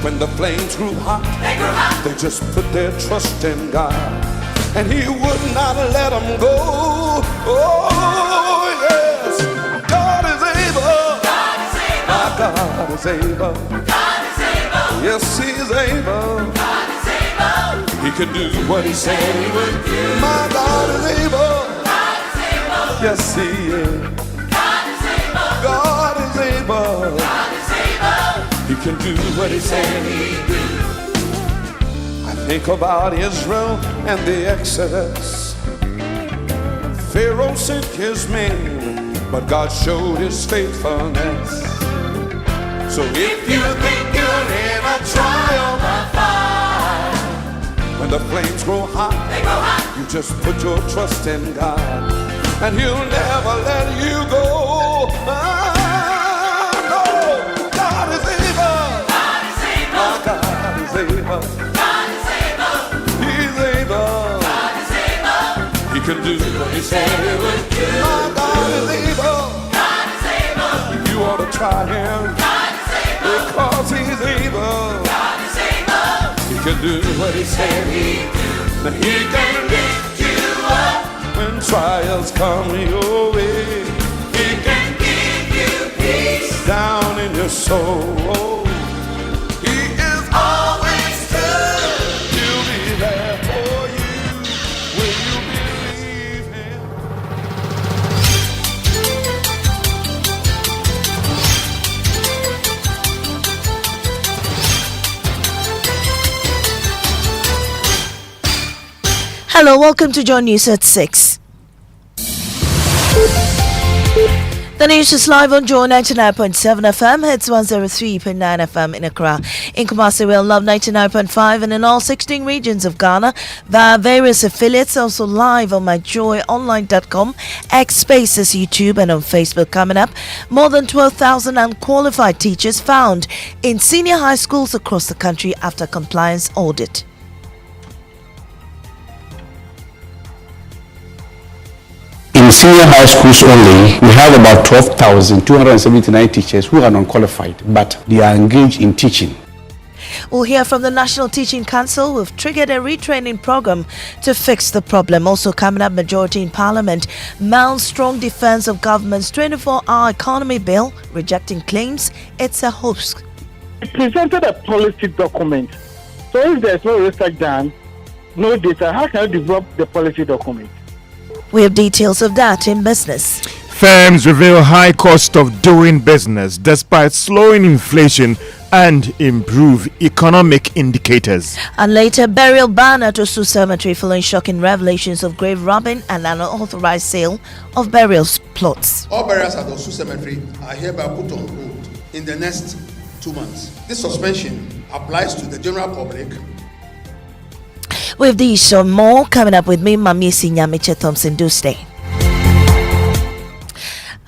When the flames grew hot, they just put their trust in God, and He would not let them go. Oh yes, God is able. God is able. My God is able. God is able. Yes, He is able. God is able. He can do what He said He would do. My God is able. God is able. Yes, He is. God is able. God is able. God is able. He can do what He said He'd do. I think about Israel and the Exodus. Pharaoh sent his men, but God showed His faithfulness. So if you think you're in a trial by fire, when the flames grow hot, you just put your trust in God, and He'll never let you go. No, God is able. God is able. My God is able. God is able. He's able. God is able. He can do what He said He would do. My God is able. God is able. You ought to try Him. God is able. Because He's able. God is able. He can do what He said He'd do. Now He can lift you up when trials come your way. He can give you peace down in your soul. He is always good. He'll be there for you when you believe Him. Hello, welcome to John News at 6. The news is live on Joy 99.7 FM, hits 103.9 FM in Accra. In Kumasi, we'll love 99.5 and in all 16 regions of Ghana via various affiliates, also live on myjoyonline.com, X Spaces, YouTube and on Facebook. Coming up, more than 12,000 unqualified teachers found in senior high schools across the country after compliance audit. In senior high schools only, we have about 12,279 teachers who are non-qualified, but they are engaged in teaching. We'll hear from the National Teaching Council, who've triggered a retraining program to fix the problem. Also coming up, majority in Parliament mounts strong defense of government's 24-hour economy bill, rejecting claims it's a hoax. It presented a policy document. So if there's no research done, no data, how can you develop the policy document? We have details of that in business. Firms reveal high cost of doing business despite slowing inflation and improve economic indicators. And later, burial ban at Osu Cemetery following shocking revelations of grave robbing and unauthorized sale of burial plots. All burials at Osu Cemetery are hereby put on hold in the next 2 months. This suspension applies to the general public. With these or more coming up with me, Mami Sinyamiche Thompson Duste.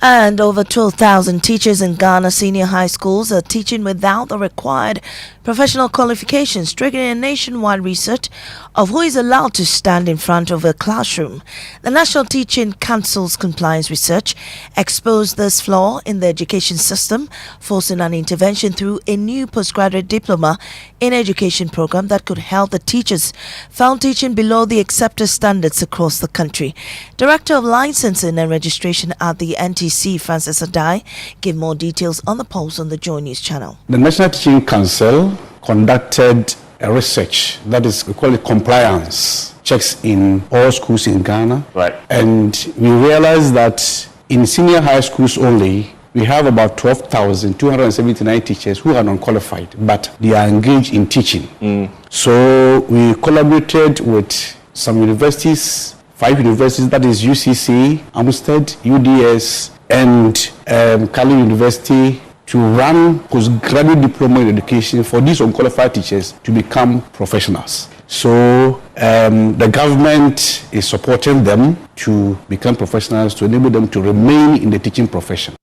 And over 12,000 teachers in Ghana senior high schools are teaching without the required professional qualifications, triggering a nationwide research of who is allowed to stand in front of a classroom. The National Teaching Council's compliance research exposed this flaw in the education system, forcing an intervention through a new postgraduate diploma in education program that could help the teachers found teaching below the accepted standards across the country. Director of Licensing and Registration at the NTC, Francis Adai, gave more details on the post on the Joy News channel. The National Teaching Council conducted a research that is, we call it compliance checks in all schools in Ghana. Right. And we realized that in senior high schools only, we have about 12,279 teachers who are non-qualified, but they are engaged in teaching. So we collaborated with some universities, 5 universities, that is UCC, Amstead, UDS, and Kali University, to run postgraduate diploma in education for these unqualified teachers to become professionals. So the government is supporting them to become professionals to enable them to remain in the teaching profession.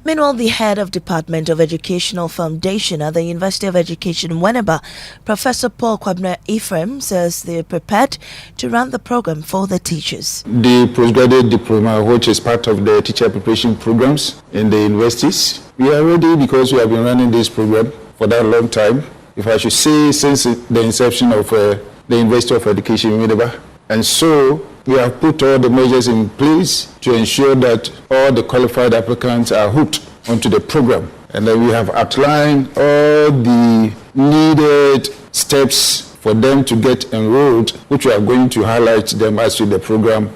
Meanwhile, the head of Department of Educational Foundation at the University of Education, Winneba, Professor Paul Kwabena Ephraim, says they're prepared to run the program for the teachers. The postgraduate diploma, which is part of the teacher preparation programs in the universities, we are ready because we have been running this program for that long time. if I should say, since the inception of the University of Education in Mideba. And so we have put all the measures in place to ensure that all the qualified applicants are hooked onto the program. And then we have outlined all the needed steps for them to get enrolled, which we are going to highlight them as the program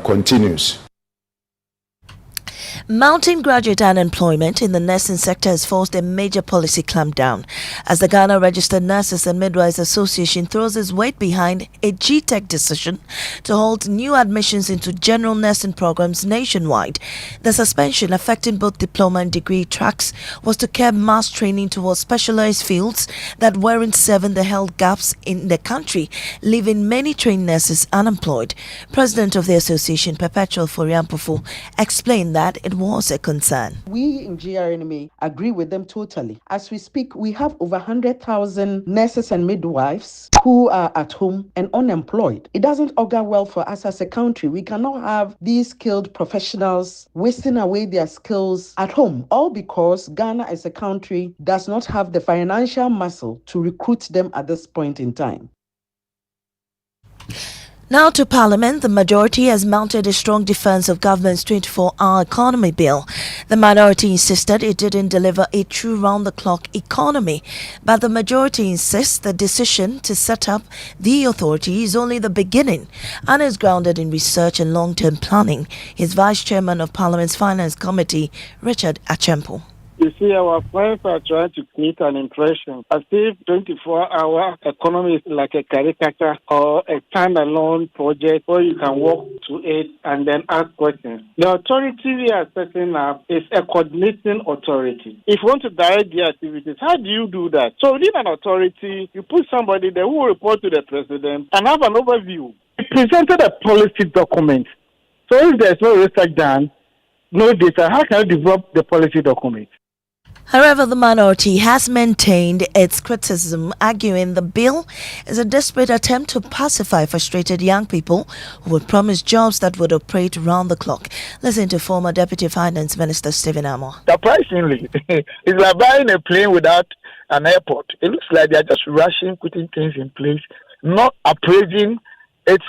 continues. Mounting graduate unemployment in the nursing sector has forced a major policy clampdown as the Ghana Registered Nurses and Midwives Association throws its weight behind a GTEC decision to halt new admissions into general nursing programs nationwide. The suspension, affecting both diploma and degree tracks, was to curb mass training towards specialized fields that weren't serving the health gaps in the country, leaving many trained nurses unemployed. President of the association, Perpetual Foriampofu, explained that it was a concern. We in GRNMA agree with them totally. As we speak, we have over 100,000 nurses and midwives who are at home and unemployed. It doesn't augur well for us as a country. We cannot have these skilled professionals wasting away their skills at home, all because Ghana as a country does not have the financial muscle to recruit them at this point in time. Now to Parliament, the majority has mounted a strong defense of government's 24-hour economy bill. The minority insisted it didn't deliver a true round-the-clock economy, but the majority insists the decision to set up the authority is only the beginning and is grounded in research and long-term planning. His Vice Chairman of Parliament's Finance Committee, Richard Achempo. You see, our friends are trying to create an impression as if 24-hour economy is like a caricature or a standalone project where you can walk to it and then ask questions. The authority we are setting up is a coordinating authority. If you want to direct the activities, how do you do that? So within an authority, you put somebody there who will report to the president and have an overview. We presented a policy document. So if there's no research done, no data, how can you develop the policy document? However, the minority has maintained its criticism, arguing the bill is a desperate attempt to pacify frustrated young people who would promise jobs that would operate round the clock. Listen to former Deputy Finance Minister Winston Amoah. Surprisingly, it's like buying a plane without an airport. It looks like they're just rushing, putting things in place, not appraising its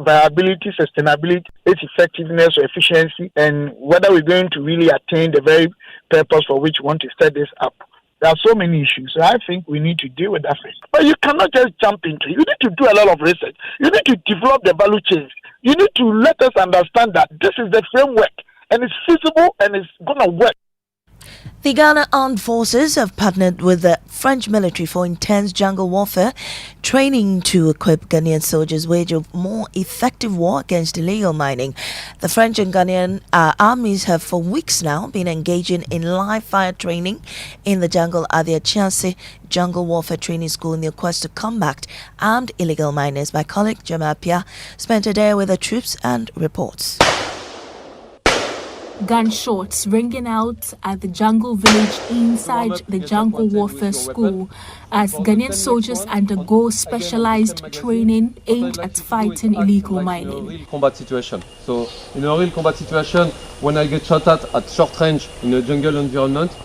viability, sustainability, its effectiveness or efficiency, and whether we're going to really attain the very purpose for which we want to set this up. There are so many issues, so I think we need to deal with that first. But you cannot just jump into it. You need to do a lot of research. You need to develop the value chains. You need to let us understand that this is the framework, and it's feasible, and it's going to work. The Ghana Armed Forces have partnered with the French military for intense jungle warfare training to equip Ghanaian soldiers wage a more effective war against illegal mining. The French and Ghanaian armies have for weeks now been engaging in live fire training in the jungle at the Achiase Jungle Warfare Training School in their quest to combat armed illegal miners. My colleague Jamal Pia spent a day with the troops and reports. Gunshots ringing out at the jungle village inside the Jungle Warfare School as Ghanaian soldiers undergo specialized training aimed at fighting illegal mining. Real combat situation. So, in a real combat situation, when I get shot at short range in a jungle environment,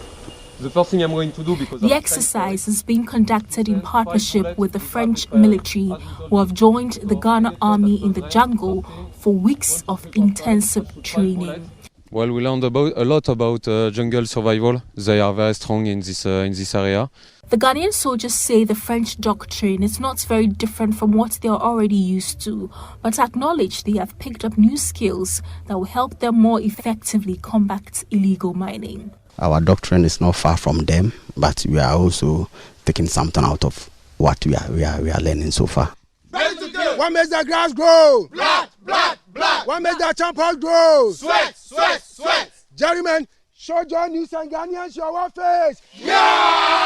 the first thing I'm going to do, because the exercise is being conducted in partnership with the French military, who have joined the Ghana army in the jungle for weeks of intensive training. Well, we learned a lot about jungle survival. They are very strong in this area. The Ghanaian soldiers say the French doctrine is not very different from what they are already used to, but acknowledge they have picked up new skills that will help them more effectively combat illegal mining. Our doctrine is not far from them, but we are also taking something out of what we are learning so far. What makes the grass grow? Blood, blood, blood. What makes the champagne grow? Sweat, sweat, sweat. Gentlemen, show your news and Ghanaians your face. Yeah!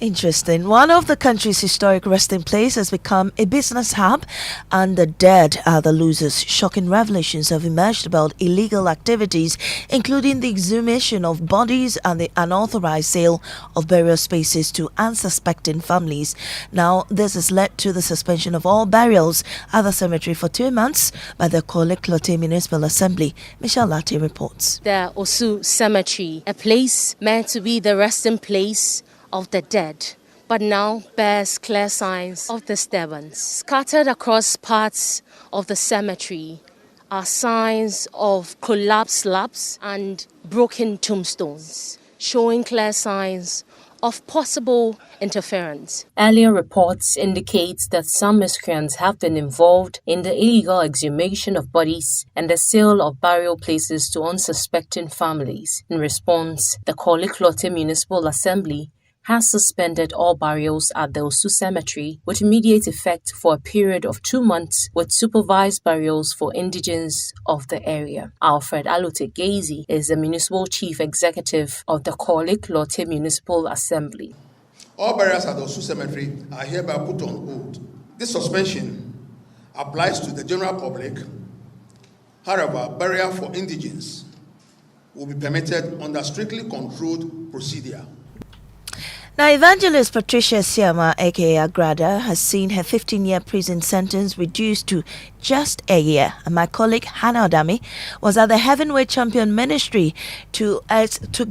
Interesting. One of the country's historic resting places has become a business hub, and the dead are the losers. Shocking revelations have emerged about illegal activities, including the exhumation of bodies and the unauthorized sale of burial spaces to unsuspecting families. Now, this has led to the suspension of all burials at the cemetery for 2 months by the Korle Municipal Assembly. Michelle Latte reports. The Osu Cemetery, a place meant to be the resting place of the dead, but now bears clear signs of disturbance. Scattered across parts of the cemetery are signs of collapsed slabs and broken tombstones, showing clear signs of possible interference. Earlier reports indicate that some miscreants have been involved in the illegal exhumation of bodies and the sale of burial places to unsuspecting families. In response, the Korle Municipal Assembly has suspended all burials at the Osu Cemetery with immediate effect for a period of 2 months, with supervised burials for indigents of the area. Alfred Alote Gezi is the Municipal Chief Executive of the Korle Municipal Assembly. All burials at the Osu Cemetery are hereby put on hold. This suspension applies to the general public. However, burial for indigents will be permitted under strictly controlled procedure. Now, evangelist Patricia Siama, aka Agrada, has seen her 15-year prison sentence reduced to just a year. And my colleague Hannah Odami was at the Heavenway Champion Ministry to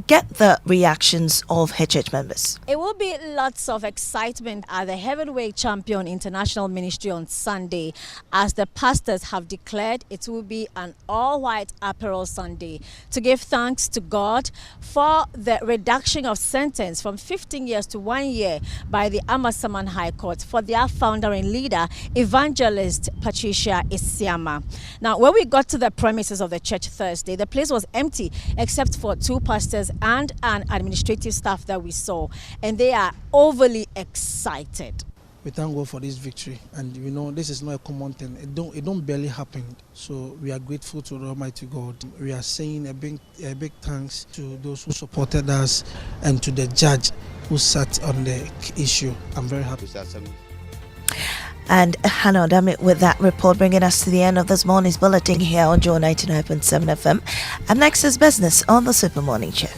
get the reactions of her church members. It will be lots of excitement at the Heavenway Champion International Ministry on Sunday, as the pastors have declared it will be an all-white apparel Sunday to give thanks to God for the reduction of sentence from 15 years to 1 year by the Amasaman High Court for their founder and leader, evangelist Patricia Isiama. Now, when we got to the premises of the church Thursday, the place was empty except for 2 pastors and an administrative staff that we saw, and they are overly excited. We thank God for this victory, and you know this is not a common thing. It don't barely happen. So we are grateful to the Almighty God. We are saying a big thanks to those who supported us and to the judge who sat on the issue. I'm very happy. And Hannah Odami with that report, bringing us to the end of this morning's bulletin here on Joe 99.7 FM. And next is business on the Super Morning Show.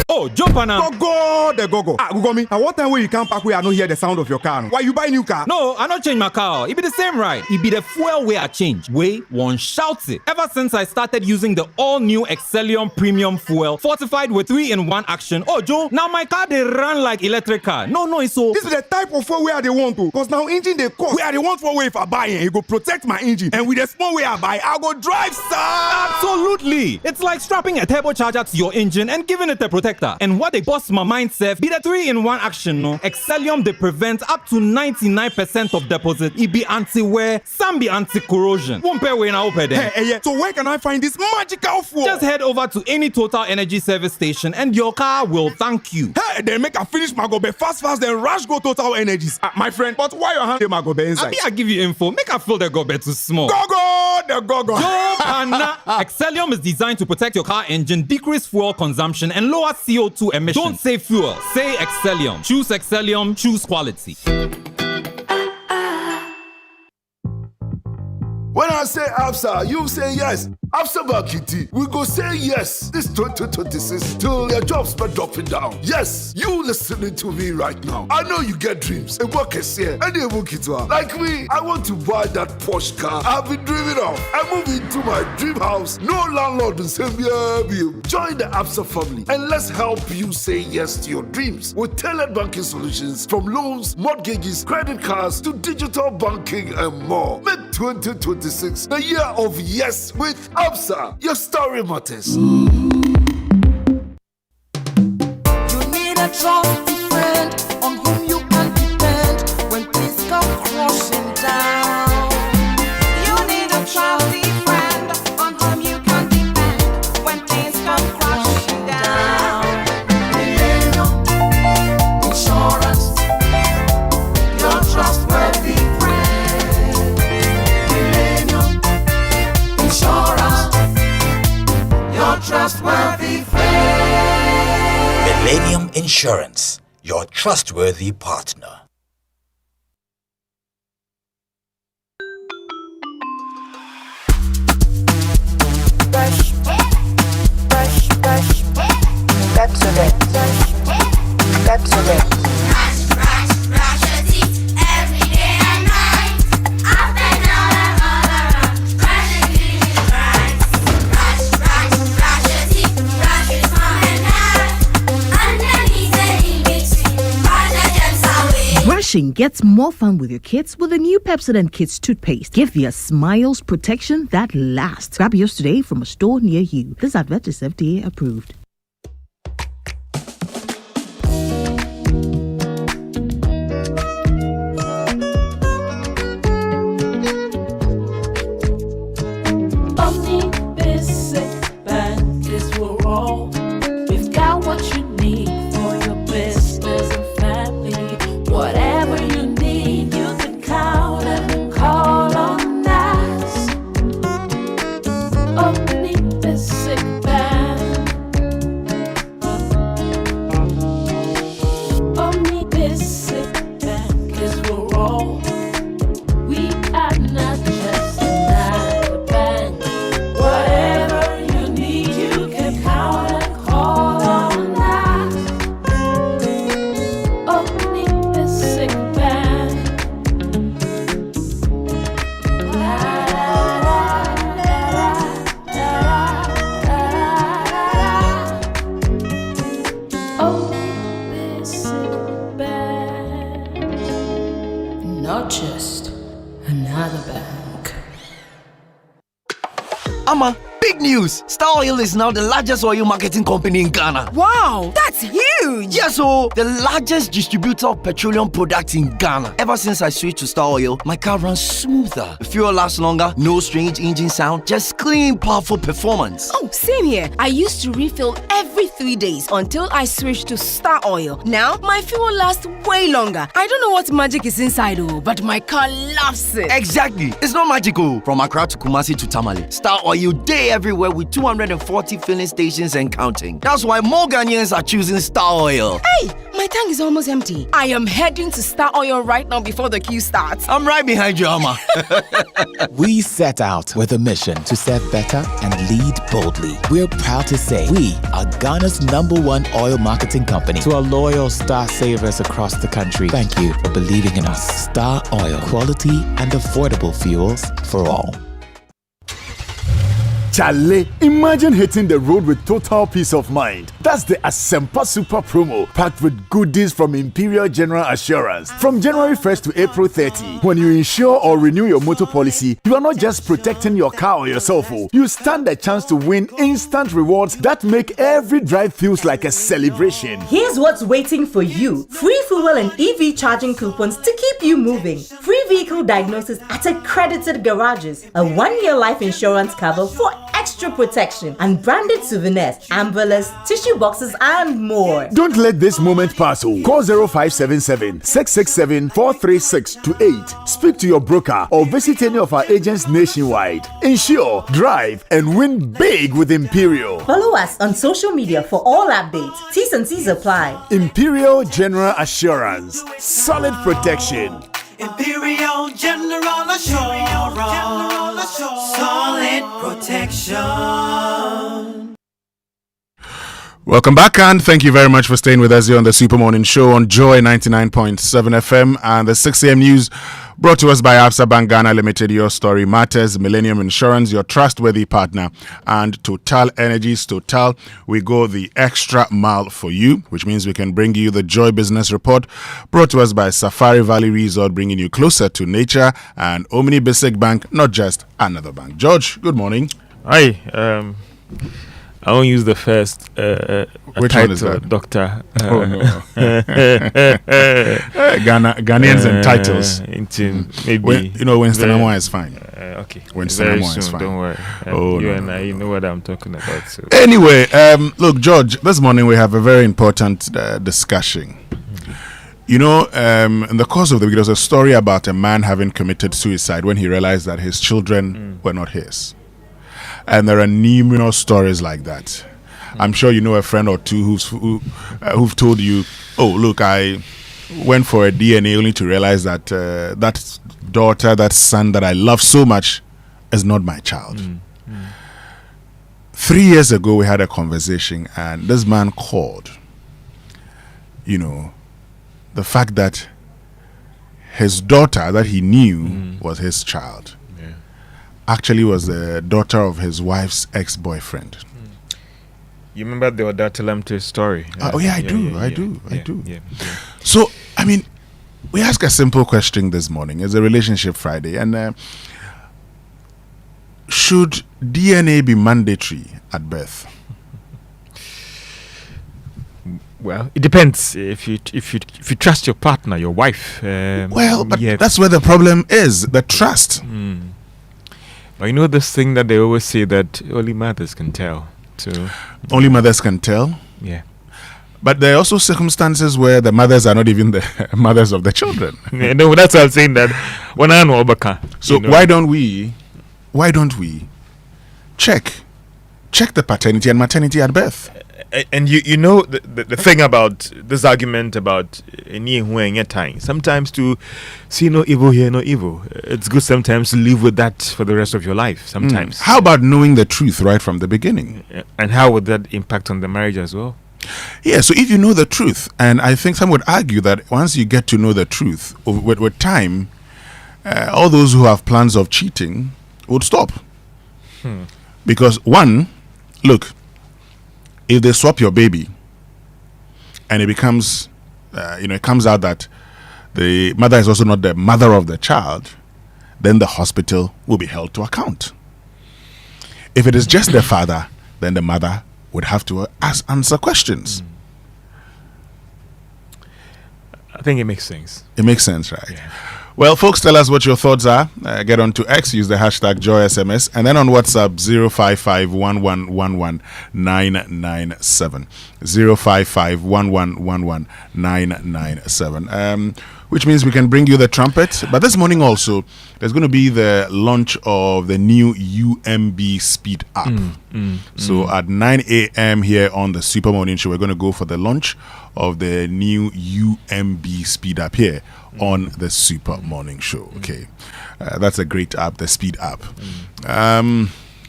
Oh, jump on now. Go. Google me. At what time when you come back, we are not hear the sound of your car? Why you buy new car? No, I not change my car. It be the same ride. It be the fuel way I change. Way one shouts it. Ever since I started using the all-new Excellium Premium Fuel, fortified with 3-in-1 action. Oh, Joe, now my car they run like electric car. No, it's so. This is the type of fuel where they want to. Because now engine they cost. Where they want for way if I buy it, you go protect my engine. And with the small way I buy, I go drive, sir. Absolutely. It's like strapping a turbocharger to your engine and giving it a protector. And what they bust my mind, Seth, be the 3-in-1 action, no? Excellium, they prevent up to 99% of deposit. It be anti-wear, some be anti-corrosion. Won't pay when I open them. Hey, so where can I find this magical fuel? Just head over to any Total Energy service station and your car will thank you. Hey, then make a finish my gobe fast, then rush go Total Energies. My friend, but why your hand my gobe inside? I give you info. Make I feel the gobe too small. Go. Excellium is designed to protect your car engine, decrease fuel consumption, and lower CO2 emissions. Don't say fuel, say Excellium. Choose Excellium, choose quality. When I say ABSA, you say yes. ABSA Bakiti, we go say yes this 2026 till your jobs start dropping down. Yes, you listening to me right now. I know you get dreams. And like me, I want to buy that Porsche car I've been dreaming of. I move into my dream house. No landlord will say, join the ABSA family and let's help you say yes to your dreams with tailored banking solutions from loans, mortgages, credit cards to digital banking and more. Make 2026 the year of yes with ABSA. Your story matters. You need a trusty friend on whom you can depend when things come crashing down. You need a trusty friend on whom you can depend when things come crashing down. Millennium Insurance, your trustworthy friend. Millennium Insurance, Insurance, your trustworthy partner. Brush, brush, brush. That's it. That's it. Brush your teeth every day and night. Up and down and all around. Brush and clean it right. Brush your teeth. Brush it from and down. Underneath and in between. Brush the germs away. Brushing gets more fun with your kids with the new Pepsodent Kids toothpaste. Give their smiles protection that lasts. Grab yours today from a store near you. This advert is FDA approved. We've got what you need for your business and family. Whatever you need, you can count and call on us. Omni Basic Bank. Omni Basic Bank is we're all. We are not just another bank. Whatever you need, you can count and call on us. Omni Basic Bank. Omni Basic Bank. Not just another bank. Ama, big news! Star Oil is now the largest oil marketing company in Ghana. Wow, that's huge! Yes, so the largest distributor of petroleum products in Ghana. Ever since I switched to Star Oil, my car runs smoother. The fuel lasts longer, no strange engine sound, just clean, powerful performance. Oh, same here. I used to refill every 3 days until I switched to Star Oil. Now, my fuel lasts way longer. I don't know what magic is inside, but my car loves it. Exactly. It's not magical. From Accra to Kumasi to Tamale, Star Oil day everywhere with 240 filling stations and counting. That's why more Ghanaians are choosing Star Oil. Hey, my tank is almost empty. I am heading to Star Oil right now before the queue starts. I'm right behind you, Ama. We set out with a mission to serve better and lead boldly. We're proud to say we are Ghana's #1 oil marketing company. To our loyal Star savers across the country, thank you for believing in us. Star Oil, quality and affordable fuels for all. Chale, imagine hitting the road with total peace of mind. That's the Asempa Super Promo, packed with goodies from Imperial General Assurance. From January 1st to April 30, when you insure or renew your motor policy, you are not just protecting your car or yourself. You stand a chance to win instant rewards that make every drive feels like a celebration. Here's what's waiting for you. Free fuel and EV charging coupons to keep you moving. Free vehicle diagnosis at accredited garages. A 1-year life insurance cover for extra protection and branded souvenirs, umbrellas, tissue boxes and more. Don't let this moment pass. Call 0577 667 436 to 8. Speak to your broker or visit any of our agents nationwide. Insure, drive and win big with Imperial. Follow us on social media for all updates. T's and C's apply. Imperial General Assurance. Solid protection. Imperial General Assurance. Solid protection. Welcome back, and thank you very much for staying with us here on the Super Morning Show on Joy 99.7 FM and the 6 a.m. news brought to us by Absa Bank Ghana Limited. Your story matters. Millennium Insurance, your trustworthy partner, and Total Energies. Total, we go the extra mile for you, which means we can bring you the Joy Business Report brought to us by Safari Valley Resort, bringing you closer to nature, and Omni Basic Bank, not just another bank. George, good morning. Hi. I won't use the first which title, one is that? Doctor. Oh no. Ghanaians and titles. Maybe Winston Amoah is fine. Okay. Winston Very Amoah soon, is fine. Don't worry. You know what I'm talking about. So. Anyway, look, George, this morning we have a very important discussion. You know, in the course of the week, there was a story about a man having committed suicide when he realized that his children were not his. And there are numerous stories like that. I'm sure you know a friend or two who've told you, oh, look, I went for a DNA only to realize that that daughter, that son that I love so much is not my child. 3 years ago, we had a conversation, and this man called. You know, the fact that his daughter that he knew was his child actually was the daughter of his wife's ex-boyfriend. You remember the Odatelemte story? I do. So, I mean, we ask a simple question this morning. It's a relationship Friday, and should DNA be mandatory at birth? Well, it depends. If you trust your partner, your wife. But that's where the problem is, the trust. But you know this thing that they always say that only mothers can tell. So only mothers can tell. Yeah. But there are also circumstances where the mothers are not even the mothers of the children. No, that's why I'm saying that. When I know Obaka. So why don't we check the paternity and maternity at birth? And you know the thing about this argument about time, sometimes to see no evil here, no evil. It's good sometimes to live with that for the rest of your life. Sometimes. How about knowing the truth right from the beginning? And how would that impact on the marriage as well? Yeah, so if you know the truth, and I think some would argue that once you get to know the truth, with time, all those who have plans of cheating would stop. Because one, look, if they swap your baby and it becomes, it comes out that the mother is also not the mother of the child, then the hospital will be held to account. If it is just the father, then the mother would have to answer questions. I think it makes sense. It makes sense, right? Yeah. Well, folks, tell us what your thoughts are. Get on to X, use the hashtag JoySMS, and then on WhatsApp 055-1111-997. 055-1111-997. Which means we can bring you the trumpet. But this morning also, there's going to be the launch of the new UMB Speed app. So at 9 a.m. here on the Super Morning Show, we're going to go for the launch of the new UMB Speed app here on the Super Morning Show. Okay, that's a great app, the Speed app.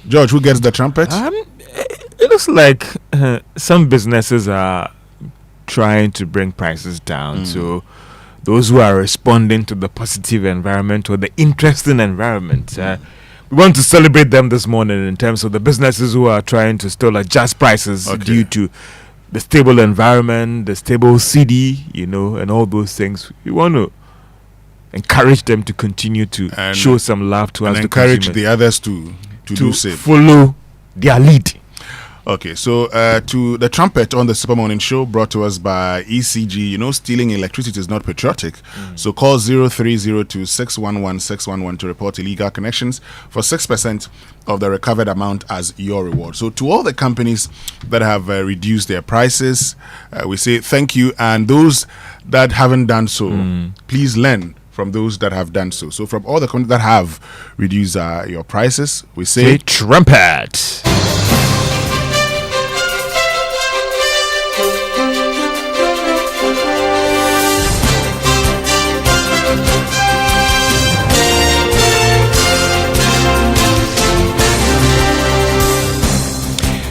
George, who gets the trumpet? It looks like some businesses are trying to bring prices down. So those who are responding to the positive environment or the interesting environment, we want to celebrate them this morning in terms of the businesses who are trying to still adjust prices due to the stable environment, the stable CD, and all those things. We want to encourage them to continue to show some love to us. And encourage the others to do same. Follow their lead. Okay, so to the trumpet on the Super Morning Show, brought to us by ECG. Stealing electricity is not patriotic. So call 0302-611-611 to report illegal connections for 6% of the recovered amount as your reward. So to all the companies that have reduced their prices, we say thank you. And those that haven't done so, please learn from those that have done so. So from all the companies that have reduced your prices, we say trumpet.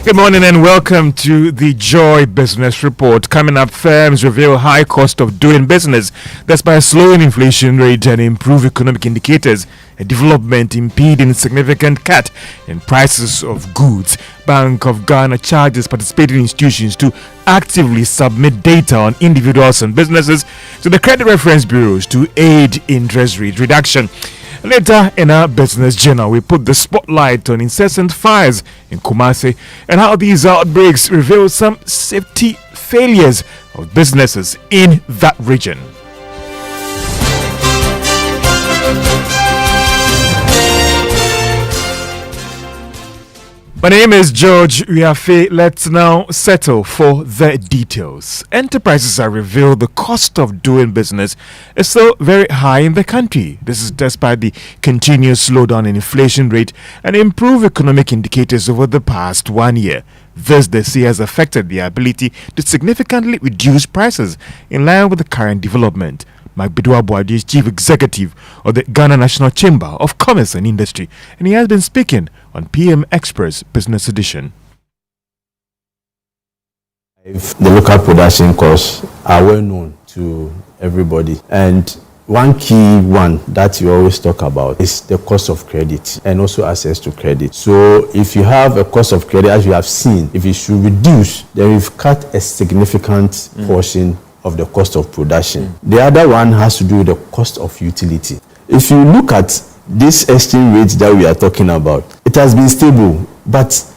Good morning and welcome to the Joy Business Report. Coming up, firms reveal high cost of doing business despite slowing inflation rate and improve economic indicators. A development impeding significant cut in prices of goods. Bank of Ghana charges participating institutions to actively submit data on individuals and businesses to the credit reference bureaus to aid interest rate reduction. Later in our business journal, we put the spotlight on incessant fires in Kumasi and how these outbreaks reveal some safety failures of businesses in that region. My name is George Riafe. Let's now settle for the details. Enterprises have revealed the cost of doing business is still very high in the country. This is despite the continuous slowdown in inflation rate and improved economic indicators over the past 1 year. This, they say, has affected their ability to significantly reduce prices in line with the current development. Mike Bedu is Chief Executive of the Ghana National Chamber of Commerce and Industry, and he has been speaking on PM Express Business Edition. The local production costs are well known to everybody, and one key one that you always talk about is the cost of credit and also access to credit. So if you have a cost of credit, as you have seen, if it should reduce, then we've cut a significant portion of the cost of production. The other one has to do with the cost of utility. If you look at this exchange rate that we are talking about, it has been stable, but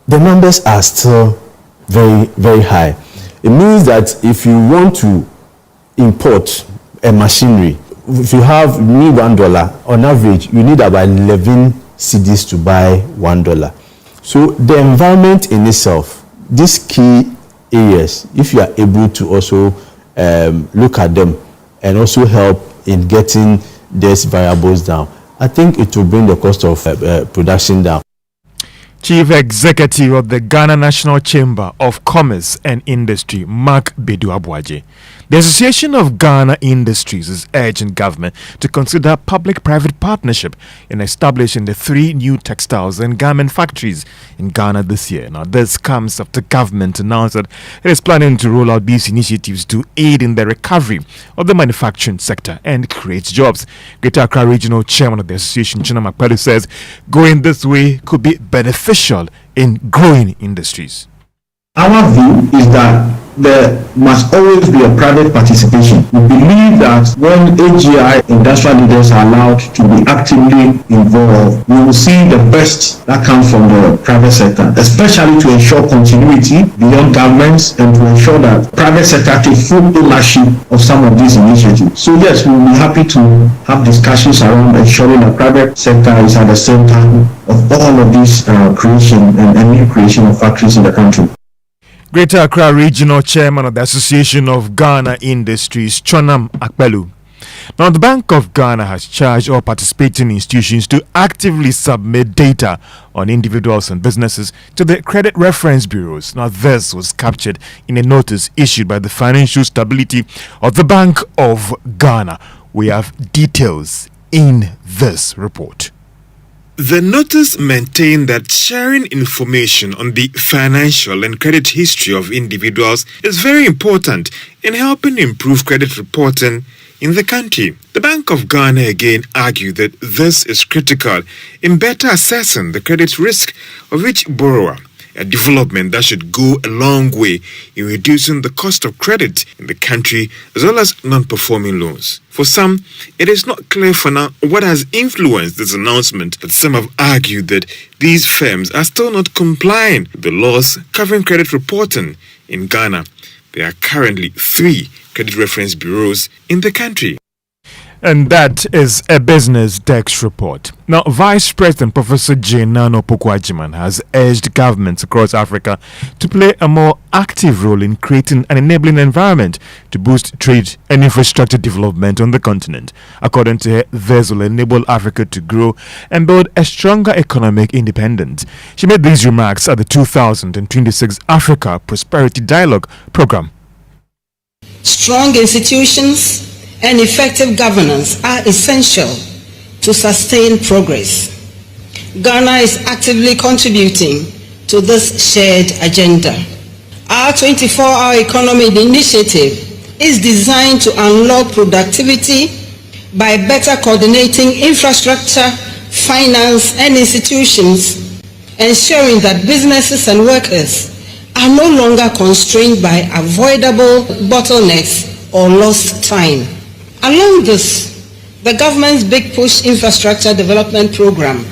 the numbers are still very, very high. It means that if you want to import a machinery, if you need $1, on average, you need about 11 cedis to buy $1. So the environment in itself, these key areas, if you are able to also look at them and also help in getting these variables down, I think it will bring the cost of production down. Chief Executive of the Ghana National Chamber of Commerce and Industry, Mark Bedu. The Association of Ghana Industries is urging government to consider public-private partnership in establishing the 3 new textiles and garment factories in Ghana this year. Now, this comes after government announced that it is planning to roll out these initiatives to aid in the recovery of the manufacturing sector and create jobs. Greater Accra Regional Chairman of the Association, Chana Makpelu, says going this way could be beneficial in growing industries. Our view is that there must always be a private participation. We believe that when AGI industrial leaders are allowed to be actively involved, we will see the best that comes from the private sector, especially to ensure continuity beyond governments and to ensure that private sector takes full ownership of some of these initiatives. So yes, we will be happy to have discussions around ensuring the private sector is at the center of all of this creation and new creation of factories in the country. Greater Accra Regional Chairman of the Association of Ghana Industries, Chonam Akpelu. Now, the Bank of Ghana has charged all participating institutions to actively submit data on individuals and businesses to the credit reference bureaus. Now, this was captured in a notice issued by the Financial Stability of the Bank of Ghana. We have details in this report. The notice maintained that sharing information on the financial and credit history of individuals is very important in helping improve credit reporting in the country. The Bank of Ghana again argued that this is critical in better assessing the credit risk of each borrower, a development that should go a long way in reducing the cost of credit in the country as well as non-performing loans. For some, it is not clear for now what has influenced this announcement, but some have argued that these firms are still not complying with the laws covering credit reporting in Ghana. There are currently 3 credit reference bureaus in the country. And that is a Business Desk report. Now, Vice President Professor Jenano Pokwajiman has urged governments across Africa to play a more active role in creating an enabling environment to boost trade and infrastructure development on the continent. According to her, this will enable Africa to grow and build a stronger economic independence. She made these remarks at the 2026 Africa Prosperity Dialogue Program. Strong institutions and effective governance are essential to sustain progress. Ghana is actively contributing to this shared agenda. Our 24-hour economy initiative is designed to unlock productivity by better coordinating infrastructure, finance, and institutions, ensuring that businesses and workers are no longer constrained by avoidable bottlenecks or lost time. Along this, the government's Big Push Infrastructure Development Program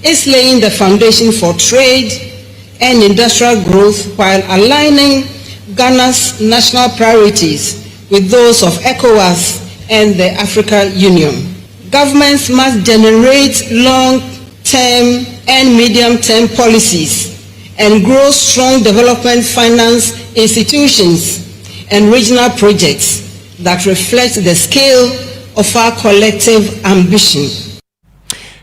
is laying the foundation for trade and industrial growth while aligning Ghana's national priorities with those of ECOWAS and the African Union. Governments must generate long-term short-term and medium-term policies and grow strong development finance institutions and regional projects that reflect the scale of our collective ambition.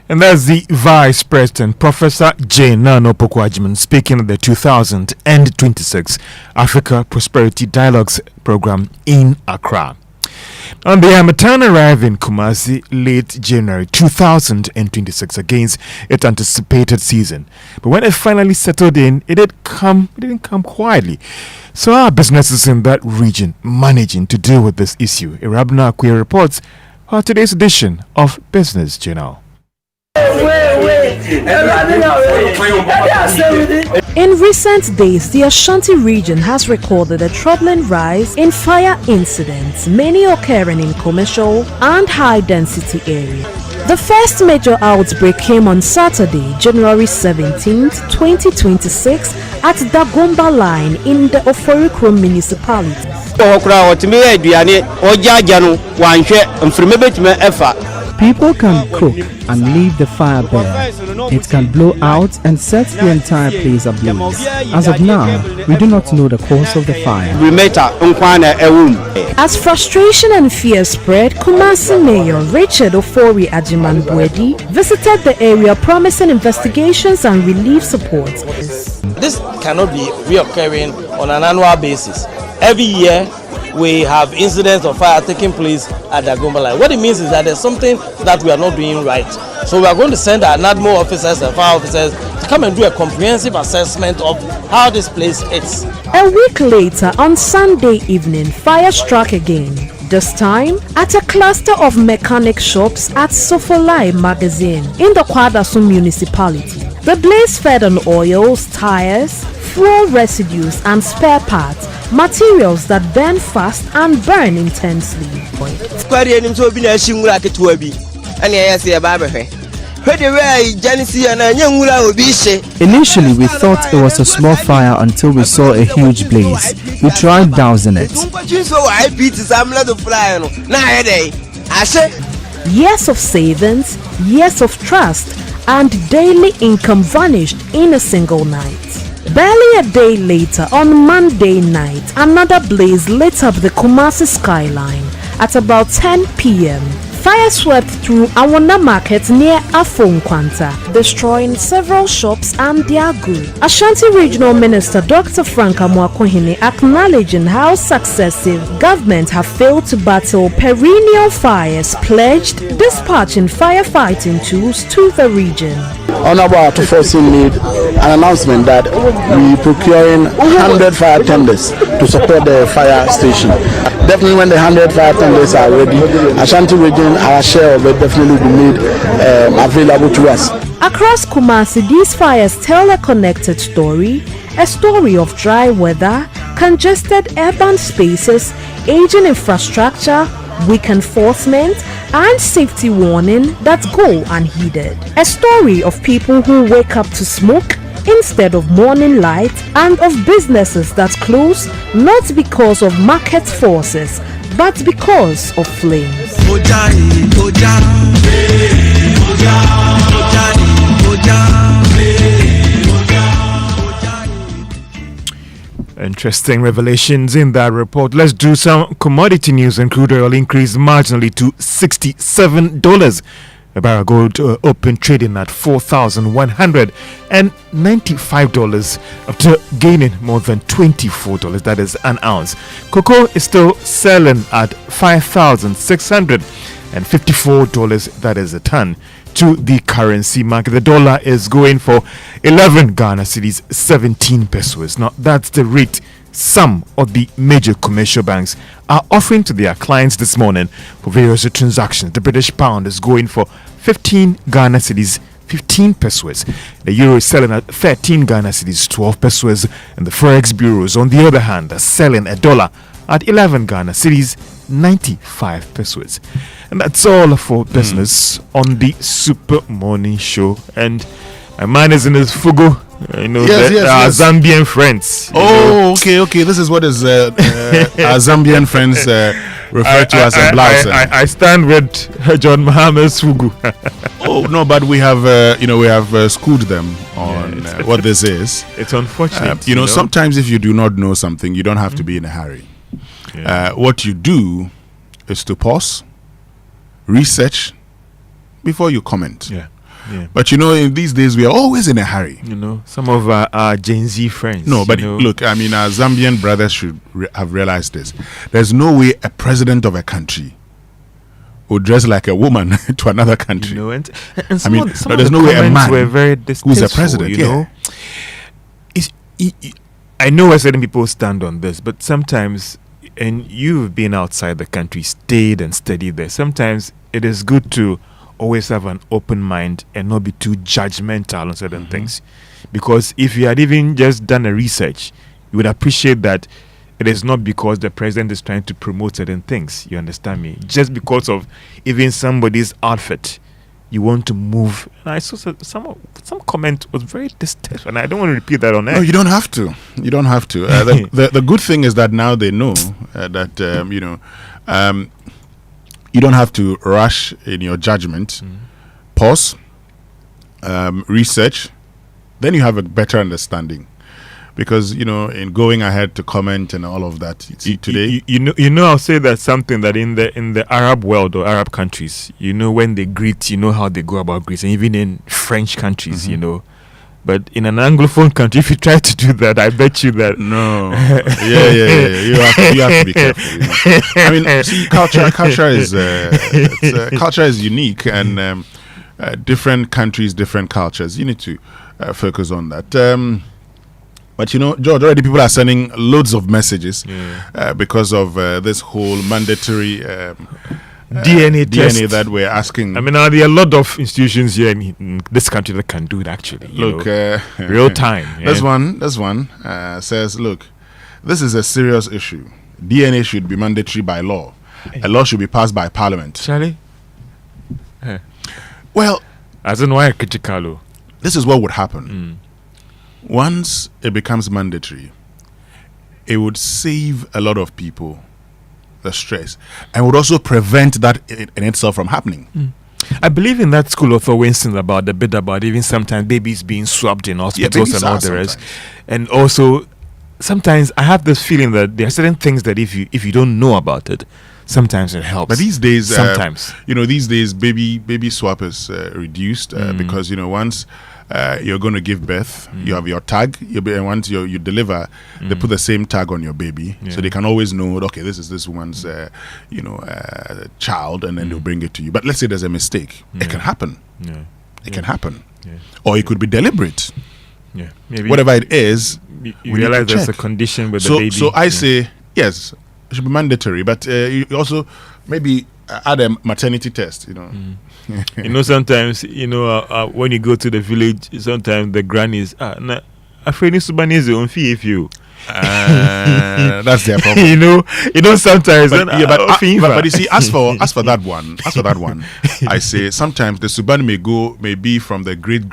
And that's the Vice President, Professor J. Nano Pokwajman, speaking at the 2026 Africa Prosperity Dialogues Program in Accra. And the Harmattan arrived in Kumasi late January 2026 against its anticipated season. But when it finally settled in, it didn't come quietly. So are businesses in that region managing to deal with this issue? Irabna Akwe reports for today's edition of Business Journal. In recent days, the Ashanti region has recorded a troubling rise in fire incidents, many occurring in commercial and high-density areas. The first major outbreak came on Saturday, January 17, 2026, at Dagomba Line in the Oforikro municipality. People can cook and leave the fire burn. It can blow out and set the entire place ablaze. As of now, we do not know the cause of the fire. As frustration and fear spread, Kumasi Mayor Richard Ofori Ajiman-Buedi visited the area promising investigations and relief support. This cannot be reoccurring on an annual basis. Every year, we have incidents of fire taking place at the Dagomba Line. What it means is that there's something that we are not doing right. So we are going to send our NADMO officers and fire officers to come and do a comprehensive assessment of how this place is. A week later, on Sunday evening, fire struck again. This time at a cluster of mechanic shops at Sofolai Magazine in the Kwadasun municipality. The blaze fed on oils, tires, fuel residues and spare parts, materials that burn fast and burn intensely. Initially, we thought it was a small fire until we saw a huge blaze. We tried dousing it. Years of savings, years of trust, and daily income vanished in a single night. Barely a day later, on Monday night, another blaze lit up the Kumasi skyline at about 10 p.m. Fire swept through Awona Market near Afonkwanta, destroying several shops and their goods. Ashanti Regional Minister Dr. Frank Amoah acknowledging how successive governments have failed to battle perennial fires, pledged dispatching firefighting tools to the region. Honorable Atufosi made an announcement that we procuring 100 fire tenders to support the fire station. Definitely when the 100 fire tenders are ready, Ashanti region, our share of it definitely will be made available to us. Across Kumasi, these fires tell a connected story, a story of dry weather, congested urban spaces, aging infrastructure, weak enforcement, and safety warning that go unheeded. A story of people who wake up to smoke instead of morning light, and of businesses that close not because of market forces but because of flames. Interesting revelations in that report. Let's do some commodity news. And crude oil increased marginally to $67 a barrel. Gold open trading at $4,195 after gaining more than $24. That is an ounce. Cocoa is still selling at $5,654. That is a ton. To the currency market, the dollar is going for 11 Ghana cedis, 17 pesos. Now that's the rate some of the major commercial banks are offering to their clients this morning for various transactions. The British pound is going for 15 Ghana cedis, 15 pesos. The euro is selling at 13 Ghana cedis, 12 pesos. And the forex bureaus, on the other hand, are selling a dollar at 11 Ghana cedis, 95 pesos. And that's all for business on the Super Morning Show. And my man is in his fugo Our Zambian friends. Oh, okay. This is what is our Zambian friends refer to as a blouse. I stand with John Mohammed Sugu. Oh no, but we have schooled them on what this is. It's unfortunate. Sometimes if you do not know something, you don't have to be in a hurry. What you do is to pause, research before you comment. Yeah. But in these days we are always in a hurry. Some of our Gen Z friends. No, but look, our Zambian brothers should have realized this. There's no way a president of a country would dress like a woman to another country. There's no way a man were very who's a president. I know where certain people stand on this, but sometimes, and you've been outside the country, stayed and studied there, sometimes it is good to always have an open mind and not be too judgmental on certain things. Because if you had even just done a research, you would appreciate that it is not because the president is trying to promote certain things. You understand me? Just because of even somebody's outfit, you want to move. And I saw some comment was very distasteful, and I don't want to repeat that on air. No, you don't have to. The good thing is that now they know that you don't have to rush in your judgment. Pause, research, then you have a better understanding. Because in going ahead to comment and all of that today, I'll say that something that in the Arab world or Arab countries, when they greet, how they go about greeting, even in French countries, But in an Anglophone country, if you try to do that, I bet you that no, you have to be careful. See, culture is unique, and different countries, different cultures. You need to focus on that. But George, already people are sending loads of messages because of this whole mandatory DNA test that we're asking. There are a lot of institutions here in this country that can do it actually. Look, real time. This one says, look, this is a serious issue. DNA should be mandatory by law. A law should be passed by Parliament. Charlie? Well, as in why critical? This is what would happen. Once it becomes mandatory, it would save a lot of people the stress and would also prevent that in itself from happening. I believe in that school of Winston about the bit about even sometimes babies being swabbed in hospitals and all the rest. And also, sometimes I have this feeling that there are certain things that if you don't know about it, sometimes it helps. But these days, sometimes baby swap is reduced because once you're going to give birth, you have your tag. And once you deliver, they put the same tag on your baby, so they can always know. Okay, this is this woman's, child, and then they'll bring it to you. But let's say there's a mistake, it can happen. It can happen, or it could be deliberate. Maybe whatever it is, you realize there's a condition with the baby. So I say yes, it should be mandatory, but you also maybe add a maternity test. Sometimes when you go to the village, sometimes the grannies if you that's their problem. Sometimes but you see, as for that one, I say sometimes the suban may be from the great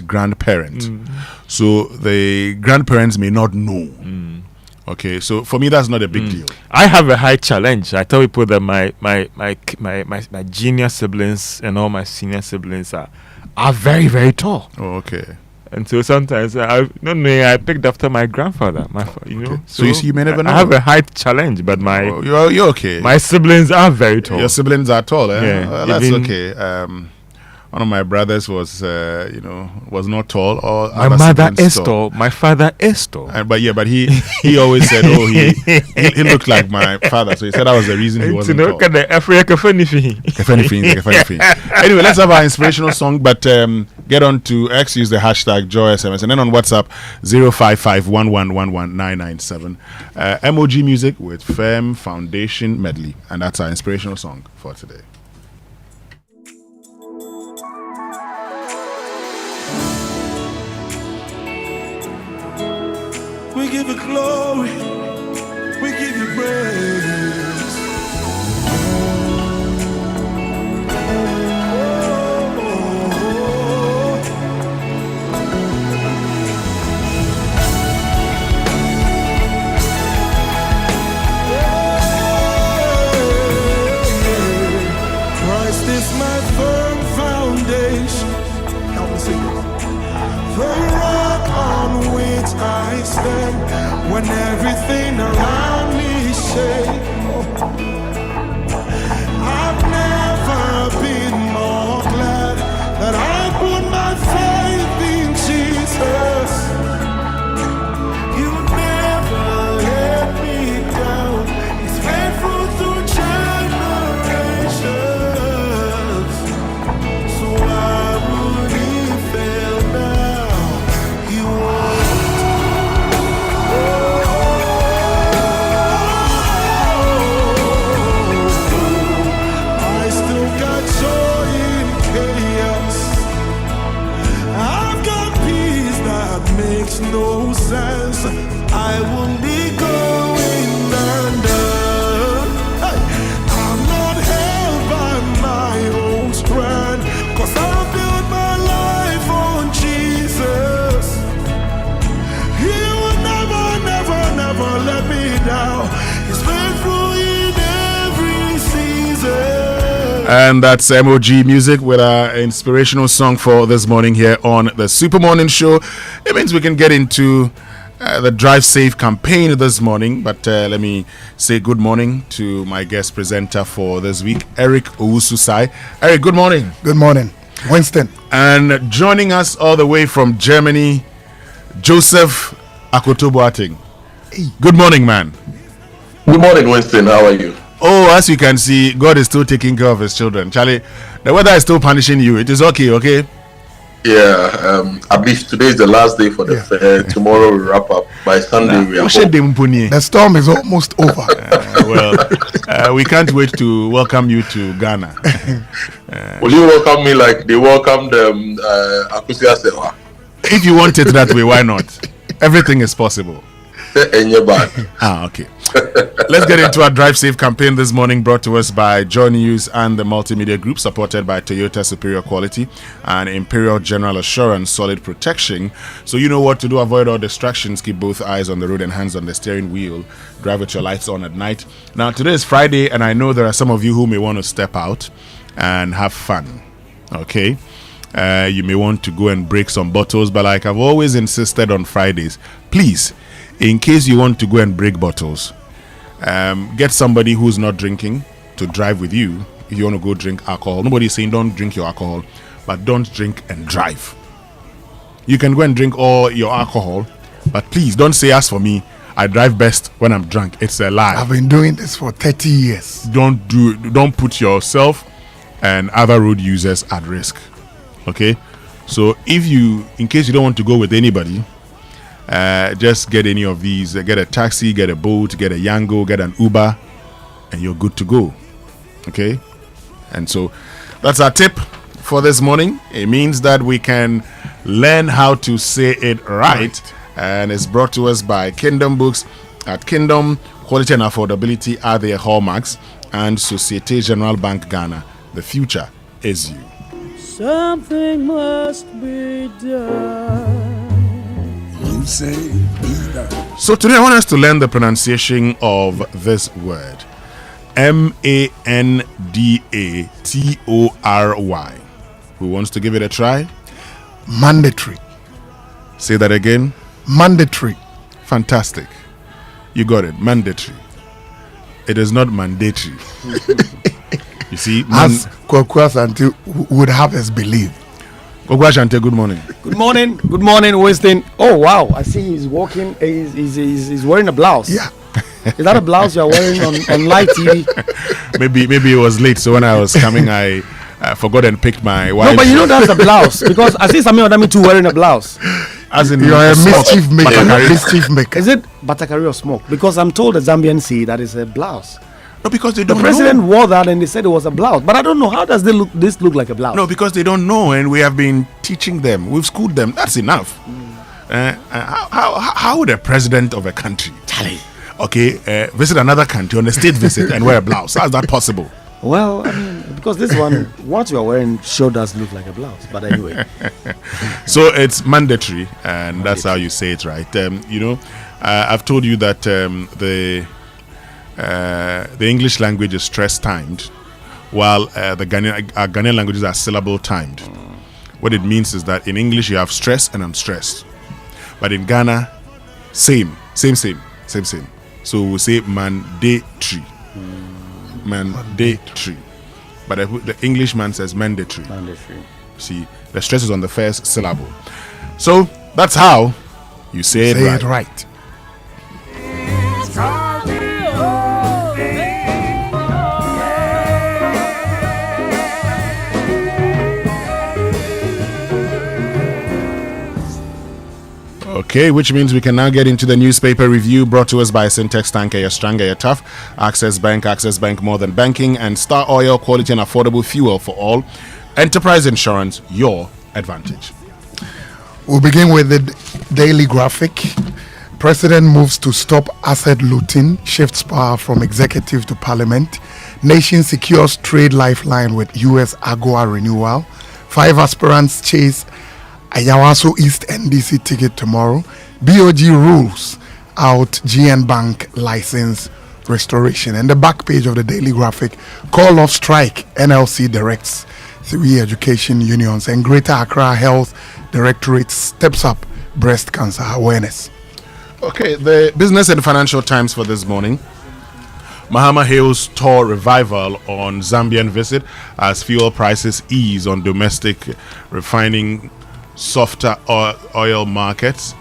grandparent, so the grandparents may not know. Okay, so for me that's not a big deal. I have a high challenge. I tell people that my junior siblings and all my senior siblings are very, very tall. Oh, okay. And so sometimes I picked after my grandfather. Okay. So you see, you may never know. I have a height challenge, but you're okay. My siblings are very tall. Your siblings are tall, eh? Yeah, well, that's okay. One of my brothers was not tall. Or my mother is tall. My father is tall. But he always said, he looked like my father. So he said that was the reason he wasn't tall. Anyway, let's have our inspirational song. But get on to X, use the hashtag JoySMS, and then on WhatsApp 05511119997. MOG Music with Firm Foundation Medley, and that's our inspirational song for today. We give you glory, we give you praise. stand when everything around me shakes. I've never been more glad that I put my faith in Jesus. You never let me down. He's faithful through generations. So why would he fail now? He won't. I still got joy in chaos. I've got peace that makes no sense. I won't be going under. Hey, I'm not held by my own strength, 'cause I built my life on Jesus. He will never, never, never let me down. He's faithful in every season. And that's MOG Music with our inspirational song for this morning here on the Super Morning Show. It means we can get into the Drive Safe campaign this morning. But let me say good morning to my guest presenter for this week, Eric Osu Cemetery. Eric, good morning. Good morning, Winston. And joining us all the way from Germany, Joseph Akoto-Boateng. Good morning, man. Good morning, Winston. How are you? Oh, as you can see, God is still taking care of his children. Charlie, the weather is still punishing you. It is okay? Yeah, at least today is the last day for the fair. Tomorrow we wrap up. By Sunday we are home. The storm is almost over. We can't wait to welcome you to Ghana. Will you welcome me like they welcomed Akusia Sewa? If you want it that way, why not? Everything is possible. Okay. Let's get into our Drive Safe campaign this morning, brought to us by Joy News and the Multimedia Group, supported by Toyota Superior Quality and Imperial General Assurance Solid Protection. So you know what to do. Avoid all distractions. Keep both eyes on the road and hands on the steering wheel. Drive with your lights on at night. Now, today is Friday, and I know there are some of you who may want to step out and have fun. Okay? You may want to go and break some bottles, but like I've always insisted on Fridays, please, in case you want to go and break bottles, get somebody who's not drinking to drive with you. If you want to go drink alcohol, nobody's saying don't drink your alcohol, but don't drink and drive. You can go and drink all your alcohol, but please don't say, as for me, I drive best when I'm drunk. It's a lie. I've been doing this for 30 years. Don't put yourself and other road users at risk. Okay, so in case you don't want to go with anybody, just get any of these. Get a taxi, get a boat, get a Yango, get an Uber, and you're good to go. Okay, and so that's our tip for this morning. It means that we can learn how to say it right, and it's brought to us by Kingdom Books. At Kingdom, quality and affordability are their hallmarks, and Societe Generale Bank Ghana. The future is you. Something must be done. You say be done. So today I want us to learn the pronunciation of this word. Mandatory. Who wants to give it a try? Mandatory. Say that again. Mandatory. Fantastic. You got it. Mandatory. It is not mandatory. You see, as Kwakwa Sante would have us believe. Kwakwa Sante, good morning. Good morning, Winston. Oh wow, I see he's walking. He's wearing a blouse. Yeah. Is that a blouse you're wearing on live TV? Maybe it was late, so when I was coming, I forgot and picked my wife. No, but you know that's a blouse because I see Samuel Adami too wearing a blouse. As in, you're a mischief maker. Mischief maker. Is it Batakari or smoke? Because I'm told the Zambians say that is a blouse. No, because they don't know. The president wore that and they said it was a blouse. But I don't know. How does this look like a blouse? No, because they don't know, and we have been teaching them. We've schooled them. That's enough. How would a president of a country, visit another country on a state visit and wear a blouse? How is that possible? Well, I mean, because this one, what you are wearing sure does look like a blouse. But anyway. So it's mandatory, and that's how you say it, right? I've told you that the English language is stress timed, while our Ghanaian languages are syllable timed. What it means is that in English you have stress and unstressed, but in Ghana, Same. So we say mandatory. Mandatory. But the Englishman says mandatory. See, the stress is on the first syllable. So that's how you say it right. Okay, which means we can now get into the newspaper review brought to us by Syntex Tanker, your stronger, your tough, Access Bank more than banking, and Star Oil, quality and affordable fuel for all, Enterprise Insurance, your advantage. We'll begin with the daily graphic. President moves to stop asset looting, shifts power from executive to parliament. Nation secures trade lifeline with US AGOA renewal. 5 aspirants chase Ayawaso East NDC ticket tomorrow. BOG rules out GN Bank license restoration. And the back page of the daily graphic, call off strike, NLC directs 3 education unions, and Greater Accra Health Directorate steps up breast cancer awareness. Okay, the Business and Financial Times for this morning. Mahama hails tour revival on Zambian visit as fuel prices ease on domestic refining softer oil markets.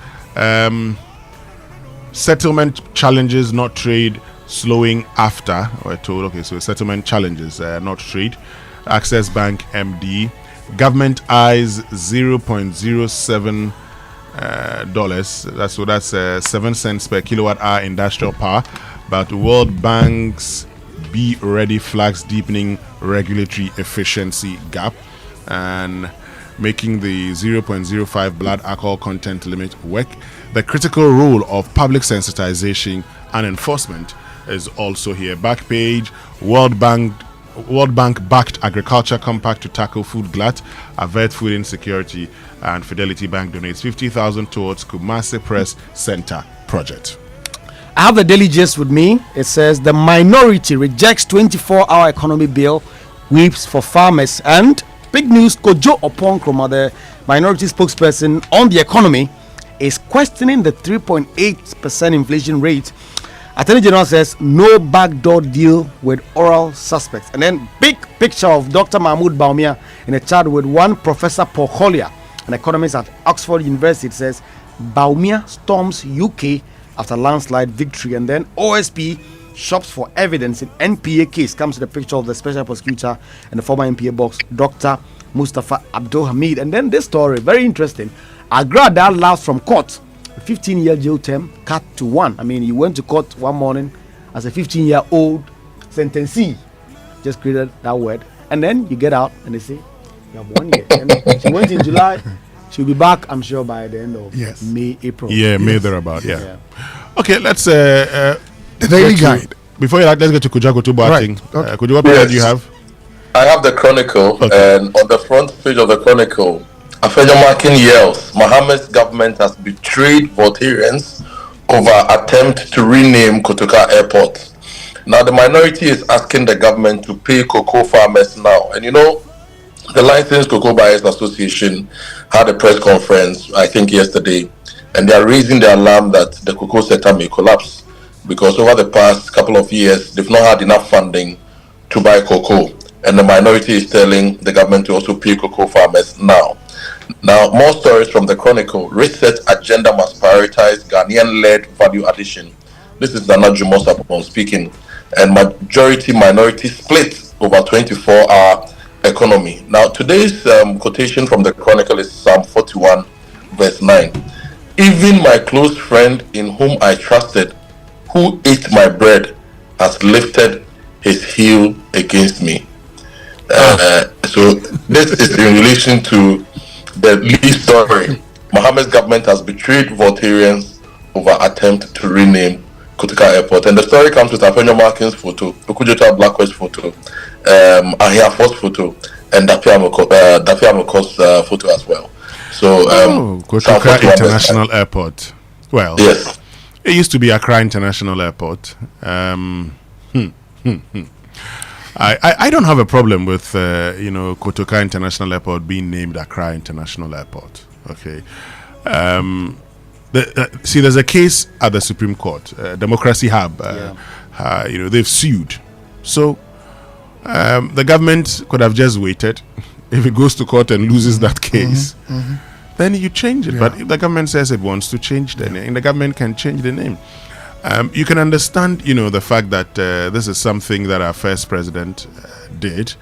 Settlement challenges, not trade, slowing after. We're told, okay, so settlement challenges, not trade. Access Bank MD. Government eyes $0.07 that's 7 cents per kilowatt hour industrial power, but World Bank's Be Ready flags deepening regulatory efficiency gap and making the 0.05 blood alcohol content limit work. The critical role of public sensitization and enforcement is also here. Back page, World Bank backed agriculture compact to tackle food glut, avert food insecurity, and Fidelity Bank donates 50,000 towards Kumasi Press Center project. I have the daily gist with me. It says the minority rejects 24-hour economy bill, weeps for farmers, and big news, Kojo Oponkroma, the minority spokesperson on the economy, is questioning the 3.8% inflation rate. Attorney General says no backdoor deal with oral suspects. And then big picture of Dr. Mahmoud Baumia in a chat with one Professor Paul Collier, an economist at Oxford University. It says Baumia storms UK after landslide victory. And then OSP shops for evidence in NPA case. Comes to the picture of the special prosecutor and the former NPA boss, Dr. Mustafa Abdul Hamid. And then this story, very interesting. Agra that laughs from court. A 15-year jail term cut to 1. I mean, he went to court one morning as a 15-year-old sentencee. Just created that word. And then you get out and they say, you have 1 year. And she went in July. She'll be back, I'm sure, by the end of May, April. Yeah, May thereabout, yeah. Okay, let's... the daily guide. Before you let's get to Kujago Tubating. Right. Kujago, what page do you have? I have the Chronicle, and on the front page of the Chronicle, Afenyomakin yells, Mohammed's government has betrayed Voltarians over attempt to rename Kotoka Airport. Now the minority is asking the government to pay cocoa farmers now. And you know, the Licensed Cocoa Buyers Association had a press conference, I think yesterday, and they are raising the alarm that the cocoa sector may collapse because over the past couple of years, they've not had enough funding to buy cocoa. And the minority is telling the government to also pay cocoa farmers now. Now, more stories from the Chronicle. Reset agenda must prioritize Ghanaian-led value addition. This is Nana Jumosapon speaking. And majority minority split over 24-hour economy. Now, today's quotation from the Chronicle is Psalm 41, verse 9. Even my close friend in whom I trusted, who ate my bread, has lifted his heel against me. So this is in relation to the lead story. Mohammed's government has betrayed Voltarians over attempt to rename Kotoka Airport. And the story comes with Afenyo Markin's photo, Okujota Blackwell's photo, Ahia Force photo, and Dafia Amoko's photo as well. So Kotoka International Airport. Well, yes. It used to be Accra International Airport. I don't have a problem with Kotoka International Airport being named Accra International Airport. Okay, See, there's a case at the Supreme Court, Democracy Hub. They've sued. So the government could have just waited. If it goes to court and loses that case, then you change it. But if the government says it wants to change the name, the government can change the name. You can understand, the fact that this is something that our first president did,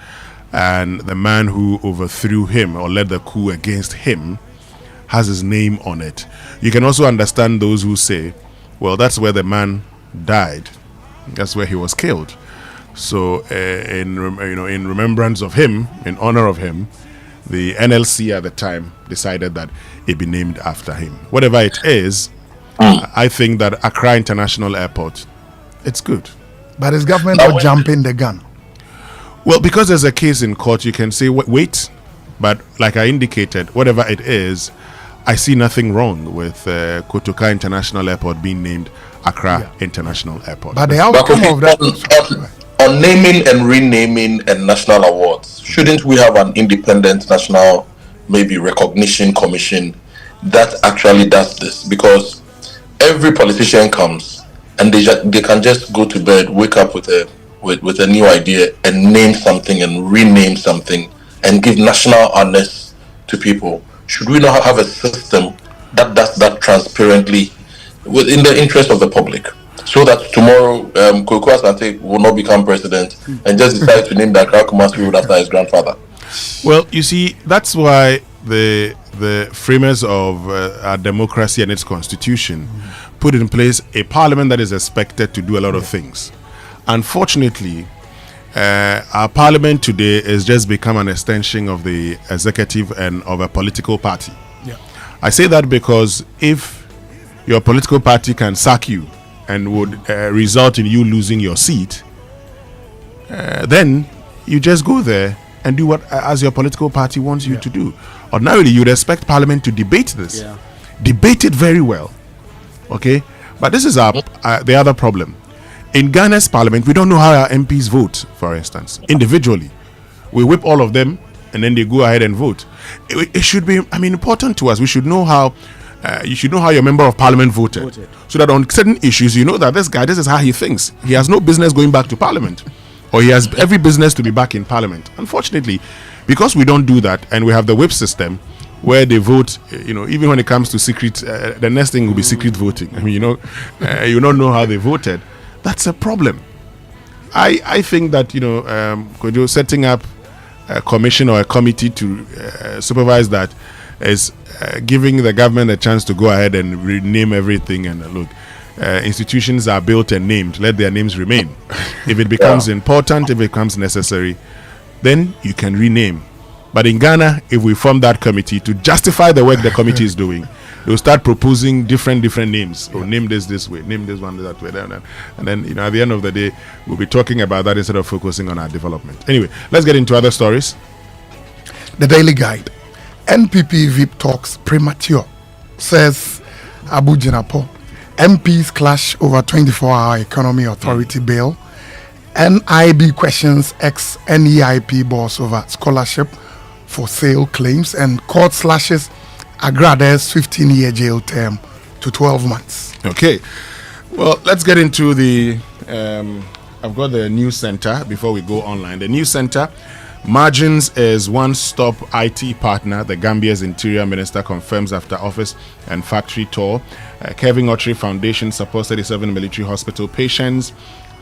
and the man who overthrew him or led the coup against him has his name on it. You can also understand those who say, well, that's where the man died. That's where he was killed. So, in remembrance of him, in honor of him, the NLC at the time decided that it be named after him. Whatever it is, I think that Accra International Airport, it's good. But is government not jumping the gun? Well, because there's a case in court, you can say, wait. But like I indicated, whatever it is, I see nothing wrong with Kotoka International Airport being named Accra International Airport. But the outcome of that... On naming and renaming and national awards, shouldn't we have an independent national, maybe recognition commission that actually does this? Because every politician comes and they can just go to bed, wake up with a new idea and name something and rename something and give national honors to people. Should we not have a system that does that transparently within the interest of the public? So that tomorrow, Kwaku Asante will not become president and just decide to name the Accra Kumasi Road after his grandfather. Well, you see, that's why the framers of our democracy and its constitution put in place a parliament that is expected to do a lot of things. Unfortunately, our parliament today has just become an extension of the executive and of a political party. Yeah. I say that because if your political party can sack you and would result in you losing your seat, then you just go there and do what as your political party wants you to do. Ordinarily, you'd expect Parliament to debate this, debate it very well, okay? But this is the other problem. In Ghana's Parliament, we don't know how our MPs vote. For instance, individually, we whip all of them and then they go ahead and vote. It should be, important to us. We should know how. You should know how your member of parliament voted, so that on certain issues you know that this guy, this is how he thinks. He has no business going back to parliament, or he has every business to be back in parliament. Unfortunately, because we don't do that and we have the whip system where they vote, even when it comes to secret, the next thing will be secret voting. You don't know how they voted. That's a problem. I think that setting up a commission or a committee to supervise that is giving the government a chance to go ahead and rename everything. And look, institutions are built and named. Let their names remain. If it becomes important, if it becomes necessary, then you can rename. But in Ghana, if we form that committee to justify the work the committee is doing, they'll start proposing different names. Or name this way, name this one that way, and then at the end of the day, we'll be talking about that instead of focusing on our development. Anyway, let's get into other stories. The Daily Guide. NPP VIP talks premature, says Abu Jinapo. MPs clash over 24-hour economy authority bill. NIB questions ex-NEIP boss over scholarship for sale claims, and court slashes Agrada's 15-year jail term to 12 months. Okay. Well, let's get into the... I've got the news center before we go online. The news center... Margins is one-stop IT partner, the Gambia's Interior Minister confirms after office and factory tour. Kevin Otri Foundation supports 37 military hospital patients.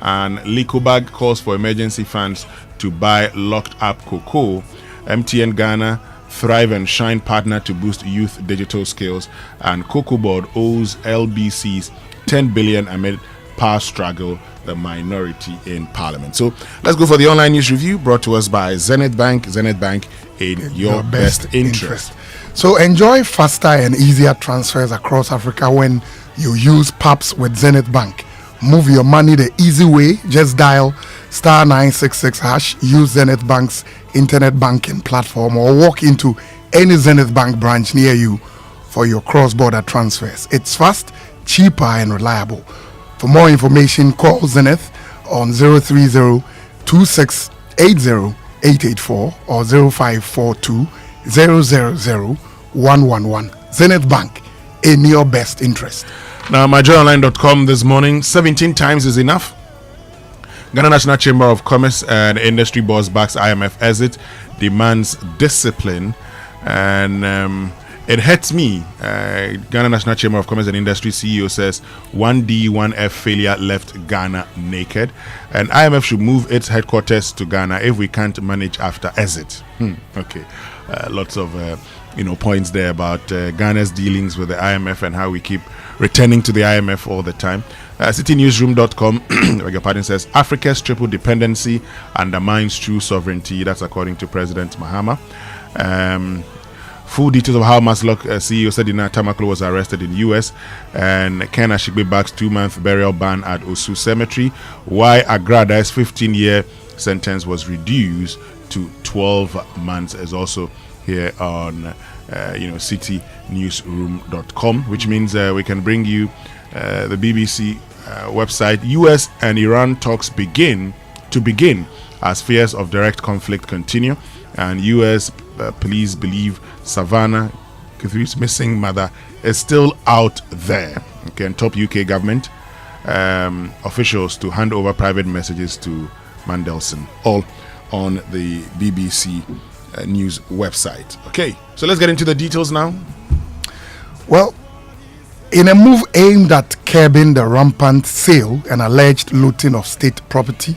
And Likobag calls for emergency funds to buy locked-up cocoa. MTN Ghana, Thrive and Shine partner to boost youth digital skills. And Cocoa Board owes LBCs 10 billion amid power struggle, the minority in parliament. So let's go for the online news review brought to us by Zenith Bank. Zenith Bank, in your best interest. So enjoy faster and easier transfers across Africa when you use PAPS with Zenith Bank. Move your money the easy way. Just dial *966#. Use Zenith Bank's internet banking platform or walk into any Zenith Bank branch near you for your cross-border transfers. It's fast, cheaper and reliable. For more information, call Zenith on 030-2680-884 or 0542-000-111. Zenith Bank, in your best interest. Now, myjoyonline.com this morning, 17 times is enough. Ghana National Chamber of Commerce and Industry boss backs IMF exit, demands discipline, and it hurts me. Ghana National Chamber of Commerce and Industry CEO says 1D, 1F failure left Ghana naked, and IMF should move its headquarters to Ghana if we can't manage after exit. Okay, lots of points there about Ghana's dealings with the IMF and how we keep returning to the IMF all the time. CityNewsroom.com, your pardon, says Africa's triple dependency undermines true sovereignty. That's according to President Mahama. Full details of how Maslock CEO Sedina Tamaklo was arrested in US, and Ken Ashigbe backs 2-month burial ban at Osu Cemetery. Why Agrada's 15-year sentence was reduced to 12 months is also here on citynewsroom.com, which means we can bring you the BBC website. US and Iran talks begin as fears of direct conflict continue, and US police believe Savannah Kathryn's missing mother is still out there. Okay, and top UK government officials to hand over private messages to Mandelson, all on the BBC News website. Okay, so let's get into the details now. Well, in a move aimed at curbing the rampant sale and alleged looting of state property,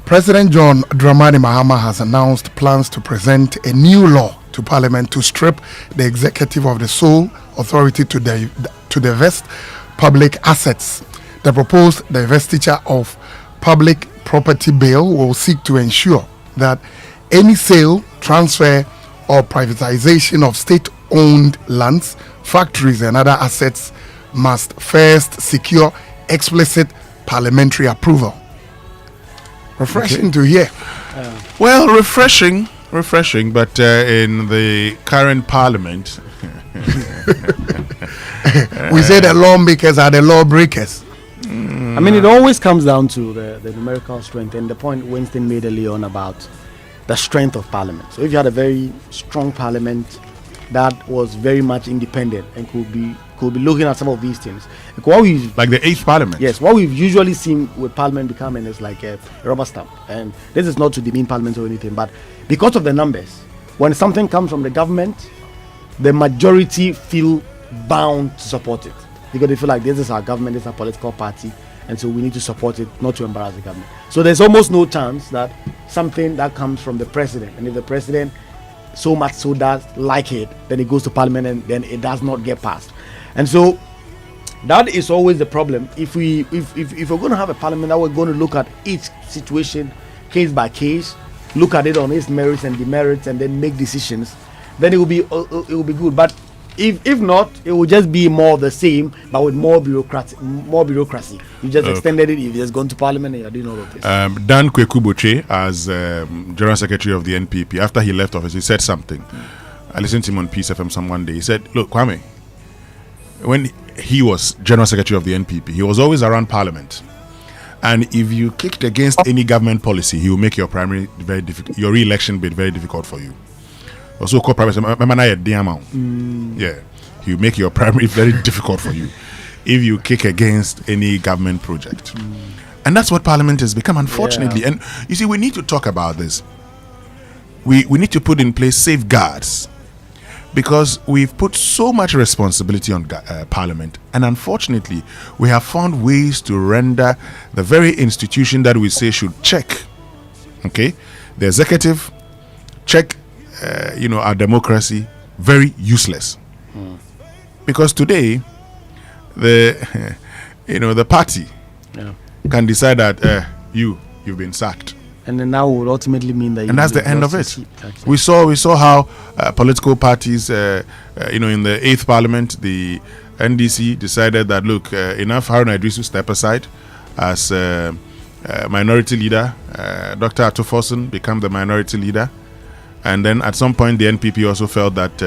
President John Dramani Mahama has announced plans to present a new law to Parliament to strip the executive of the sole authority to divest public assets. The proposed divestiture of public property bill will seek to ensure that any sale, transfer, or privatization of state-owned lands, factories, and other assets must first secure explicit parliamentary approval. Refreshing to hear. Well, refreshing, but in the current parliament, we say the lawmakers are the lawbreakers. I mean, it always comes down to the numerical strength, and the point Winston made earlier on about the strength of parliament. So if you had a very strong parliament that was very much independent and could be looking at some of these things, like the 8th parliament. Yes, what we've usually seen with parliament becoming is like a rubber stamp, and this is not to demean parliament or anything, but because of the numbers, when something comes from the government, the majority feel bound to support it because they feel like this is our government, this is our political party, and so we need to support it, not to embarrass the government. So there's almost no chance that something that comes from the president, and if the president so much so does like it, then it goes to parliament and then it does not get passed. And so that is always the problem. If we're going to have a parliament that we're going to look at each situation case by case, look at it on its merits and demerits, and then make decisions, then it will be good. But if not, it will just be more of the same, but with more bureaucracy. You just extended it. You've just gone to parliament and you're doing all of this. Dan Kweku Botche, as General Secretary of the NPP, after he left office, he said something. I listened to him on Peace FM one day. He said, look, Kwame, when he was General Secretary of the NPP, he was always around Parliament. And if you kicked against any government policy, he will make your primary very difficult, your re-election bid very difficult for you. Also called primary, yeah, he will make your primary very difficult for you if you kick against any government project. And that's what Parliament has become, unfortunately. And you see, we need to talk about this. We need to put in place safeguards, because we've put so much responsibility on Parliament, and unfortunately we have found ways to render the very institution that we say should check, the executive, check our democracy, very useless. Because today the party can decide that you've been sacked, and then that would ultimately mean that, and that's the end of it. We saw how political parties, in the 8th Parliament, the NDC decided that enough. Haruna Idrisu step aside as minority leader. Dr. Atofosun become the minority leader, and then at some point the NPP also felt that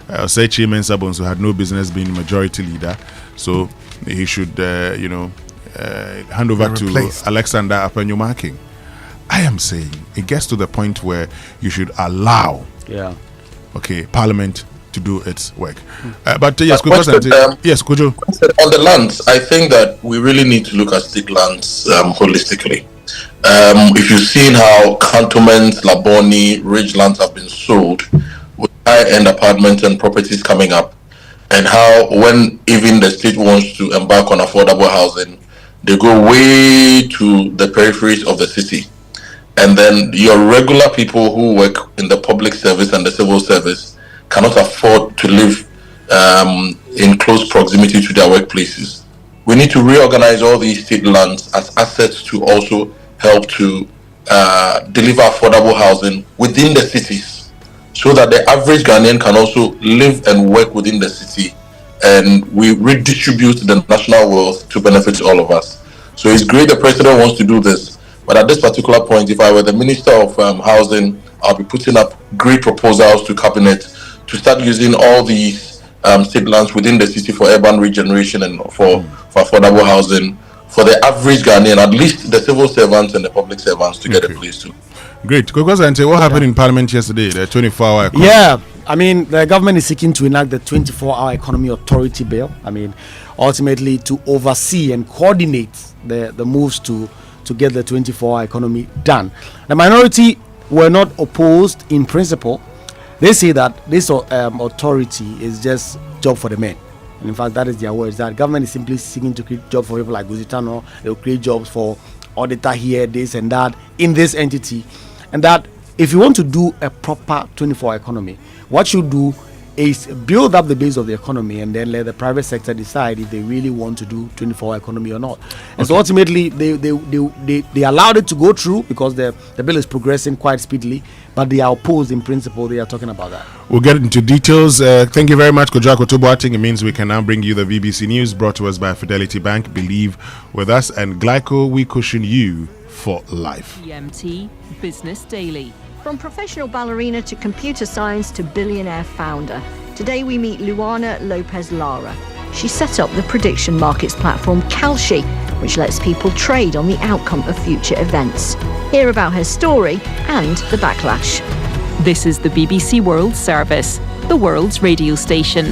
Osechi Mensabonso had no business being majority leader, so he should hand over to Alexander Apenyumaking. I am saying it gets to the point where you should allow Parliament to do its work. But yes, yes, Kojo. On the lands, I think that we really need to look at state lands holistically. If you've seen how cantonments, Laboni, ridgelands have been sold with high-end apartments and properties coming up, and how when even the state wants to embark on affordable housing, they go way to the peripheries of the city. And then your regular people who work in the public service and the civil service cannot afford to live in close proximity to their workplaces. We need to reorganize all these state lands as assets to also help to deliver affordable housing within the cities, so that the average Ghanaian can also live and work within the city, and we redistribute the national wealth to benefit all of us. So it's great the president wants to do this, but at this particular point, if I were the Minister of Housing, I'll be putting up great proposals to cabinet to start using all these state lands within the city for urban regeneration and for affordable housing for the average Ghanaian, at least the civil servants and the public servants, to get a place to. Great. Kokosante, what happened in Parliament yesterday, the 24-hour economy? Yeah, I mean, the government is seeking to enact the 24-hour economy authority bill. I mean, ultimately to oversee and coordinate the moves to get the 24-hour economy done. The minority were not opposed in principle. They say that this authority is just job for the men. And in fact, that is their words, that government is simply seeking to create jobs for people like Guzitano. They will create jobs for auditor here, this and that, in this entity. And that if you want to do a proper 24-hour economy, what you do is build up the base of the economy and then let the private sector decide if they really want to do 24-hour economy or not. And so ultimately, they allowed it to go through because the bill is progressing quite speedily, but they are opposed in principle. They are talking about that. We'll get into details. Thank you very much, Kojako Toboating. It means we can now bring you the BBC News, brought to us by Fidelity Bank. Believe with us, and Glyco, we cushion you for life. GMT Business Daily. From professional ballerina to computer science to billionaire founder. Today we meet Luana Lopez Lara. She set up the prediction markets platform Kalshi, which lets people trade on the outcome of future events. Hear about her story and the backlash. This is the BBC World Service, the world's radio station.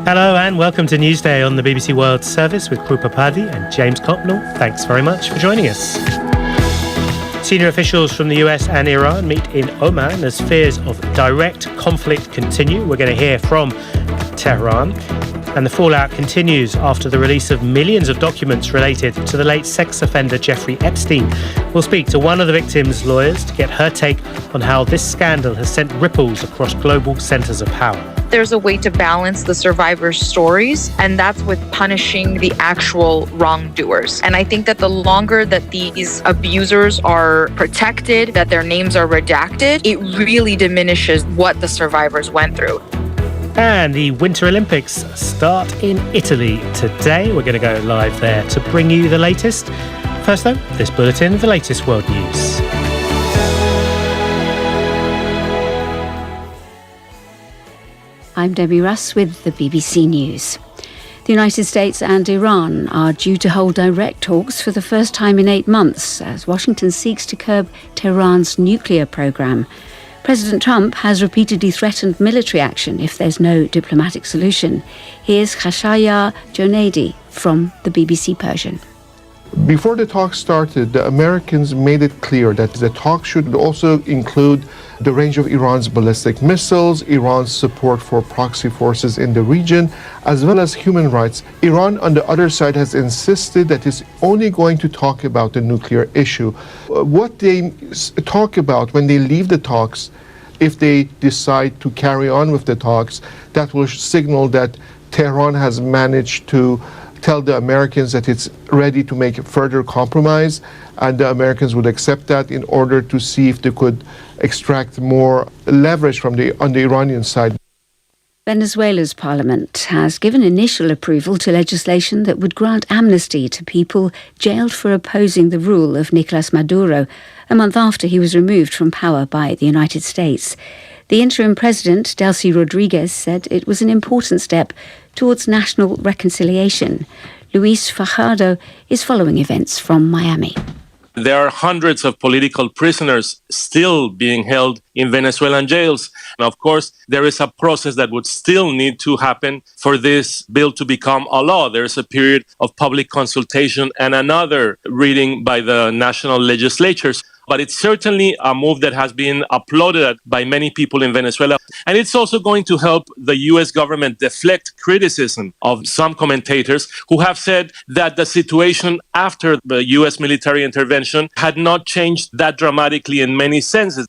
Hello and welcome to Newsday on the BBC World Service with Krupa Padhi and James Copnell. Thanks very much for joining us. Senior officials from the US and Iran meet in Oman as fears of direct conflict continue. We're going to hear from Tehran. And the fallout continues after the release of millions of documents related to the late sex offender Jeffrey Epstein. We'll speak to one of the victims' lawyers to get her take on how this scandal has sent ripples across global centres of power. There's a way to balance the survivors' stories, and that's with punishing the actual wrongdoers. And I think that the longer that these abusers are protected, that their names are redacted, it really diminishes what the survivors went through. And the Winter Olympics start in Italy today. We're going to go live there to bring you the latest. First though, this bulletin of the latest world news. I'm Debbie Russ with the BBC News. The United States and Iran are due to hold direct talks for the first time in 8 months as Washington seeks to curb Tehran's nuclear program. President Trump has repeatedly threatened military action if there's no diplomatic solution. Here's Khashaya Jonaidi from the BBC Persian. Before the talks started, the Americans made it clear that the talks should also include the range of Iran's ballistic missiles, Iran's support for proxy forces in the region, as well as human rights. Iran, on the other side, has insisted that it's only going to talk about the nuclear issue. What they talk about when they leave the talks, if they decide to carry on with the talks, that will signal that Tehran has managed to tell the Americans that it's ready to make a further compromise, and the Americans would accept that in order to see if they could extract more leverage on the Iranian side. Venezuela's parliament has given initial approval to legislation that would grant amnesty to people jailed for opposing the rule of Nicolas Maduro, a month after he was removed from power by the United States. The interim president, Delcy Rodriguez, said it was an important step towards national reconciliation. Luis Fajardo is following events from Miami. There are hundreds of political prisoners still being held in Venezuelan jails. And of course, there is a process that would still need to happen for this bill to become a law. There is a period of public consultation and another reading by the national legislatures. But it's certainly a move that has been applauded by many people in Venezuela. And it's also going to help the US government deflect criticism of some commentators who have said that the situation after the US military intervention had not changed that dramatically in many senses.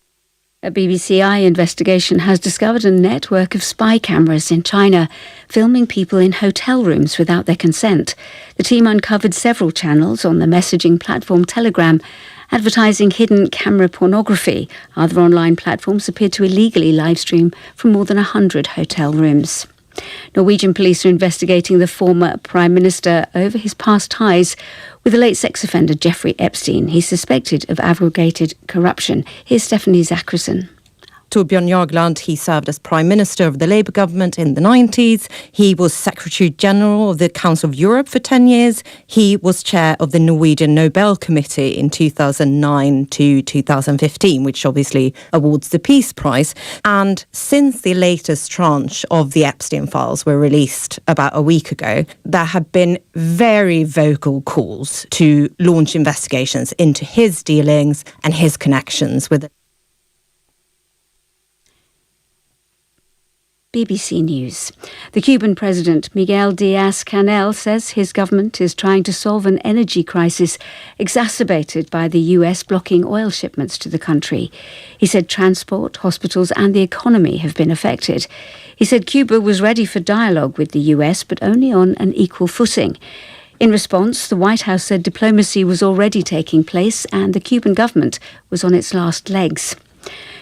A BBC Eye investigation has discovered a network of spy cameras in China, filming people in hotel rooms without their consent. The team uncovered several channels on the messaging platform Telegram, advertising hidden camera pornography. Other online platforms appeared to illegally livestream from more than 100 hotel rooms. Norwegian police are investigating the former Prime Minister over his past ties with the late sex offender Jeffrey Epstein. He's suspected of aggravated corruption. Here's Stephanie Zachrison. Torbjörn Jagland, he served as Prime Minister of the Labour government in the 90s. He was Secretary General of the Council of Europe for 10 years. He was chair of the Norwegian Nobel Committee in 2009 to 2015, which obviously awards the Peace Prize. And since the latest tranche of the Epstein files were released about a week ago, there have been very vocal calls to launch investigations into his dealings and his connections with BBC News. The Cuban President Miguel Diaz-Canel says his government is trying to solve an energy crisis exacerbated by the US blocking oil shipments to the country. He said transport, hospitals and the economy have been affected. He said Cuba was ready for dialogue with the US, but only on an equal footing. In response, the White House said diplomacy was already taking place and the Cuban government was on its last legs.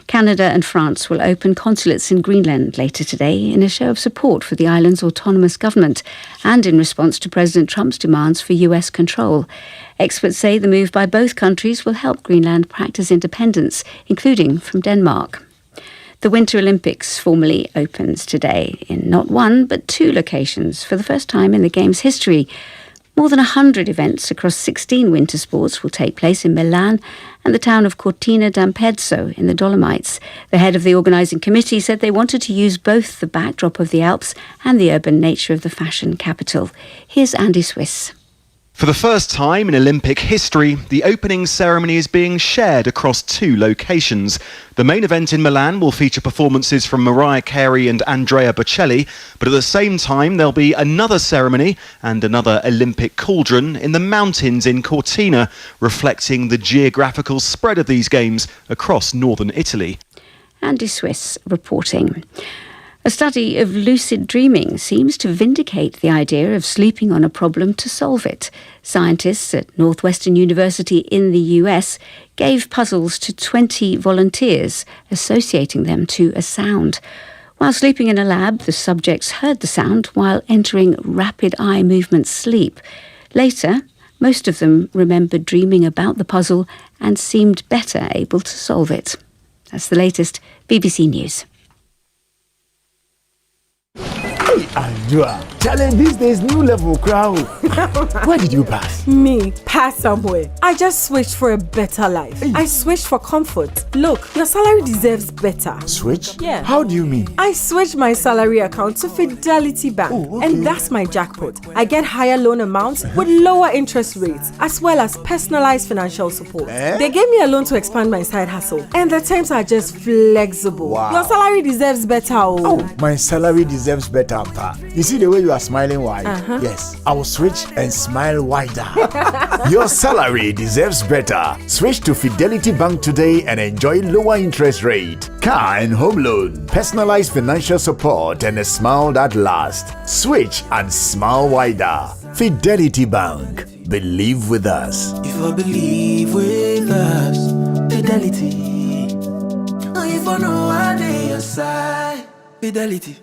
Canada and France will open consulates in Greenland later today in a show of support for the island's autonomous government and in response to President Trump's demands for US control. Experts say the move by both countries will help Greenland practice independence, including from Denmark. The Winter Olympics formally opens today in not one but two locations for the first time in the Games' history. More than 100 events across 16 winter sports will take place in Milan and the town of Cortina d'Ampezzo in the Dolomites. The head of the organising committee said they wanted to use both the backdrop of the Alps and the urban nature of the fashion capital. Here's Andy Swiss. For the first time in Olympic history, the opening ceremony is being shared across two locations. The main event in Milan will feature performances from Mariah Carey and Andrea Bocelli, but at the same time there'll be another ceremony and another Olympic cauldron in the mountains in Cortina, reflecting the geographical spread of these games across northern Italy. Andy Swiss reporting. A study of lucid dreaming seems to vindicate the idea of sleeping on a problem to solve it. Scientists at Northwestern University in the US gave puzzles to 20 volunteers, associating them to a sound. While sleeping in a lab, the subjects heard the sound while entering rapid eye movement sleep. Later, most of them remembered dreaming about the puzzle and seemed better able to solve it. That's the latest BBC News. Hey, Andrea, challenge these days, new level crowd. Where did you pass? Me, pass somewhere. I just switched for a better life. I switched for comfort. Look, your salary deserves better. Switch? Yeah. How do you mean? I switched my salary account to Fidelity Bank. Oh, okay. And that's my jackpot. I get higher loan amounts with lower interest rates, as well as personalized financial support. They gave me a loan to expand my side hustle. And the terms are just flexible. Wow. Your salary deserves better. Oh, my salary deserves better. You see the way you are smiling wide? Yes, I will switch and smile wider. Your salary deserves better. Switch to Fidelity Bank today and enjoy lower interest rate, car and home loan, personalized financial support, and a smile that lasts. Switch and smile wider. Fidelity Bank. Believe with us. If I believe with us, Fidelity. If I know I dey your side, Fidelity.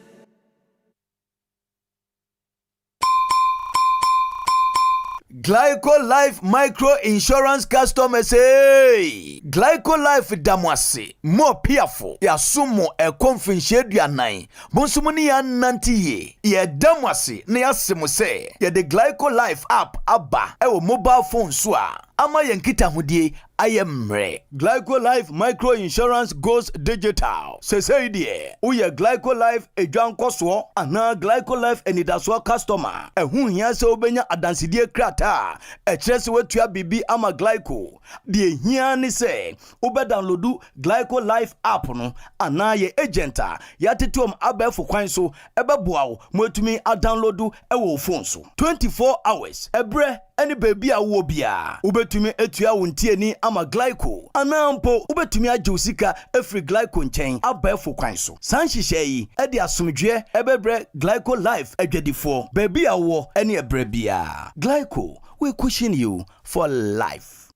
Glyco Life Micro Insurance customers, hey! Glyco Life damwase, more piafo, ya sumo e konfinche duanai, bonsumuni ya nantiye, ye damwase, ne ya semose, ye de Glyco Life app abba, ewo mobile phone swa, ama yankita hudie, ayemre. Glyco Life Micro Insurance goes digital. Sese die, uye Glyco Life ejuan koswo, ana Glyco Life enidaswa customer, ehun hiya se ubenya adansidie krata, etresi wetuya bibi ama Glyco. Die hiya ni se, ube downloadu Glyco Life app no, ana ye agenta, ya tituom abefu kwanso, ebe buaw, mwetumi a downloadu ewo phone so. 24 hours, ebre, any baby a wobia. Ubetumi etuya untie ni ama Glyco. Anampo, ubetumi a josika every Glyco nchen abefu kwanso. Sanshishe edi asumdwe ebebre Glyco Life edwedifo. Baby a wo any ebrebia. Glyco, we cushion you for life.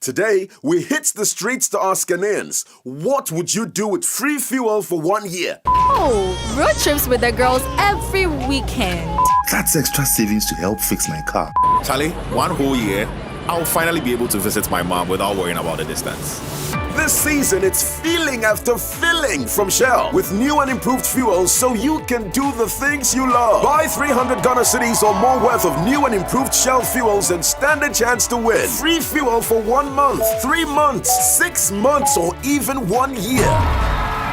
Today, we hit the streets to ask Ghanaians, what would you do with free fuel for 1 year? Oh, road trips with the girls every weekend. That's extra savings to help fix my car. Charlie, 1 whole year, I'll finally be able to visit my mom without worrying about the distance. This season, it's feeling after filling from Shell with new and improved fuels so you can do the things you love. Buy 300 Ghana cedis or more worth of new and improved Shell fuels and stand a chance to win. Free fuel for 1 month, 3 months, 6 months, or even 1 year.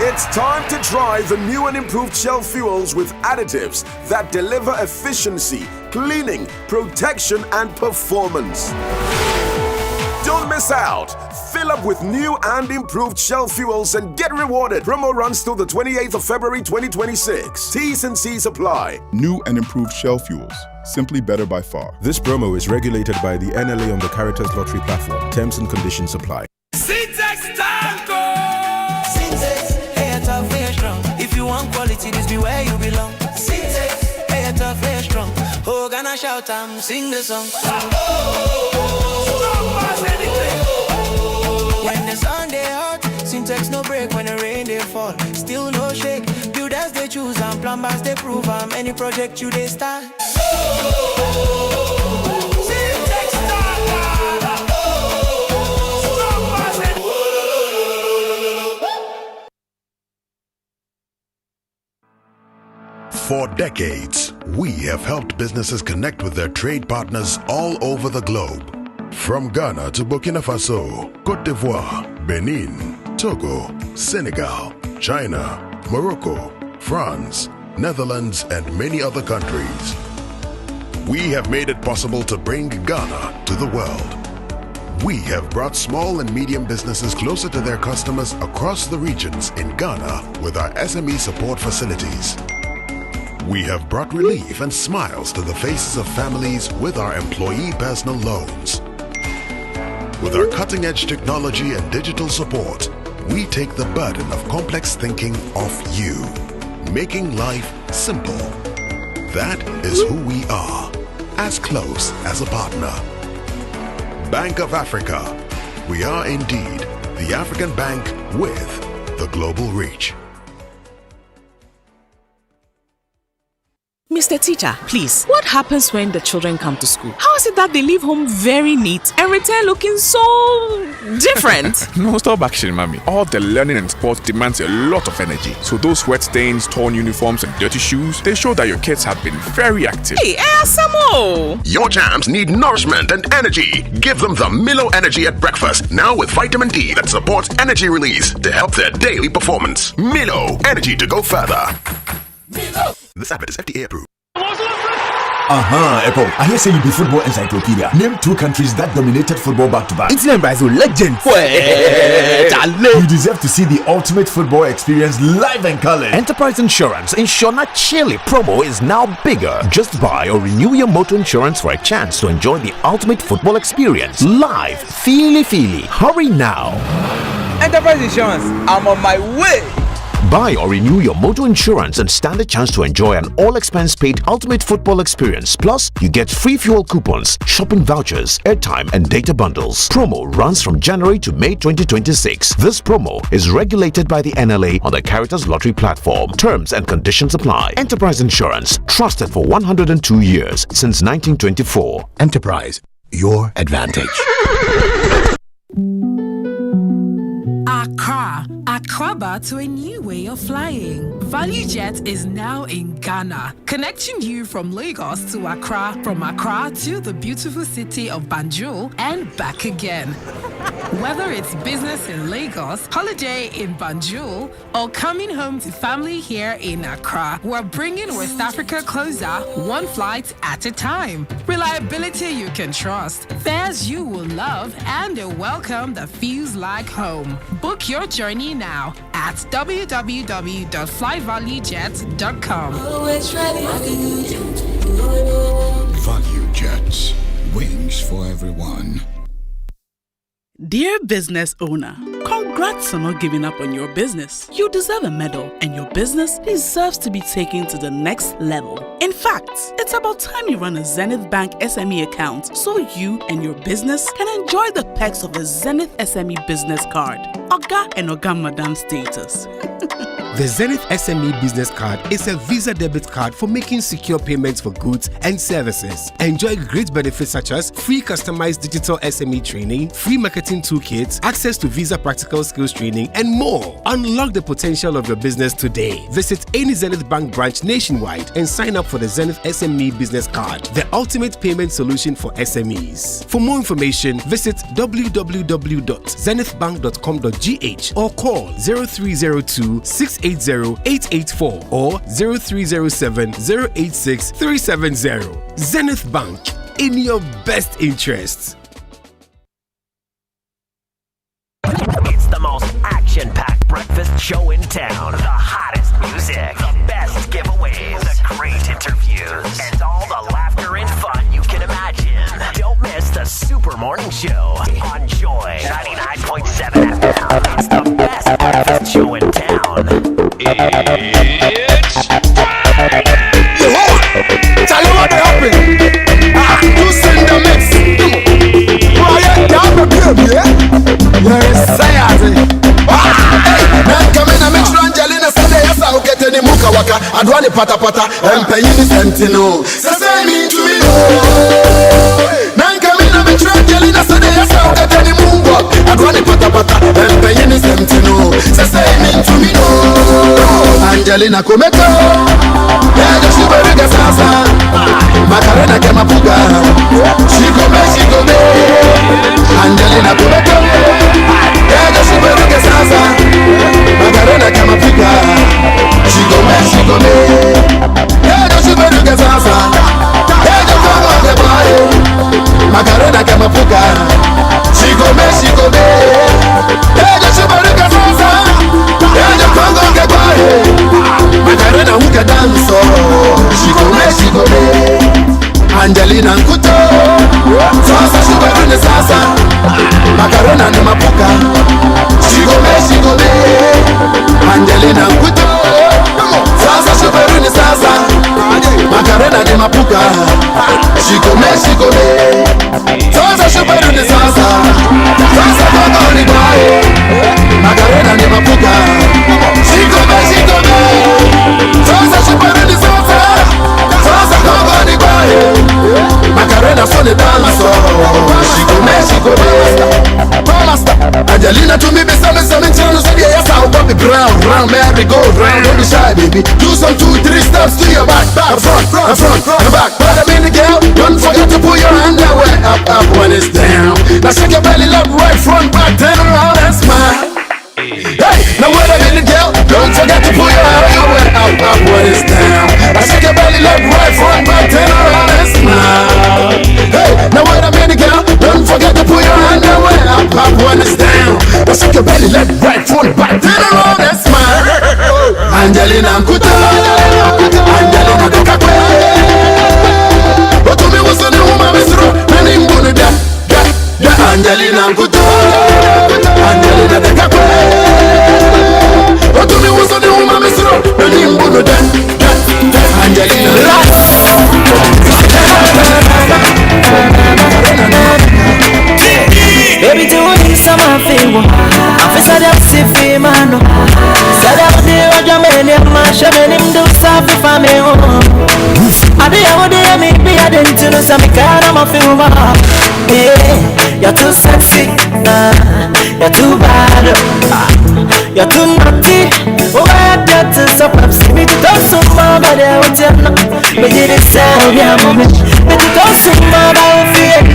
It's time to try the new and improved Shell fuels with additives that deliver efficiency, cleaning, protection, and performance. Don't miss out. Fill up with new and improved Shell fuels and get rewarded. Promo runs till the 28th of February 2026. T's and C's apply. New and improved Shell fuels. Simply better by far. This promo is regulated by the NLA on the Caritas Lottery platform. Terms and conditions apply. Syntax Tango! Syntax, hey, it's a fair strong. If you want quality, this be where you belong. Syntax, hey, it's a fair strong. Oh, gonna shout and sing the song. When the sun they hot, Syntax no break. When the rain they fall, still no shake. Builders they choose and plumbers they prove. Any project you they start. Syntax For decades, we have helped businesses connect with their trade partners all over the globe. From Ghana to Burkina Faso, Côte d'Ivoire, Benin, Togo, Senegal, China, Morocco, France, Netherlands, and many other countries. We have made it possible to bring Ghana to the world. We have brought small and medium businesses closer to their customers across the regions in Ghana with our SME support facilities. We have brought relief and smiles to the faces of families with our employee personal loans. With our cutting-edge technology and digital support, we take the burden of complex thinking off you, making life simple. That is who we are, as close as a partner. Bank of Africa. We are indeed the African bank with the global reach. Mr. Teacher, please, what happens when the children come to school? How is it that they leave home very neat and return looking so different? No, stop action, mommy. All the learning and sports demands a lot of energy. So those sweat stains, torn uniforms, and dirty shoes, they show that your kids have been very active. Hey, Asamo! Your jams need nourishment and energy. Give them the Milo Energy at breakfast, now with vitamin D that supports energy release to help their daily performance. Milo, energy to go further. Milo. This advert is FDA approved. Apple. I hear say you be football encyclopedia. Name 2 countries that dominated football back to back. Italy and Brazil, legend. You deserve to see the ultimate football experience live and color. Enterprise Insurance Insurna Chile promo is now bigger. Just buy or renew your motor insurance for a chance to enjoy the ultimate football experience live. Feely. Hurry now. Enterprise Insurance, I'm on my way. Buy or renew your motor insurance and stand a chance to enjoy an all-expense-paid ultimate football experience. Plus, you get free fuel coupons, shopping vouchers, airtime, and data bundles. Promo runs from January to May 2026. This promo is regulated by the NLA on the Caritas Lottery platform. Terms and conditions apply. Enterprise Insurance, trusted for 102 years since 1924. Enterprise. your advantage. Accra to a new way of flying. ValueJet is now in Ghana, connecting you from Lagos to Accra, from Accra to the beautiful city of Banjul and back again. Whether it's business in Lagos, holiday in Banjul, or coming home to family here in Accra, we're bringing West Africa closer, one flight at a time. Reliability you can trust, fares you will love, and a welcome that feels like home. Book your journey now at www.flyvaluejet.com. Value Jets, wings for everyone. Dear business owner, congrats on not giving up on your business. You deserve a medal, and your business deserves to be taken to the next level. In fact, it's about time you run a Zenith Bank SME account so you and your business can enjoy the perks of a Zenith SME business card. Oga and Oga Madam status. The Zenith SME Business Card is a Visa debit card for making secure payments for goods and services. Enjoy great benefits such as free customized digital SME training, free marketing toolkits, access to Visa practical skills training, and more. Unlock the potential of your business today. Visit any Zenith Bank branch nationwide and sign up for the Zenith SME Business Card, the ultimate payment solution for SMEs. For more information, visit www.zenithbank.com.gh or call 0302 680-884 or 0307-086-370. Zenith Bank, in your best interests. It's the most action-packed breakfast show in town. The hottest music, the best giveaways, the great interviews, and all the laughter and fun you can imagine. Don't miss the Super Morning Show on Joy 99.7 FM. It's the best breakfast show in town. It's Friday! Tell you what happened. You send the mix. Quiet down the club, yeah? You're a saying. Hey, man, come in and make sure Angelina Sunday, yes, I'll get any muka waka. I do any pata pata, and pay you the sentino. Say me to me, man, come in and make sure Angelina Sunday, yes, I'll get any moonwalk. I do any pata pata, and pay you the sentino. Say me to me, Angelina Cometa, yeah, just you better get sasa. Macarena Kamapuga, she go me, Angelina Cometa, yeah, just you better get sasa. Macarena Kamapuga, she go me, yeah, just you better get sasa. Yeah, just come on the boy, Macarena Kamapuga, she go me, yeah, just you better get sasa. Yeah, just come on the boy, Macarena who can dance, she go me. Angelina Nkuto, sasa she better the sasa. Macarena ni mapuka, she go me. Angelina Nkuto, sasa she better the sasa. Macarena ni mapuka, she go me. Sasa she better the sasa. Sasa go ni bae. Macarena ni mapuka, she go me. Sasa she better the sasa. Sasa go ni bae. Macarena so the dance, she go me. Angelina to me be some channels, so yes I'll pop it round, merry go round, don't be shy baby. Do some 2-3 steps to your back, front, back. But I mean the girl, don't forget to put your hand that way up when it's down. Now shake your belly left, right, front, back, turn around and smile. Hey, now wait a minute, girl. Don't forget to put your hand up when it's down. Now shake your belly left, right, front, back, turn around and smile. Hey, now wait a minute, girl. Don't forget to put your hand up when it's down. Now shake your belly left, right, front, back, turn around and smile. Angelina Nkuto, Angelina Dokakwe. But to me was on the woman, Mr. Nanim Bunuda. Angelina Nkuto, Angelina Dokakwe. But to me was on the woman, Mr. Nanim Bunuda. Angelina Baby, do you summer favor? I'm sad up si femano. Sad up the roja many masha many do stuff if I'm home. I do what they make me I didn't know some kind of a favor. sexy. You're too bad. You're too naughty. Oh, I got to stop up. See me to do some more, but I won't tell no. But you didn't say, yeah, moment. But you do some more, but I won't feel it.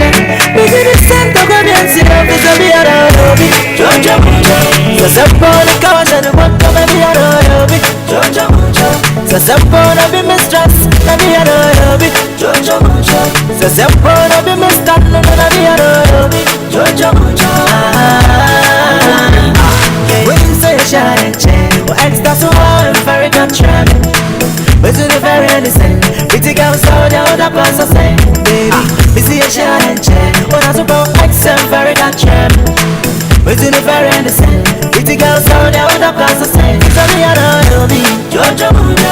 But you didn't send the good and see how it's a be a lobby. Georgia Munja. So, Sepon, the cars and the one come and be a lobby. Georgia Munja. So, Sepon, I'll be mistress. I'll be a lobby. Georgia Munja. So, Sepon, I'll be mistress. I'll be a lobby. Georgia Munja. When you say shine, well, extra so I'm very contrary. But to the very innocent, pretty girls out there, other class are saying, baby, we see a shine, well, that's about extra very contrary. But to the very innocent, pretty girls out there, other class are saying, so me I know me, Georgia Mundo.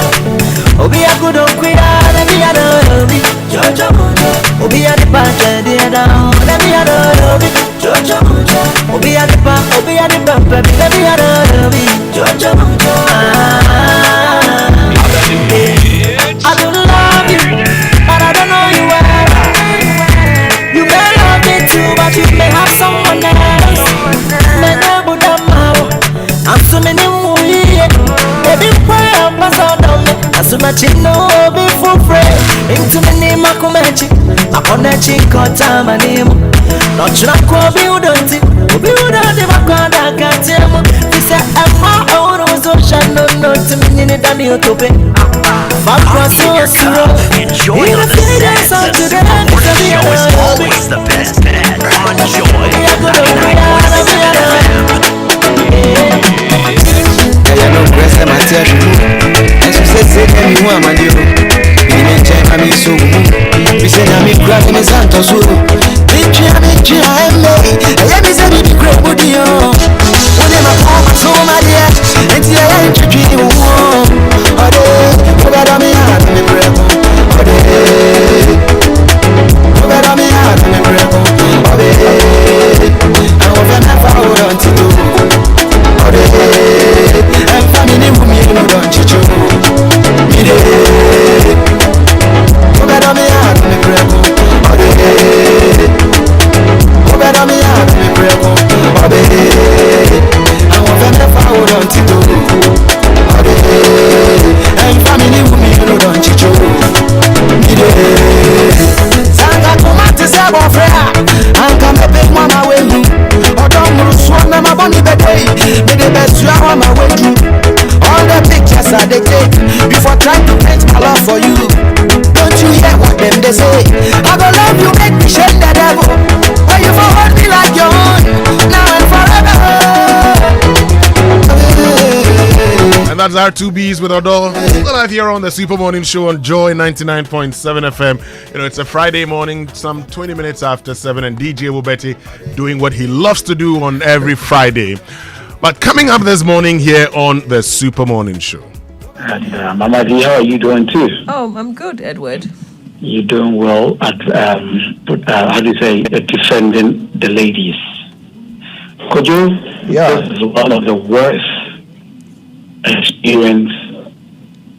Oh, be a good old queen, let me know me, Georgia Mundo. Oh, be a the budget, let me know me, Georgia Mundo. Oh, be a the pump, oh, be a the pump, let me know me, Georgia Mundo. I don't love you, but I don't know you well. You may love me too, but you may have someone else. I'm so many movies, baby, pray I'm a son of me. I'm so much in no be for free. Into my name, I come at you. I come at you, got time, my name. Not sure I'm going to build it. We'll build it, I'm going to get him. He said, I'm my own, was ocean, no, to me, in the Daniel Tope. My process, enjoy the best. The show is always the best. Enjoy 91.7 I don't press them at you. And she said, say, tell me who am I do? You may check me so. We said, I'm in crap in the Santos. I'm made. Let me say, be great with you. When I'm home, so my dear, and see, I ain't dreaming. Oh, they, forget me, I'm in the breath. Oh, they, forget me, I'm in the breath. Oh, they, I will never hold on to you. Oh, they, I'm family, you know, don't you? Forget me, I'm in the breath. Oh, they, forget me, I'm in the breath. Oh, they, I will never hold on to you. Oh, they, I'm family, you know, don't you? Sanga kumati sebo freya, anka mebe mama wenyu. Odomu swana maboni bedei, me the best you are my way through. All the pictures I they take before trying to paint my love for you. Don't you hear what them they say? I go love you, make me shame the devil. When you for hold me like your own, now and forever. And that's our 2Bs with Odo. We're live here on the Super Morning Show on Joy 99.7 FM. You know, it's a Friday morning, some 20 minutes after 7, and DJ Wubeti doing what he loves to do on every Friday. But coming up this morning here on the Super Morning Show. And Mama D, how are you doing too? Oh, I'm good, Edward. You're doing well at, how do you say, defending the ladies. Could you? Yeah. This is one of the worst experience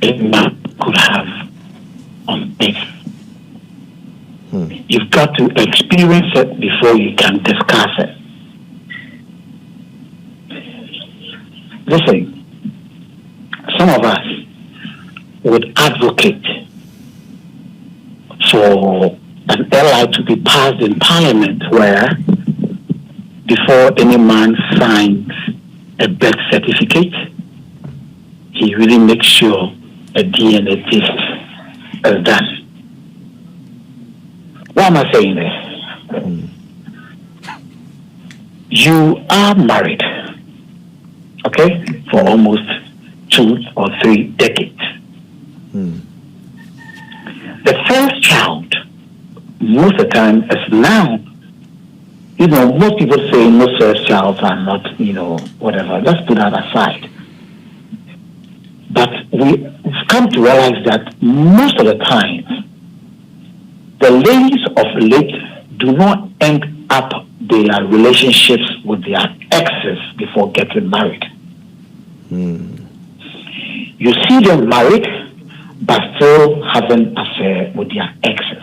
a man could have on earth. You've got to experience it before you can discuss it. Listen, some of us would advocate for an LI to be passed in Parliament where before any man signs a birth certificate, he really makes sure a DNA test is done. Why am I saying this? You are married, okay, for almost 2 or 3 decades. The first child, most of the time, is now, you know, most people say most first childs are not, you know, whatever. Let's put that aside. But we've come to realize that most of the time, the ladies of late do not end up their relationships with their exes before getting married. You see them married, but still having an affair with their exes.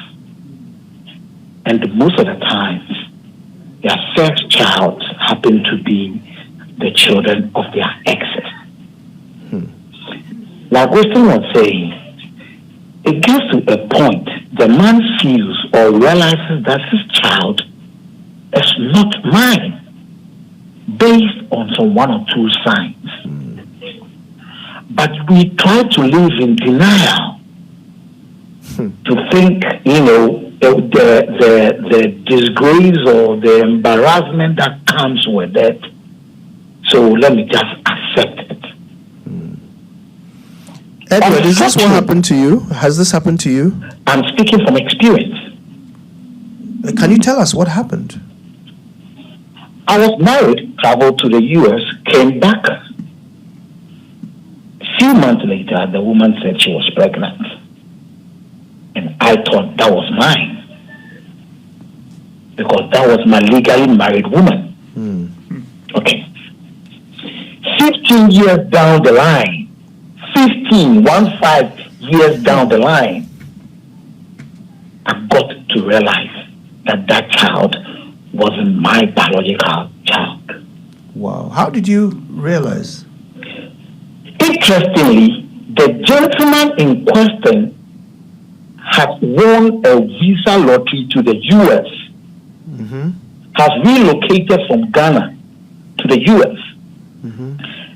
And most of the times, their first child happened to be the children of their exes. Like Winston was saying, it gets to a point the man feels or realizes that his child is not mine based on some one or two signs. But we try to live in denial to think, the disgrace or the embarrassment that comes with it. So let me just accept it. Edward, is this what happened to you? Has this happened to you? I'm speaking from experience. Can you tell us what happened? I was married, traveled to the US, came back. A few months later, the woman said she was pregnant. And I thought that was mine. Because that was my legally married woman. Okay. 15 years down the line, 15 years down the line, I got to realize that child wasn't my biological child. Wow. How did you realize? Interestingly, the gentleman in question has won a visa lottery to the US, has relocated from Ghana to the US,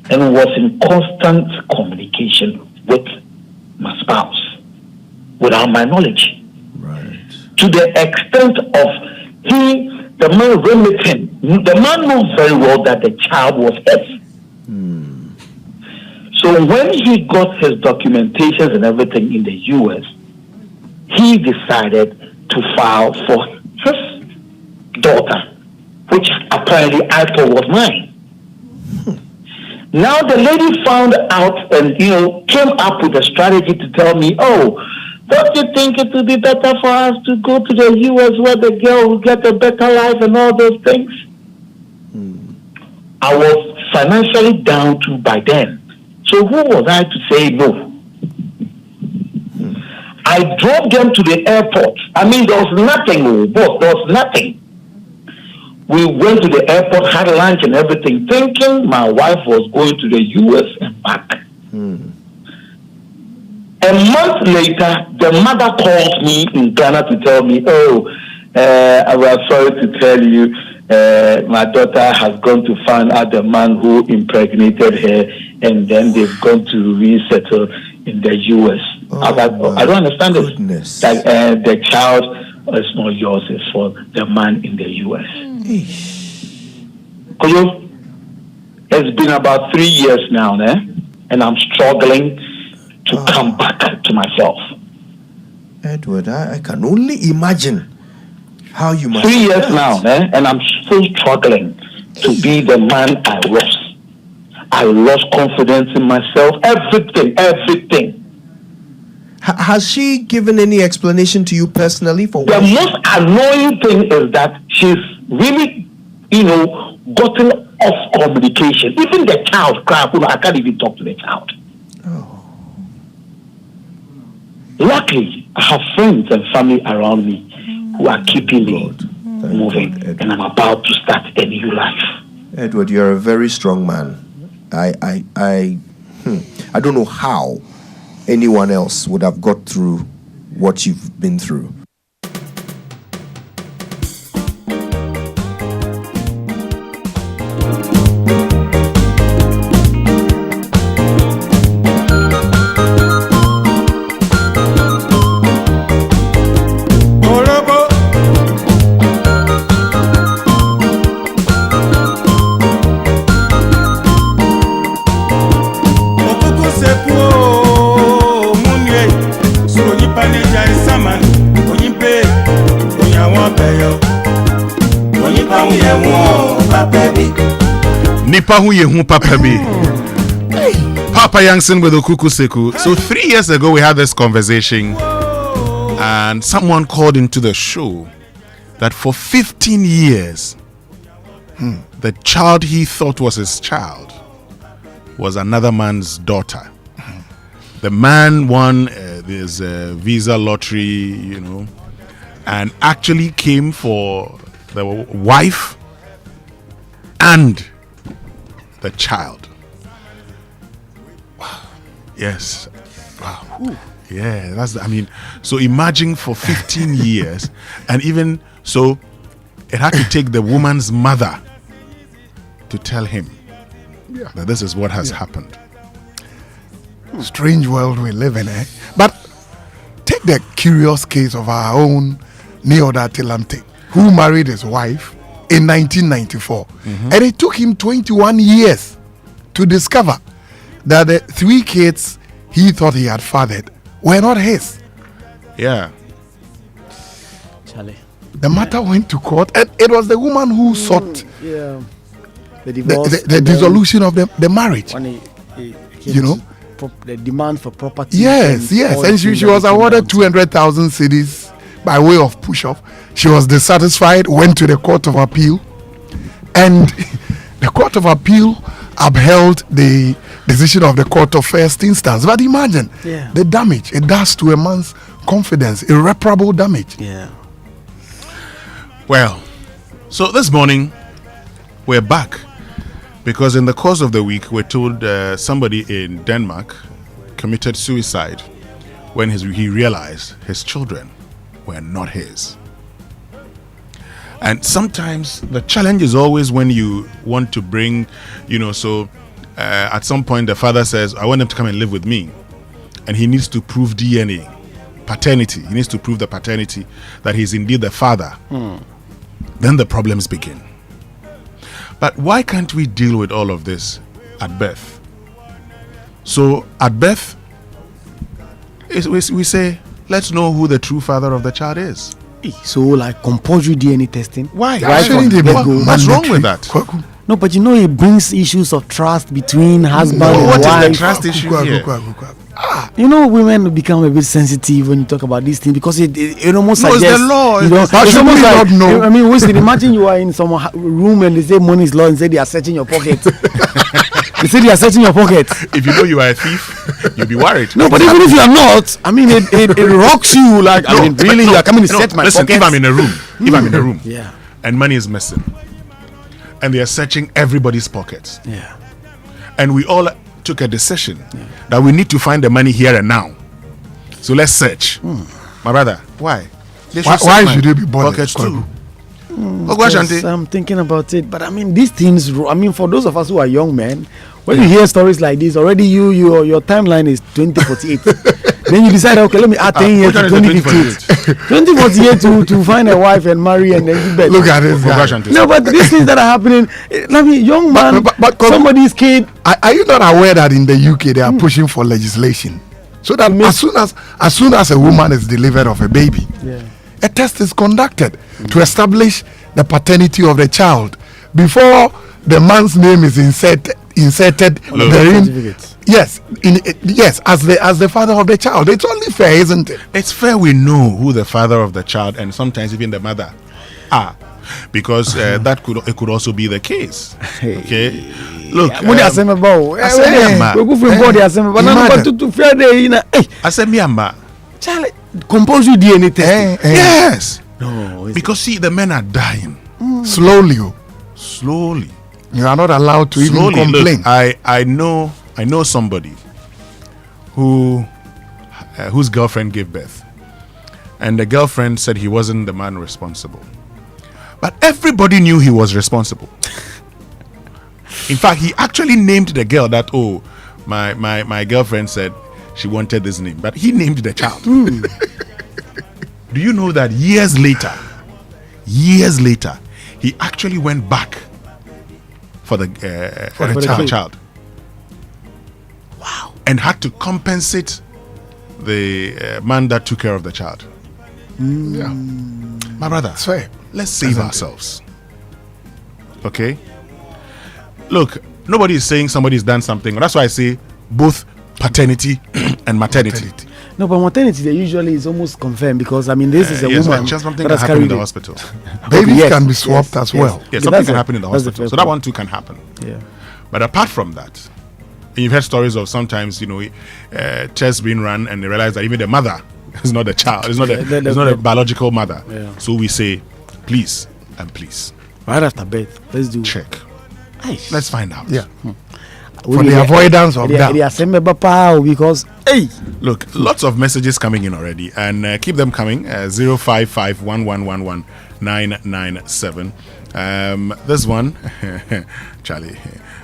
and was in constant communication with my spouse without my knowledge. Right. To the extent of the man remitting. The man knows very well that the child was his. So when he got his documentations and everything in the US, he decided to file for his daughter, which apparently I thought was mine. Now the lady found out and came up with a strategy to tell me, "Oh, don't you think it would be better for us to go to the US where the girl will get a better life and all those things?" I was financially down to by then. So who was I to say no? I drove them to the airport. I mean, there was nothing, boss. There was nothing. We went to the airport, had lunch and everything, thinking my wife was going to the US and back. A month later, the mother called me in Ghana to tell me, I was sorry to tell you, my daughter has gone to find out the man who impregnated her, and then they've gone to resettle in the US. I don't understand this. Like, the child is not yours, it's for the man in the US. It's been about 3 years now, and I'm struggling to come back to myself. Edward, I can only imagine how you must. 3 years now, and I'm still struggling to be the man I was. I lost confidence in myself, everything. Has she given any explanation to you personally for the most annoying thing is that she's really, gotten off communication. Even the child, I can't even talk to the child. Luckily, I have friends and family around me who are keeping me moving, and I'm about to start a new life. Edward, you're a very strong man. I don't know how anyone else would have got through what you've been through. Papa Youngson with Okuku Seku. So 3 years ago we had this conversation and someone called into the show that for 15 years the child he thought was his child was another man's daughter. The man won this visa lottery, and actually came for the wife and the child. Wow. Yes. Wow. Ooh. Yeah, so imagine for 15 years, and even so, it had to take the woman's mother to tell him that this is what has happened. Strange world we live in, eh? But take the curious case of our own Neoda Tilante, who married his wife in 1994. And it took him 21 years to discover that the 3 kids he thought he had fathered were not his. Yeah. Charlie. The matter went to court, and it was the woman who sought the divorce, the dissolution of the marriage. The demand for property. Yes. And she was awarded 200,000 cedis by way of push-off. She was dissatisfied, went to the Court of Appeal, and the Court of Appeal upheld the decision of the Court of First Instance. But imagine the damage it does to a man's confidence, irreparable damage. Yeah. Well, so this morning we're back because in the course of the week we're told somebody in Denmark committed suicide when he realized his children were not his. And sometimes the challenge is always when you want to bring, at some point the father says, I want them to come and live with me. And he needs to prove DNA, paternity. He needs to prove the paternity that he's indeed the father. Then the problems begin. But why can't we deal with all of this at birth? So at birth, we say, let's know who the true father of the child is. So, like compulsory DNA testing. Why? What's wrong with that? No, but it brings issues of trust between husband and wife. What is the trust issue here? Women become a bit sensitive when you talk about these things because it almost suggests. It's the law. It's almost like, know? I mean, Winston, imagine you are in some room and they say money is law and say they are searching your pocket. They say they are searching your pocket. If you know you are a thief, you'll be worried. No, but even if you are not, I mean, it rocks you. Like, really, you are coming to search my pocket. If I'm in a room, and money is missing, and they are searching everybody's pockets, and we all took a decision that we need to find the money here and now. So let's search. My brother, why? Why should they be bothered? Pockets too. I'm thinking about it, but I mean these things. I mean, for those of us who are young men, when you hear stories like this, already your timeline is 2048. Then you decide, okay, let me add 10 years to 2058. 2048 to find a wife and marry and then give birth. Look at this guy. No, but these things that are happening. I mean, young man, but somebody's kid. Are you not aware that in the UK they are pushing for legislation so that as soon as a woman is delivered of a baby, a test is conducted to establish the paternity of the child before the man's name is inserted therein. Yes, as the father of the child. It's only fair, isn't it? It's fair we know who the father of the child and sometimes even the mother are, because that could also be the case. Okay, look. Charlie, compulsory DNA testing. Yes. No, because see, the men are dying slowly. You are not allowed to even complain. Look, I know somebody whose girlfriend gave birth, and the girlfriend said he wasn't the man responsible, but everybody knew he was responsible. In fact, he actually named the girl that, my girlfriend said she wanted this name, but he named the child. Do you know that years later, he actually went back for the child. Wow. And had to compensate the man that took care of the child. Yeah. My brother, let's save ourselves. Okay? Look, nobody is saying somebody's done something. That's why I say both paternity and maternity. No, but maternity usually is almost confirmed because I mean this is a woman just something that happen in the hospital. Babies can be swapped as well. Yes, something can happen in the hospital. So that one too can happen. Yeah. But apart from that, and you've heard stories of sometimes tests being run and they realize that even the mother is not the child, it's not a biological mother. Yeah. So we say, please and please. Right after birth, let's do check. Let's find out. Yeah. For the avoidance of that. Because, hey. Look, lots of messages coming in already, and keep them coming. 055-1111-997. This one, Charlie,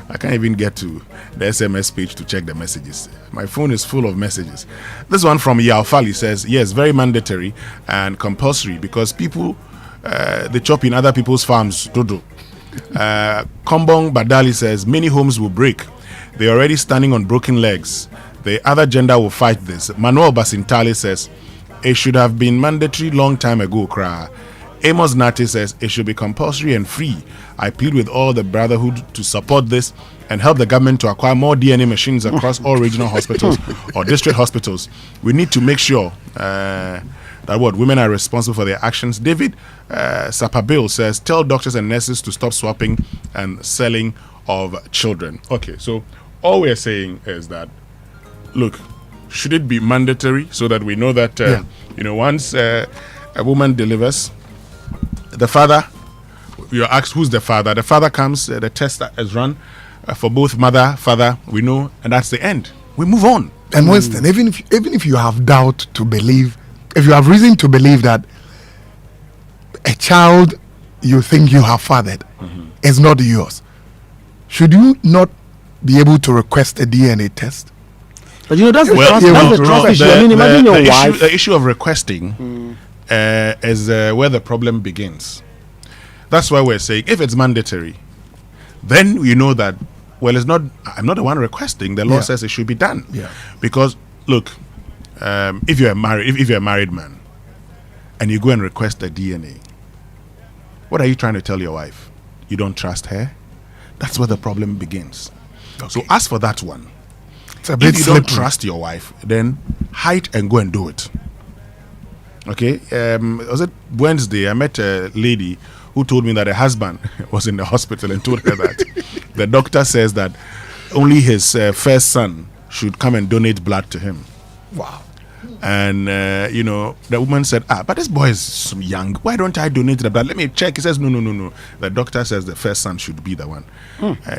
I can't even get to the SMS page to check the messages. My phone is full of messages. This one from Yaofali says, yes, very mandatory and compulsory because people, they chop in other people's farms. Dodo. Kombong Badali says, many homes will break. They're already standing on broken legs. The other gender will fight this. Manuel Basintali says, it should have been mandatory long time ago, Kra. Amos Nati says, it should be compulsory and free. I plead with all the brotherhood to support this and help the government to acquire more DNA machines across all regional hospitals or district hospitals. We need to make sure that women are responsible for their actions. David Sapabil says, tell doctors and nurses to stop swapping and selling of children. Okay, so all we're saying is that, look, should it be mandatory so that we know that, once a woman delivers, the father, you're asked who's the father. The father comes, the test is run for both mother, father, we know, and that's the end. We move on. And Winston, even if you have doubt to believe, if you have reason to believe that a child you think you have fathered is not yours, should you not be able to request a DNA test? But that's the trust issue. I mean, imagine your wife. The issue of requesting is where the problem begins. That's why we're saying if it's mandatory, then you know that, well, it's not. I'm not the one requesting. The law says it should be done. Yeah. Because look, if you're married, if you're a married man, and you go and request a DNA, what are you trying to tell your wife? You don't trust her? That's where the problem begins. Okay. So as for that one, if you don't trust your wife, then hide and go and do it. Okay, was it Wednesday? I met a lady who told me that her husband was in the hospital and told her that the doctor says that only his first son should come and donate blood to him. Wow. And, the woman said, but this boy is young. Why don't I donate the blood? Let me check. He says, no. The doctor says the first son should be the one.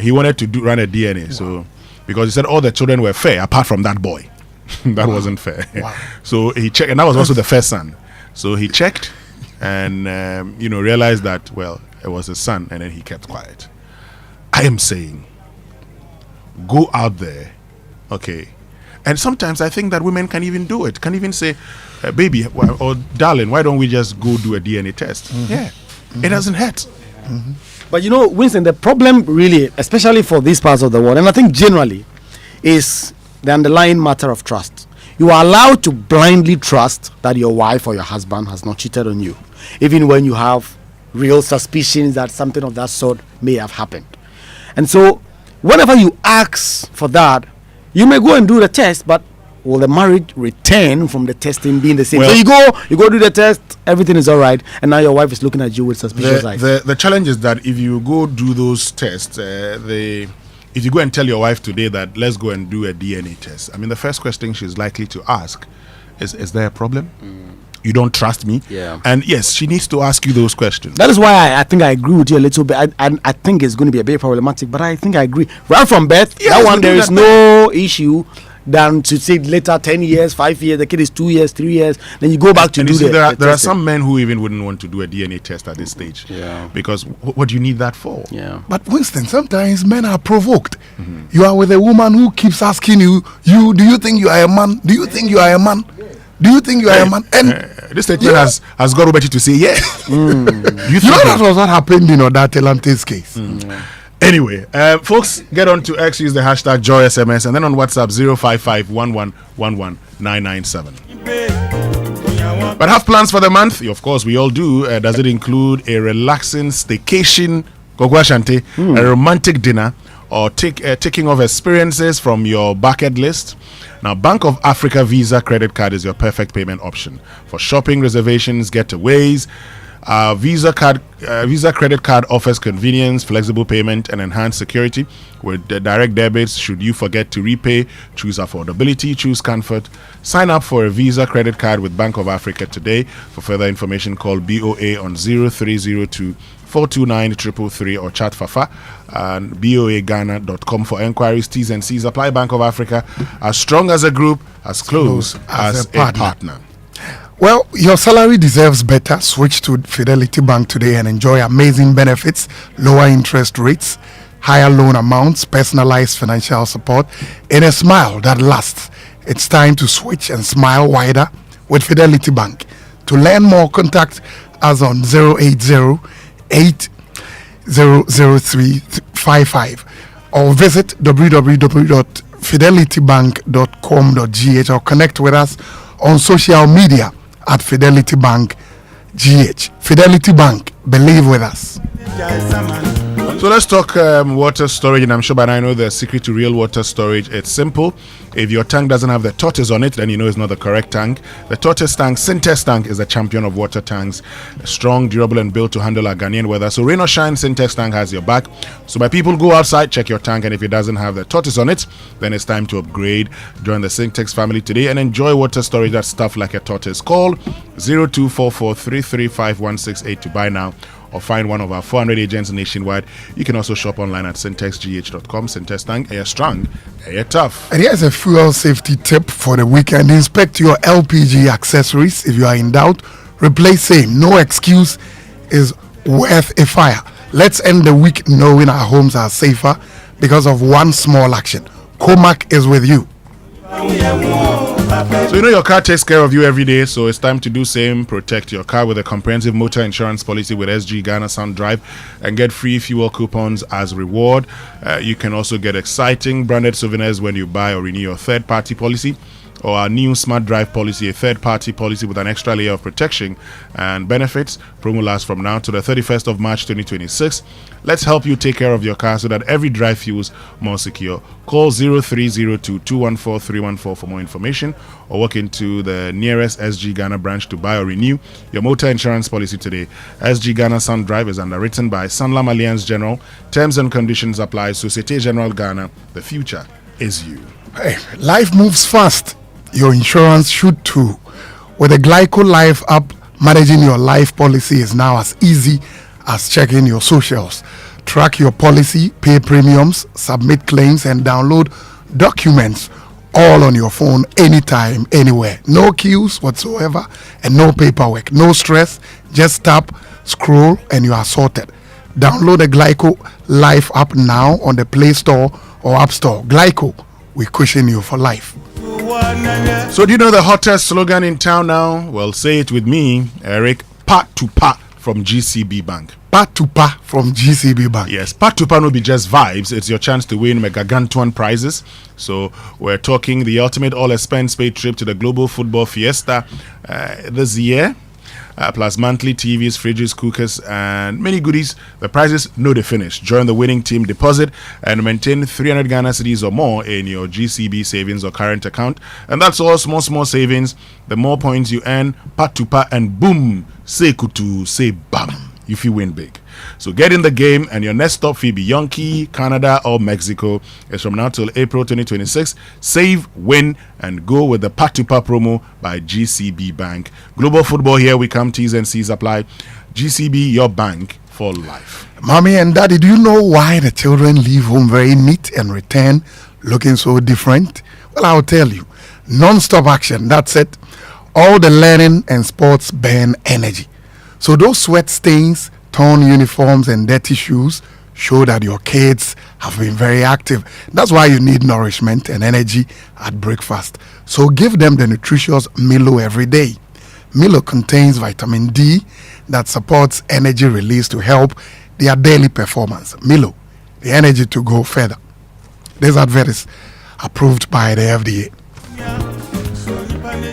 He wanted to run a DNA. Wow. So, because he said all the children were fair apart from that boy. That wasn't fair. Wow. So he checked, and that was also the first son. So he checked and, realized that, well, it was his son, and then he kept quiet. I am saying, go out there, okay. And sometimes I think that women can even do it. Can even say, baby or darling, why don't we just go do a DNA test? Yeah, it doesn't hurt. But Winston, the problem really, especially for these parts of the world, and I think generally, is the underlying matter of trust. You are allowed to blindly trust that your wife or your husband has not cheated on you, even when you have real suspicions that something of that sort may have happened. And so, whenever you ask for that, you may go and do the test, but will the marriage return from the testing being the same? Well, so you go do the test, everything is all right, and now your wife is looking at you with suspicious eyes. The challenge is that if you go do those tests, if you go and tell your wife today that let's go and do a DNA test, I mean, the first question she's likely to ask is there a problem? You don't trust me? Yeah. And yes, she needs to ask you those questions. That is why I think I agree with you a little bit. I think it's going to be a bit problematic, but I think I agree. Right from birth, that one, there is no issue than to say later 10 years, 5 years, the kid is 2 years, 3 years, then you go back to do the there are some men who even wouldn't want to do a DNA test at this stage. Yeah. Because what do you need that for? Yeah. But Winston, sometimes men are provoked. You are with a woman who keeps asking you, do you think you are a man? Do you think you are a man? Do you think you are a man? And this statement has got Roberti to say yes. You know that was what happened in Odatelante's case. Anyway, folks, get on to X, use the hashtag JoySMS, and then on WhatsApp 055-1111-997. But have plans for the month? Of course, we all do. Does it include a relaxing staycation, a romantic dinner, or taking off experiences from your bucket list? Now, Bank of Africa Visa credit card is your perfect payment option for shopping, reservations, getaways, Visa credit card offers convenience, flexible payment, and enhanced security with the direct debits. Should you forget to repay, choose affordability, choose comfort. Sign up for a Visa credit card with Bank of Africa today. For further information, call BOA on 0302 429 333 or chat Fafa and boaghana.com for enquiries. T's and C's apply. Bank of Africa, as strong as a group, as close as a partner. Well, your salary deserves better. Switch to Fidelity Bank today and enjoy amazing benefits, lower interest rates, higher loan amounts, personalized financial support, and a smile that lasts. It's time to switch and smile wider with Fidelity Bank. To learn more, contact us on 080-800355 or visit www.fidelitybank.com.gh or connect with us on social media at Fidelity Bank GH. Fidelity Bank, believe with us. So let's talk water storage, and I'm sure by now I know the secret to real water storage. It's simple. If your tank doesn't have the tortoise on it, then you know it's not the correct tank. The tortoise tank, Syntex tank, is the champion of water tanks. Strong, durable, and built to handle our Ghanaian weather. So rain or shine, Syntex tank has your back. So my people, go outside, check your tank, and if it doesn't have the tortoise on it, then it's time to upgrade. Join the Syntex family today and enjoy water storage that's stuffed like a tortoise. Call 0244-335-168 to buy now, or find one of our 400 agents nationwide. You can also shop online at syntexgh.com. Syntex tank, air strong, air tough. And here's a fuel safety tip for the weekend. Inspect your LPG accessories. If you are in doubt, replace same. No excuse is worth a fire. Let's end the week knowing our homes are safer because of one small action. Comac is with you. So you know your car takes care of you every day, so it's time to do same. Protect your car with a comprehensive motor insurance policy with SG Ghana Sound Drive and get free fuel coupons as reward. You can also get exciting branded souvenirs when you buy or renew your third-party policy, or our new Smart Drive policy, a third-party policy with an extra layer of protection and benefits. Promo lasts from now to the 31st of March 2026. Let's help you take care of your car so that every drive feels more secure. Call 0302-214-314 for more information, or walk into the nearest SG Ghana branch to buy or renew your motor insurance policy today. SG Ghana Sound Drive is underwritten by Sanlam Alliance General. Terms and conditions apply. Societe Generale Ghana. The future is you. Hey, life moves fast. Your insurance should too. With the Glyco Life app, managing your life policy is now as easy as checking your socials. Track your policy, pay premiums, submit claims, and download documents all on your phone anytime, anywhere. No queues whatsoever and no paperwork. No stress. Just tap, scroll, and you are sorted. Download the Glyco Life app now on the Play Store or App Store. Glyco, we cushion you for life. So do you know the hottest slogan in town now? Well, say it with me, Eric. Part to part from GCB Bank. Part to part from GCB Bank. Yes, part to part will be just vibes. It's your chance to win megagantuan prizes. So we're talking the ultimate all-expense-paid trip to the Global Football Fiesta this year. Plus monthly TVs, fridges, cookers, and many goodies. The prizes know the finish. Join the winning team, deposit, and maintain 300 Ghana cedis or more in your GCB savings or current account. And that's all small savings. The more points you earn, part to part, and boom, say kutu, say bam, if you win big. So get in the game, and your next stop fee be Yonki, Canada, or Mexico. It's from now till April 2026. Save, win, and go with the Part to Part promo by GCB Bank. Global football, here we come. T's and C's apply. GCB, your bank for life. Mommy and Daddy, do you know why the children leave home very neat and return looking so different? Well, I'll tell you. Non-stop action, that's it. All the learning and sports burn energy. So those sweat stains, torn uniforms, and dirty shoes show that your kids have been very active. That's why you need nourishment and energy at breakfast. So give them the nutritious Milo every day. Milo contains vitamin D that supports energy release to help their daily performance. Milo, the energy to go further. This advert is approved by the FDA.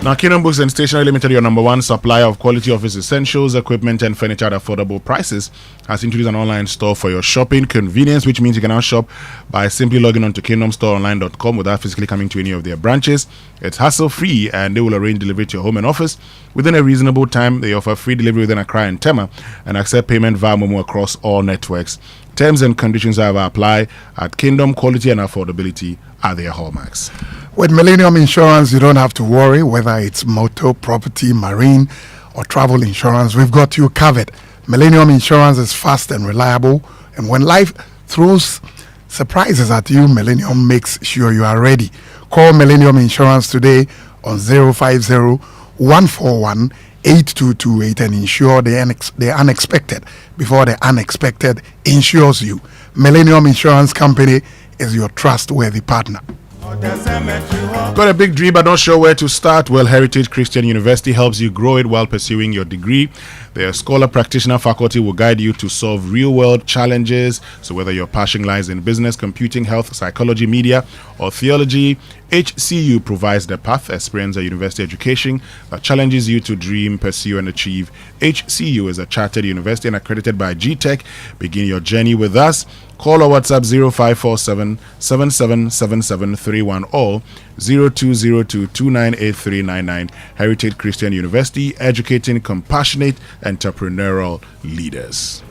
Now, Kingdom Books and Stationery Limited, your number one supplier of quality office essentials, equipment, and furniture at affordable prices, has introduced an online store for your shopping convenience, which means you can now shop by simply logging on to kingdomstoreonline.com without physically coming to any of their branches. It's hassle-free, and they will arrange delivery to your home and office. within a reasonable time. They offer free delivery within Accra and Tema and accept payment via Momo across all networks. Terms and conditions however apply. At Kingdom, quality and affordability are their hallmarks. With Millennium Insurance, you don't have to worry whether it's motor, property, marine, or travel insurance. We've got you covered. Millennium Insurance is fast and reliable, and when life throws surprises at you, Millennium makes sure you are ready. Call Millennium Insurance today on 050-141-8228 and insure the unexpected before the unexpected insures you. Millennium Insurance Company is your trustworthy partner. Got a big dream but not sure where to start? Well, Heritage Christian University helps you grow it while pursuing your degree. Their scholar practitioner faculty will guide you to solve real-world challenges. So whether your passion lies in business, computing, health, psychology, media, or theology, HCU provides the path. Experience a university education that challenges you to dream, pursue, and achieve. HCU is a chartered university and accredited by GTech. Begin your journey with us. Call or WhatsApp 0547 777731 or 0202298399. Heritage Christian University, educating compassionate entrepreneurial leaders.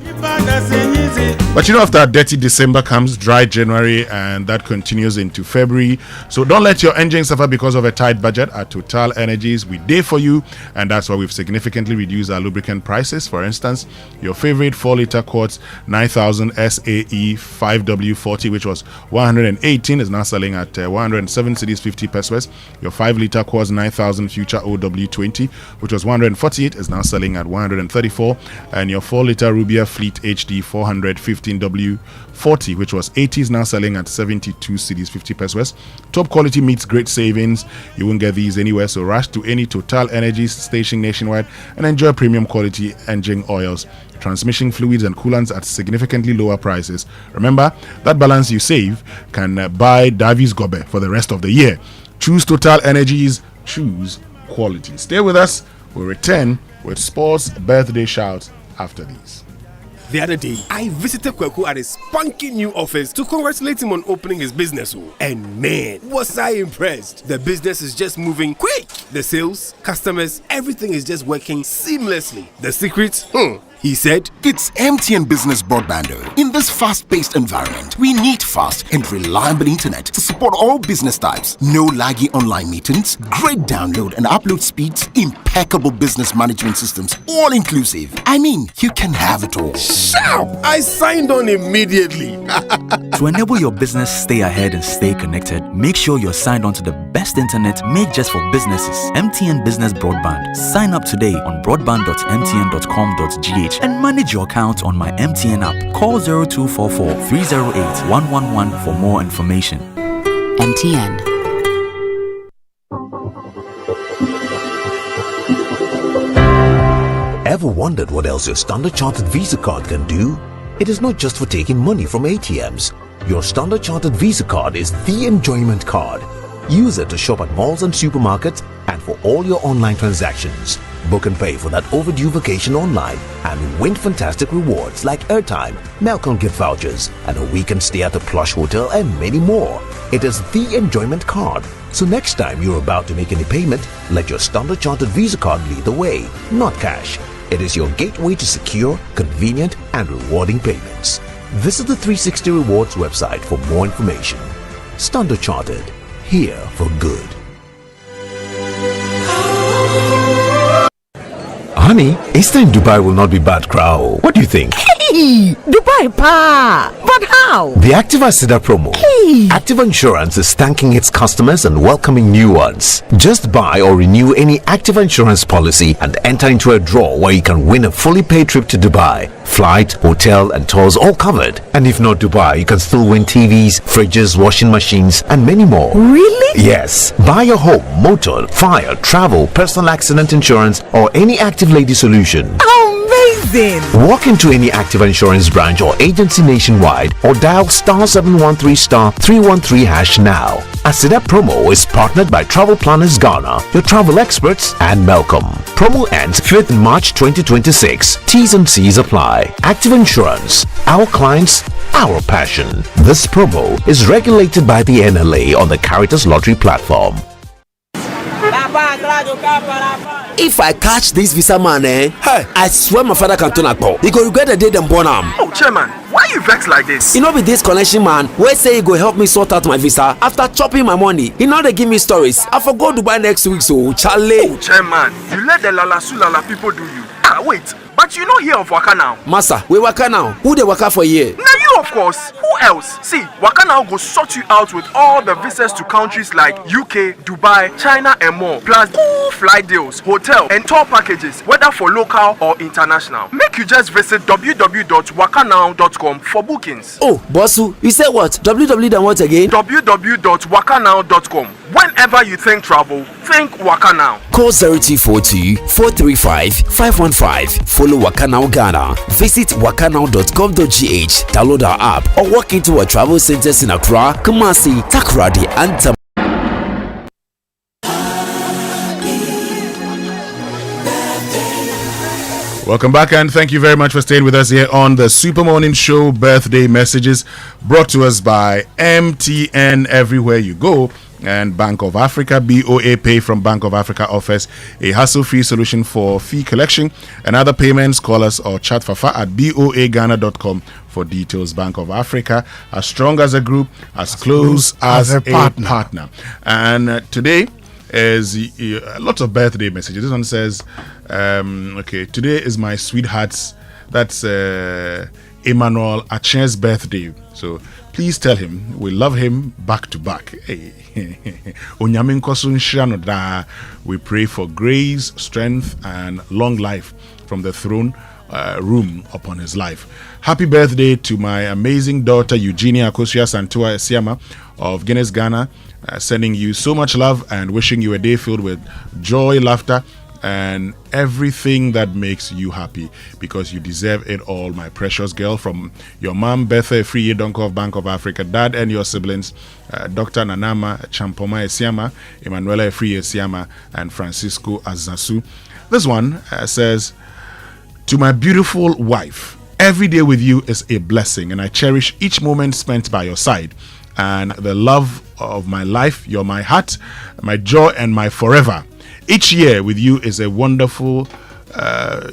But you know, after a dirty December comes dry January, and that continues into February. So don't let your engine suffer because of a tight budget. At Total Energies, we day for you, and that's why we've significantly reduced our lubricant prices. For instance, your favorite 4-liter quartz 9000 SAE 5W40, which was 118, is now selling at 107 cedis 50 pesos. Your 5-liter quartz 9000 future OW20, which was 148, is now selling at 134, and your 4-liter Rubia Fleet HD 415W40, which was 80, is now selling at 72 cedis 50 pesos. Top quality meets great savings. You won't get these anywhere, so rush to any Total Energies station nationwide and enjoy premium quality engine oils, transmission fluids, and coolants at significantly lower prices. Remember, that balance you save can buy Davies Gobe for the rest of the year. Choose Total Energies, choose quality. Stay with us. We'll return with sports birthday shouts after these. The other day, I visited Kweku at his spunky new office to congratulate him on opening his business. And man, was I impressed. The business is just moving quick. The sales, customers, everything is just working seamlessly. The secret? He said, it's MTN Business Broadband. In this fast-paced environment, we need fast and reliable internet to support all business types. No laggy online meetings, great download and upload speeds, impeccable business management systems, all inclusive. I mean, you can have it all. Sharp! I signed on immediately. To enable your business stay ahead and stay connected, make sure you're signed on to the best internet made just for businesses. MTN Business Broadband. Sign up today on broadband.mtn.com.gh and manage your account on my MTN app. Call 0244 308 111 for more information. MTN. Ever wondered what else your Standard Chartered Visa card can do? It is not just for taking money from ATMs. Your Standard Chartered Visa card is the enjoyment card. Use it to shop at malls and supermarkets and for all your online transactions. Book and pay for that overdue vacation online and win fantastic rewards like airtime, Melcon gift vouchers, and a weekend stay at a plush hotel and many more. It is the enjoyment card. So next time you're about to make any payment, let your Standard Chartered Visa card lead the way, not cash. It is your gateway to secure, convenient, and rewarding payments. Visit the 360 Rewards website for more information. Standard Chartered, here for good. Honey, Easter in Dubai will not be bad, crowd. What do you think? Hey, Dubai pa! But how? The Activa Sida promo. Hey! Activa Insurance is thanking its customers and welcoming new ones. Just buy or renew any Activa Insurance policy and enter into a draw where you can win a fully paid trip to Dubai. Flight, hotel, and tours all covered. And if not Dubai, you can still win TVs, fridges, washing machines, and many more. Really? Yes. Buy your home, motor, fire, travel, personal accident insurance, or any Active Lady solution. Amazing! Walk into any Activa Insurance branch or agency nationwide or dial *713*313# now. Asida promo is partnered by Travel Planners Ghana, your travel experts, and Melcom. Promo ends 5th March 2026. T's and C's apply. Activa Insurance. Our clients, our passion. This promo is regulated by the NLA on the Caritas Lottery platform. if I catch this visa man, hey, I swear my father can turn at all. He go regret the day them born him. Oh, chairman, why you vex like this? You know be this connection man, wey say he go help me sort out my visa after chopping my money. He now dey give me stories. I for go Dubai next week, so Charlie. Oh, chairman, you let the lala people do you. Wait, but you know here of Waka now. Massa, we Waka now. Who they Waka for here? Now you, of course. Who else? See, Waka now go sort you out with all the visas to countries like UK, Dubai, China and more. Plus cool flight deals, hotel and tour packages, whether for local or international. Make you just visit www.wakanow.com for bookings. Oh, Bossu, you said what? www what again? www.wakanow.com. Whenever you think travel, think Waka Now. Call 0242 435 515. Follow Waka Now Ghana. Visit wakanow.com.gh. Download our app or walk into our travel centers in Accra, Kumasi, Takoradi, and Tam. Welcome back and thank you very much for staying with us here on the Super Morning Show birthday messages brought to us by MTN Everywhere You Go and Bank of Africa. BOA Pay from Bank of Africa offers a hassle-free solution for fee collection and other payments. Call us or chat Fafa at boaghana.com for details. Bank of Africa, as strong as a group, as close as a partner. And today is a lot of birthday messages. This one says, okay, today is my sweetheart's, that's Emmanuel Achen's birthday. So please tell him we love him back to back. Hey. We pray for grace, strength, and long life from the throne room upon his life. Happy birthday to my amazing daughter Eugenia Akosia Santua Esiama of Guinness, Ghana. Sending you so much love and wishing you a day filled with joy, laughter, and everything that makes you happy, because you deserve it all, my precious girl. From your mom, Betha Efriye Donko of Bank of Africa, dad and your siblings, Dr. Nanama Champoma Esiama, Emanuela Efriye Esiama, and Francisco Azasu. This one says, to my beautiful wife, every day with you is a blessing, and I cherish each moment spent by your side. And the love of my life, you're my heart, my joy, and my forever. Each year with you is a wonderful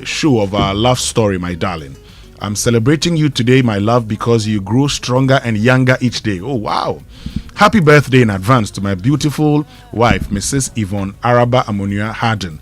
show of our love story, my darling. I'm celebrating you today, my love, because you grow stronger and younger each day. Oh, wow. Happy birthday in advance to my beautiful wife, Mrs. Yvonne Araba Amonia Harden.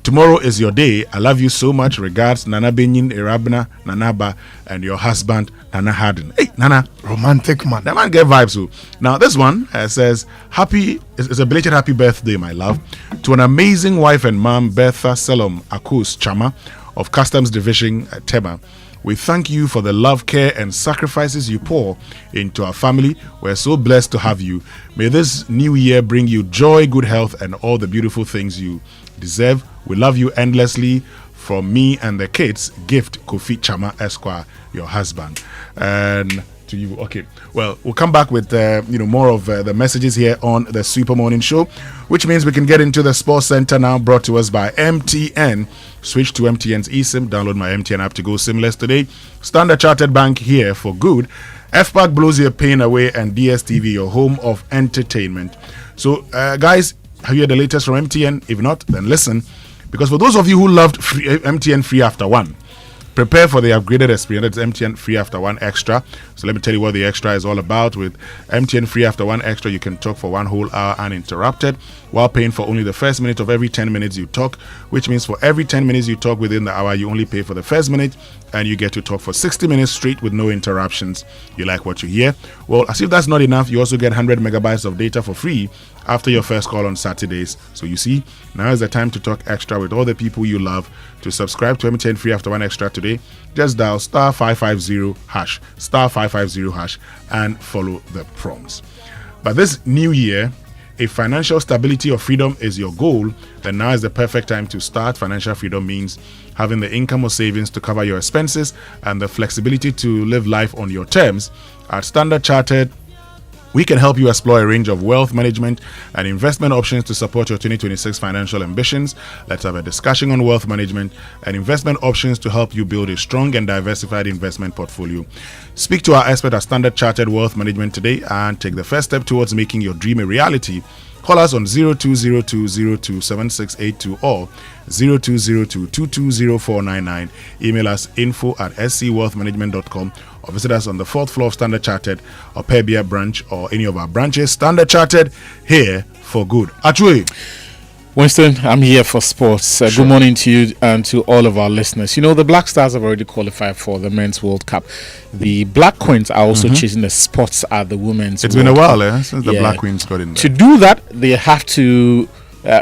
Tomorrow is your day. I love you so much. Regards, Nana Benin, Irabna, Nanaba, and your husband, Nana Harden. Hey, Nana. Romantic man. That man get vibes. So. Now, this one says, it's a belated happy birthday, my love, to an amazing wife and mom, Bertha Selom Akus Chama of Customs Division at Tema. We thank you for the love, care, and sacrifices you pour into our family. We're so blessed to have you. May this new year bring you joy, good health, and all the beautiful things you deserve. We love you endlessly. From me and the kids, gift Kofi Chama Esquire, your husband. And to you, okay. Well, we'll come back with more of the messages here on the Super Morning Show, which means we can get into the Sports Center now, brought to us by MTN. Switch to MTN's eSIM. Download my MTN app to go SIMless today. Standard Chartered Bank here for good. FPAC blows your pain away, and DSTV, your home of entertainment. So, guys, have you heard the latest from MTN? If not, then listen. Because for those of you who loved MTN Free After One, prepare for the upgraded experience. It's MTN Free After One Extra. So let me tell you what the extra is all about. With MTN Free After One Extra, you can talk for 1 whole hour uninterrupted while paying for only the first minute of every 10 minutes you talk, which means for every 10 minutes you talk within the hour, you only pay for the first minute, and you get to talk for 60 minutes straight with no interruptions. You like what you hear? Well, as if that's not enough, you also get 100 megabytes of data for free after your first call on Saturdays. So you see, now is the time to talk extra with all the people you love. To subscribe to MTN Free After One Extra today, just dial *550# *550# and follow the prompts. But this new year, if financial stability or freedom is your goal, then now is the perfect time to start. Financial freedom means having the income or savings to cover your expenses and the flexibility to live life on your terms. At Standard Chartered, we can help you explore a range of wealth management and investment options to support your 2026 financial ambitions. Let's have a discussion on wealth management and investment options to help you build a strong and diversified investment portfolio. Speak to our expert at Standard Chartered Wealth Management today and take the first step towards making your dream a reality. Call us on 0202027682 or 0202220499. Email us info@scwealthmanagement.com or visit us on the 4th floor of Standard Chartered or Pebia branch or any of our branches. Standard Chartered, here for good. Achwe. Winston, I'm here for sports. Sure. Good morning to you and to all of our listeners. You know, the Black Stars have already qualified for the Men's World Cup. The Black Queens are also chasing the spots at the Women's It's World been a while Cup. since the Black Queens got in there. To do that, they have to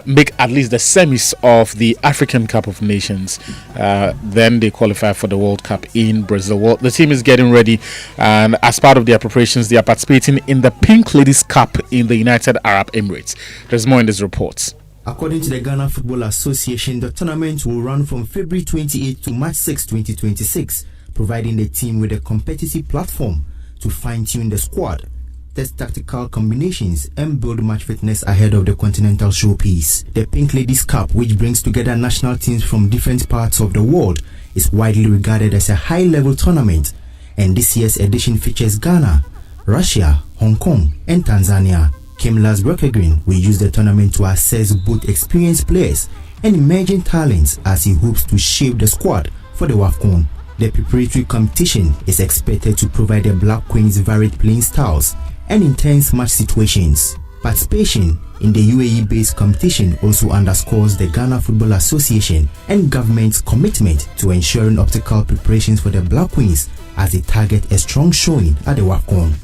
make at least the semis of the African Cup of Nations. Then they qualify for the World Cup in Brazil. Well, the team is getting ready, and as part of their preparations, they are participating in the Pink Ladies Cup in the United Arab Emirates. There's more in this report. According to the Ghana Football Association, the tournament will run from February 28 to March 6, 2026, providing the team with a competitive platform to fine-tune the squad, test tactical combinations, and build match fitness ahead of the continental showpiece. The Pink Ladies Cup, which brings together national teams from different parts of the world, is widely regarded as a high-level tournament, and this year's edition features Ghana, Russia, Hong Kong, and Tanzania. Kimlas Green will use the tournament to assess both experienced players and emerging talents as he hopes to shape the squad for the WAFCON. The preparatory competition is expected to provide the Black Queens varied playing styles and intense match situations. Participation in the UAE-based competition also underscores the Ghana Football Association and government's commitment to ensuring optimal preparations for the Black Queens as they target a strong showing at the WAFCON.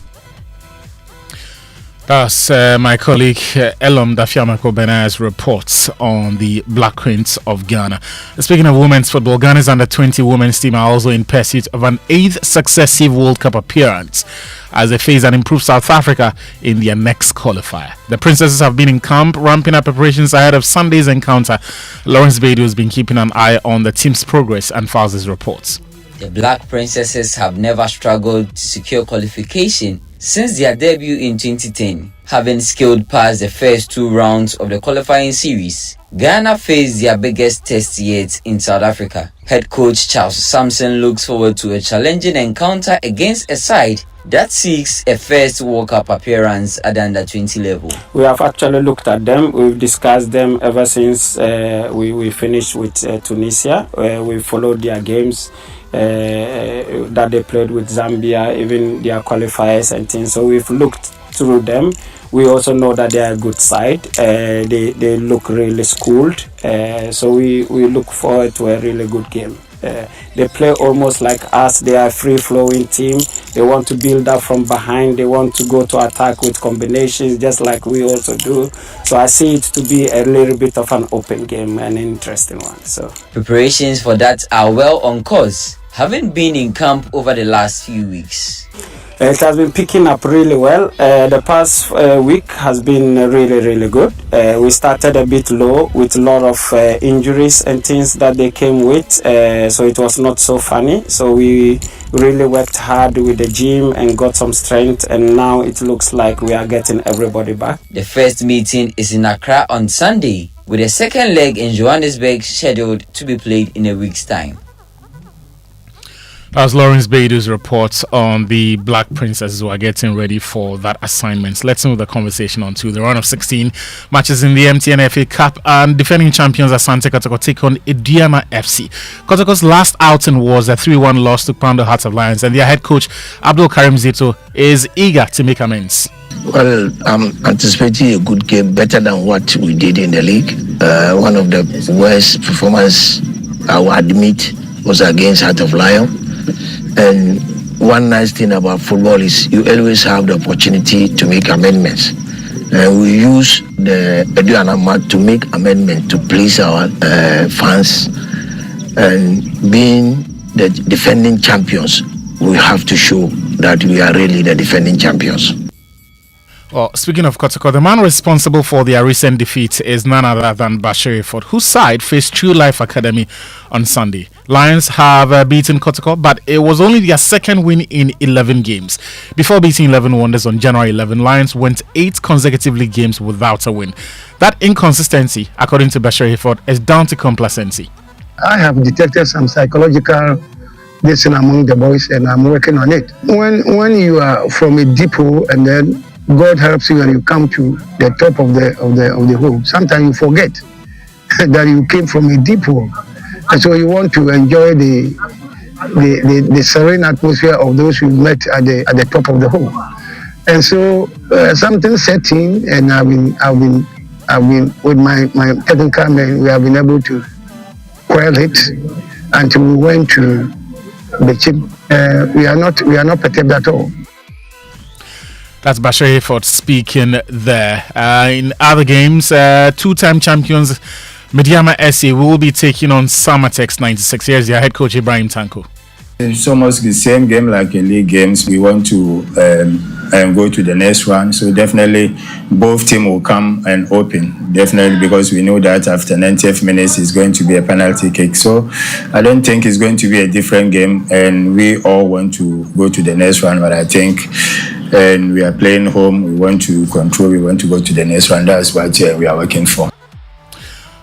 That's my colleague Elom Dafiamako Benai's reports on the Black Queens of Ghana. Speaking of women's football, Ghana's under-20 women's team are also in pursuit of an 8th successive World Cup appearance as they face an improved South Africa in their next qualifier. The Princesses have been in camp, ramping up preparations ahead of Sunday's encounter. Lawrence Beidou has been keeping an eye on the team's progress and files his reports. The Black Princesses have never struggled to secure qualification since their debut in 2010, having scaled past the first 2 rounds of the qualifying series. Ghana faced their biggest test yet in South Africa. Head coach Charles Sampson looks forward to a challenging encounter against a side that seeks a first World Cup appearance at the under-20 level. We have actually looked at them. We've discussed them ever since we finished with Tunisia. We followed their games that they played with Zambia, even their qualifiers and things. So we've looked through them. We also know that they are a good side. They look really schooled. So we look forward to a really good game. They play almost like us. They are a free-flowing team. They want to build up from behind. They want to go to attack with combinations, just like we also do. So I see it to be a little bit of an open game, an interesting one. So preparations for that are well on course, having been in camp over the last few weeks. It has been picking up really well. The past week has been really good. We started a bit low with a lot of injuries and things that they came with, so it was not so funny. So we really worked hard with the gym and got some strength, and now it looks like we are getting everybody back. The first meeting is in Accra on Sunday, with a second leg in Johannesburg scheduled to be played in a week's time. As Lawrence Beidou's reports on the Black Princesses who are getting ready for that assignment. Let's move the conversation on to the round of 16 matches in the MTN FA Cup, and defending champions Asante Kotoko take on Idiama FC. Kotoko's last outing was a 3-1 loss to Pando Hearts of Lions, and their head coach Abdul Karim Zito is eager to make amends. Well, I'm anticipating a good game, better than what we did in the league. One of the worst performance I will admit was against Heart of Lion. And one nice thing about football is you always have the opportunity to make amendments. And we use the Edu Anama to make amendments to please our fans. And being the defending champions, we have to show that we are really the defending champions. Well, speaking of Kotoko, the man responsible for their recent defeat is none other than Bashir Ford, whose side faced True Life Academy on Sunday. Lions have beaten Kotoko, but it was only their second win in 11 games. Before beating 11 Wonders on January 11, Lions went 8 consecutive league games without a win. That inconsistency, according to Bashir Ford, is down to complacency. I have detected some psychological this among the boys, and I'm working on it. When you are from a depot and then God helps you and you come to the top of the hole, sometimes you forget that you came from a deep hole. And so you want to enjoy the serene atmosphere of those you met at the top of the hole. And so something set in, and I've been with my technical men, we have been able to quell it until we went to the chip. We are not perturbed at all. That's Bashir Hayford speaking there. In other games, two-time champions Mediama SC will be taking on Samatex 96. Here's their head coach Ibrahim Tanko. It's almost the same game like in league games. We want to go to the next one. So definitely both teams will come and open. Definitely, because we know that after 90th minutes it's going to be a penalty kick. So I don't think it's going to be a different game, and we all want to go to the next one. But I think we are playing home. We want to control. We want to go to the next one. That's what we are working for.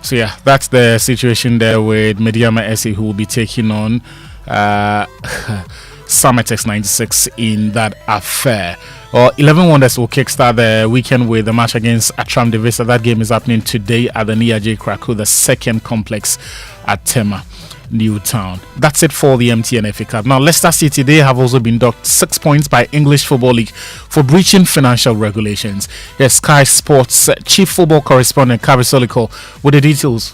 So yeah, that's the situation there with Mediama SC, who will be taking on Samatex 96 in that affair. 11 Wonders will kickstart the weekend with the match against Atram Divisa. That game is happening today at the Nia J Krakow, the second complex at Tema Newtown. That's it for the MTN FA Cup. Now, Leicester City, they have also been docked 6 points by English Football League for breaching financial regulations. Here's Sky Sports chief football correspondent Kavi Soliko with the details.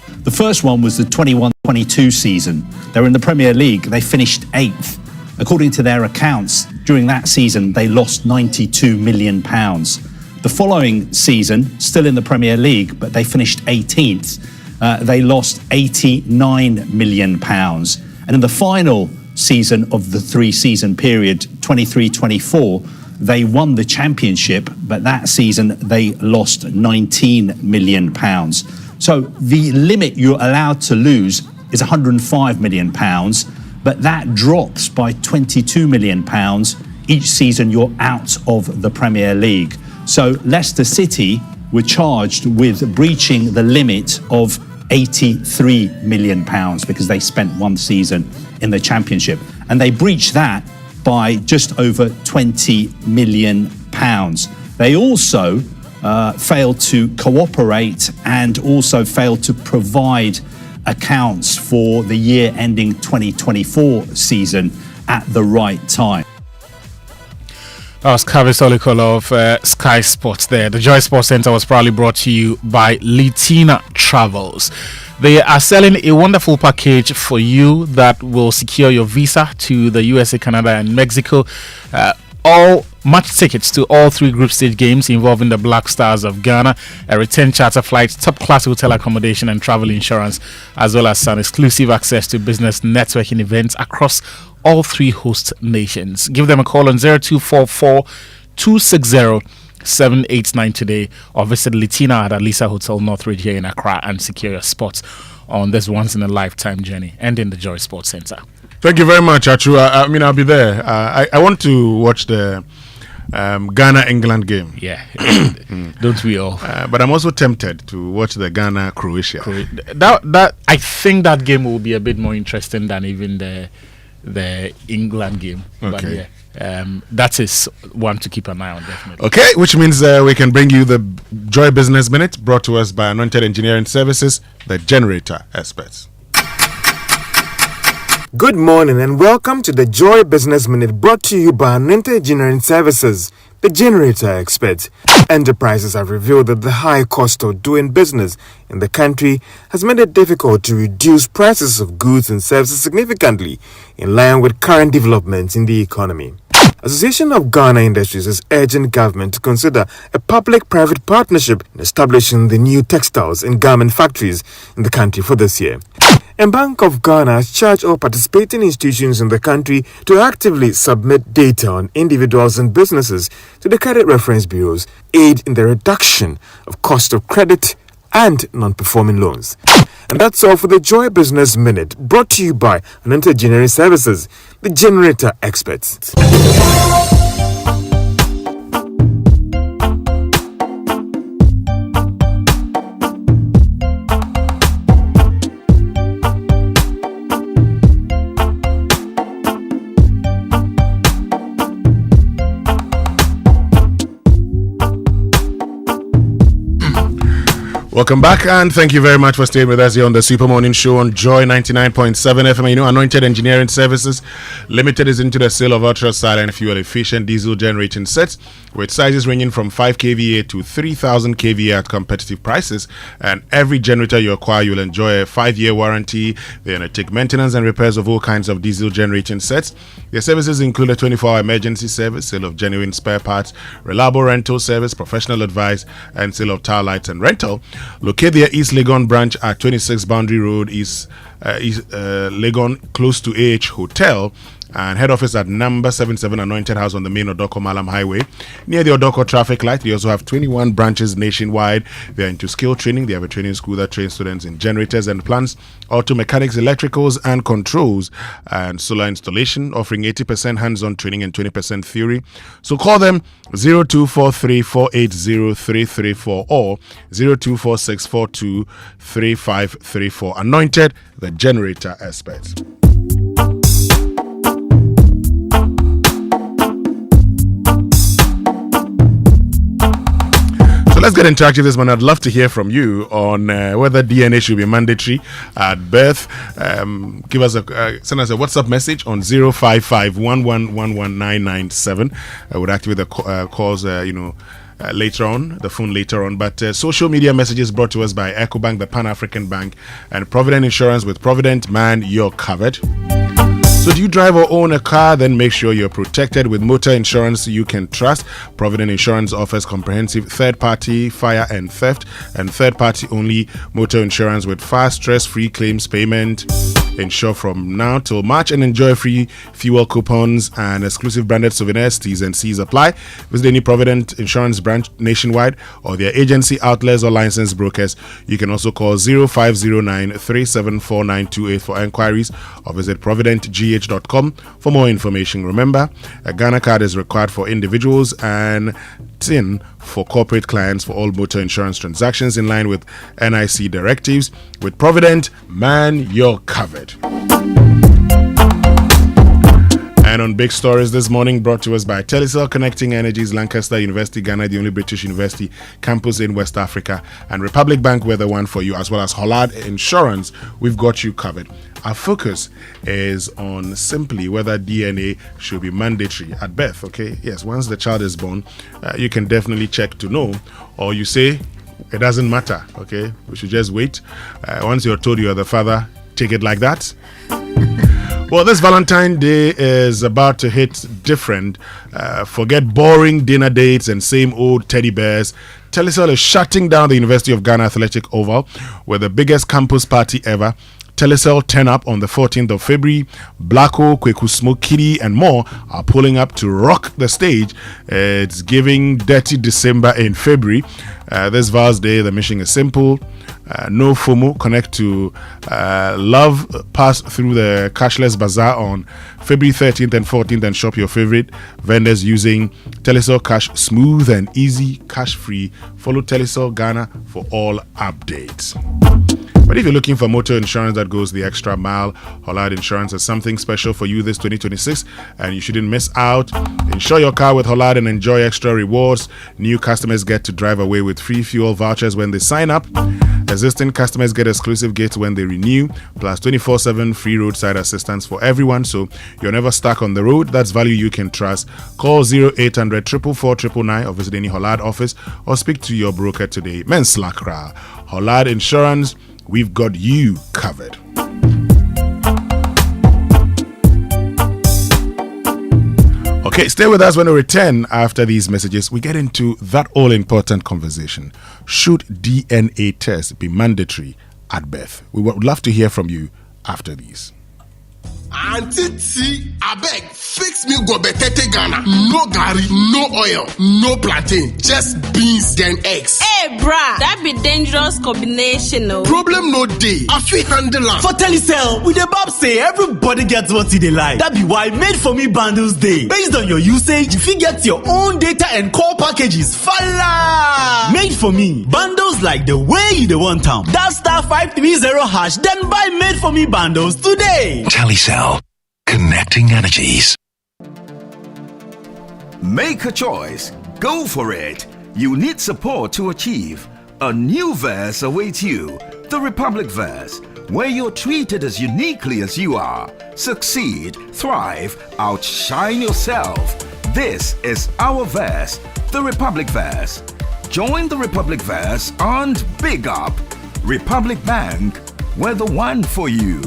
The first one was the 21-22 season. They were in the Premier League. They finished 8th. According to their accounts, during that season, they lost £92 million. The following season, still in the Premier League, but they finished 18th. They lost £89 million. And in the final season of the 3-season period, 23-24, they won the championship, but that season they lost £19 million. So the limit you're allowed to lose is £105 million, but that drops by £22 million each season you're out of the Premier League. So Leicester City were charged with breaching the limit of £83 million because they spent one season in the Championship. And they breached that by just over £20 million. They also failed to cooperate and also failed to provide accounts for the year ending 2024 season at the right time. That was Kavi Solikol of Sky Sports there. The Joy Sports Center was proudly brought to you by Litina Travels. They are selling a wonderful package for you that will secure your visa to the USA, Canada, and Mexico. All match tickets to all 3 group stage games involving the Black Stars of Ghana, a return charter flight, top-class hotel accommodation and travel insurance, as well as some exclusive access to business networking events across all 3 host nations. Give them a call on 0244 260 789 today, or visit Litina at Alisa Hotel Northridge here in Accra and secure your spots on this once-in-a-lifetime journey and in the Joy Sports Center. Thank you very much, Achu. I'll be there. I want to watch the Ghana-England game. Yeah, don't we all? But I'm also tempted to watch the Ghana-Croatia. That I think that game will be a bit more interesting than even the England game. Okay. But yeah, that is one to keep an eye on, definitely. Okay, which means we can bring you the Joy Business Minute, brought to us by Anointed Engineering Services, the generator experts. Good morning and welcome to the Joy Business Minute, brought to you by Anointed Engineering Services, the generator experts. Enterprises have revealed that the high cost of doing business in the country has made it difficult to reduce prices of goods and services significantly in line with current developments in the economy. Association of Ghana Industries is urging government to consider a public-private partnership in establishing the new textiles and garment factories in the country for this year. And Bank of Ghana has charged all participating institutions in the country to actively submit data on individuals and businesses to the credit reference bureaus, aid in the reduction of cost of credit and non-performing loans. And that's all for the Joy Business Minute, brought to you by Anointed Engineering Services, the generator experts. Welcome back, and thank you very much for staying with us here on the Super Morning Show on Joy 99.7 FM. You know, Anointed Engineering Services Limited is into the sale of ultra silent fuel efficient diesel generating sets with sizes ranging from 5 kVA to 3000 kVA at competitive prices. And every generator you acquire, you'll enjoy a 5-year warranty. They undertake maintenance and repairs of all kinds of diesel generating sets. Their services include a 24-hour emergency service, sale of genuine spare parts, reliable rental service, professional advice, and sale of tile lights and rental. Locate their East Legon branch at 26 Boundary Road, East Legon, close to AH Hotel, and head office at number 77 Anointed House on the main Odoko Malam Highway near the Odoko traffic light. They also have 21 branches nationwide. They are into skill training. They have a training school that trains students in generators and plants, auto mechanics, electricals and controls, and solar installation, offering 80% hands-on training and 20% theory. So call them 0243-480-334 or 0246423534. Anointed, the generator experts. So let's get interactive this morning. I'd love to hear from you on whether DNA should be mandatory at birth. Give us send us a WhatsApp message on 055-1111-997. I would activate the calls, later on, the phone later on. But social media messages brought to us by EcoBank, the Pan-African Bank, and Provident Insurance. With Provident, man, you're covered. So do you drive or own a car? Then make sure you're protected with motor insurance you can trust. Provident Insurance offers comprehensive third-party fire and theft and third-party only motor insurance with fast, stress-free claims payment. Insure from now till March and enjoy free fuel coupons and exclusive branded souvenirs. T's and C's apply. Visit any Provident Insurance branch nationwide or their agency outlets or licensed brokers. You can also call 0509-374-928 for enquiries or visit providentgh.com for more information. Remember, a Ghana card is required for individuals and TIN for corporate clients for all motor insurance transactions in line with NIC directives. With Provident, man, you're covered. And on big stories this morning, brought to us by Telecel, connecting energies, Lancaster University, Ghana, the only British university campus in West Africa, and Republic Bank, we're the one for you, as well as Hollard Insurance. We've got you covered. Our focus is on simply whether DNA should be mandatory at birth. Okay, yes, once the child is born, you can definitely check to know, or you say it doesn't matter. Okay, we should just wait. Once you're told you are the father, take it like that. Well, this Valentine's Day is about to hit different. Forget boring dinner dates and same old teddy bears. Telecel is shutting down the University of Ghana Athletic Oval with the biggest campus party ever. Telecel turn up on the 14th of February. Blacko, Kweku Smoke, Kitty, and more are pulling up to rock the stage. It's giving Dirty December in February. This Val's Day, the mission is simple. No FOMO. Connect to love. Pass through the cashless bazaar on February 13th and 14th and shop your favorite vendors using Telecel Cash. Smooth and easy, cash free. Follow Telecel Ghana for all updates. But if you're looking for motor insurance that goes the extra mile, Hollard Insurance has something special for you this 2026, and you shouldn't miss out. Insure your car with Hollard and enjoy extra rewards. New customers get to drive away with free fuel vouchers when they sign up. Existing customers get exclusive gifts when they renew, plus 24/7 free roadside assistance for everyone, so you're never stuck on the road. That's value you can trust. Call 0800 444 999 or visit any Hollard office or speak to your broker today. Menslakra. Hollard Insurance, we've got you covered. Okay, stay with us when we return after these messages. We get into that all-important conversation. Should DNA tests be mandatory at birth? We would love to hear from you after these. Auntie T, abeg, fix me go betete Ghana. No gari, no oil, no plantain, just beans then eggs. Hey, brah, that be dangerous combination, no. Problem no day. I fit handle am. For Telecel, we the Bob say everybody gets what they like. That be why Made For Me bundles day. Based on your usage, you fit get your own data and call packages. Fala! Made For Me bundles like the way you the want them. That *530#, then buy Made For Me bundles today. Telecel, connecting energies. Make a choice. Go for it. You need support to achieve. A new verse awaits you, the Republic verse, where you're treated as uniquely as you are. Succeed, thrive, outshine yourself. This is our verse, the Republic verse. Join the Republic verse and big up. Republic Bank, we're the one for you.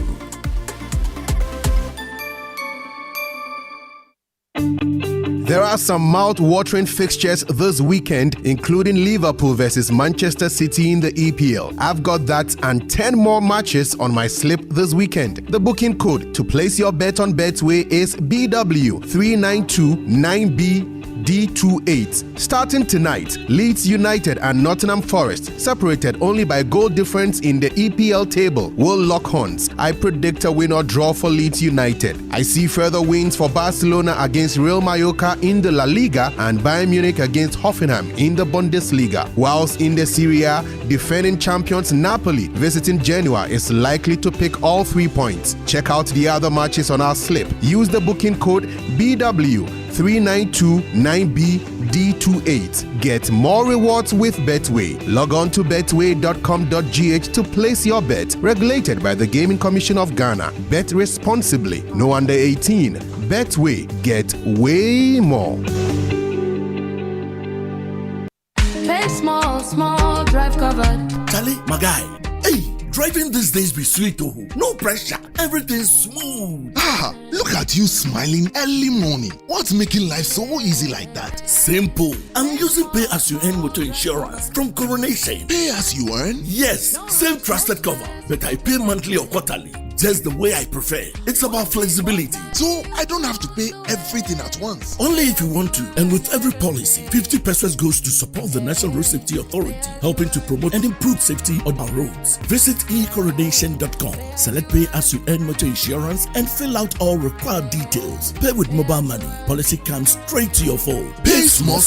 There are some mouth-watering fixtures this weekend, including Liverpool versus Manchester City in the EPL. I've got that and 10 more matches on my slip this weekend. The booking code to place your bet on Betway is BW3929BD28. Starting tonight, Leeds United and Nottingham Forest, separated only by goal difference in the EPL table, will lock horns. I predict a win or draw for Leeds United. I see further wins for Barcelona against Real Mallorca in the La Liga and Bayern Munich against Hoffenheim in the Bundesliga. Whilst in the Serie A, defending champions Napoli visiting Genoa is likely to pick all 3 points. Check out the other matches on our slip. Use the booking code BW3929BD28. Get more rewards with Betway. Log on to betway.com.gh to place your bet. Regulated by the Gaming Commission of Ghana. Bet responsibly. No under 18. Betway. Get way more. Pay small, drive covered. Charlie, my guy. Hey, driving these days be sweet, oh. No pressure, everything's smooth. Ah, look at you smiling early morning. What's making life so easy like that? Simple. I'm using Pay As You Earn Motor Insurance from Coronation. Pay as you earn? Yes, same trusted cover, but I pay monthly or quarterly. Just the way I prefer. It's about flexibility. So I don't have to pay everything at once. Only if you want to. And with every policy, 50% goes to support the National Road Safety Authority, helping to promote and improve safety on our roads. Visit ecoronation.com, select Pay As You Earn Motor Insurance, and fill out all required details. Pay with mobile money. Policy comes straight to your phone. Pay small,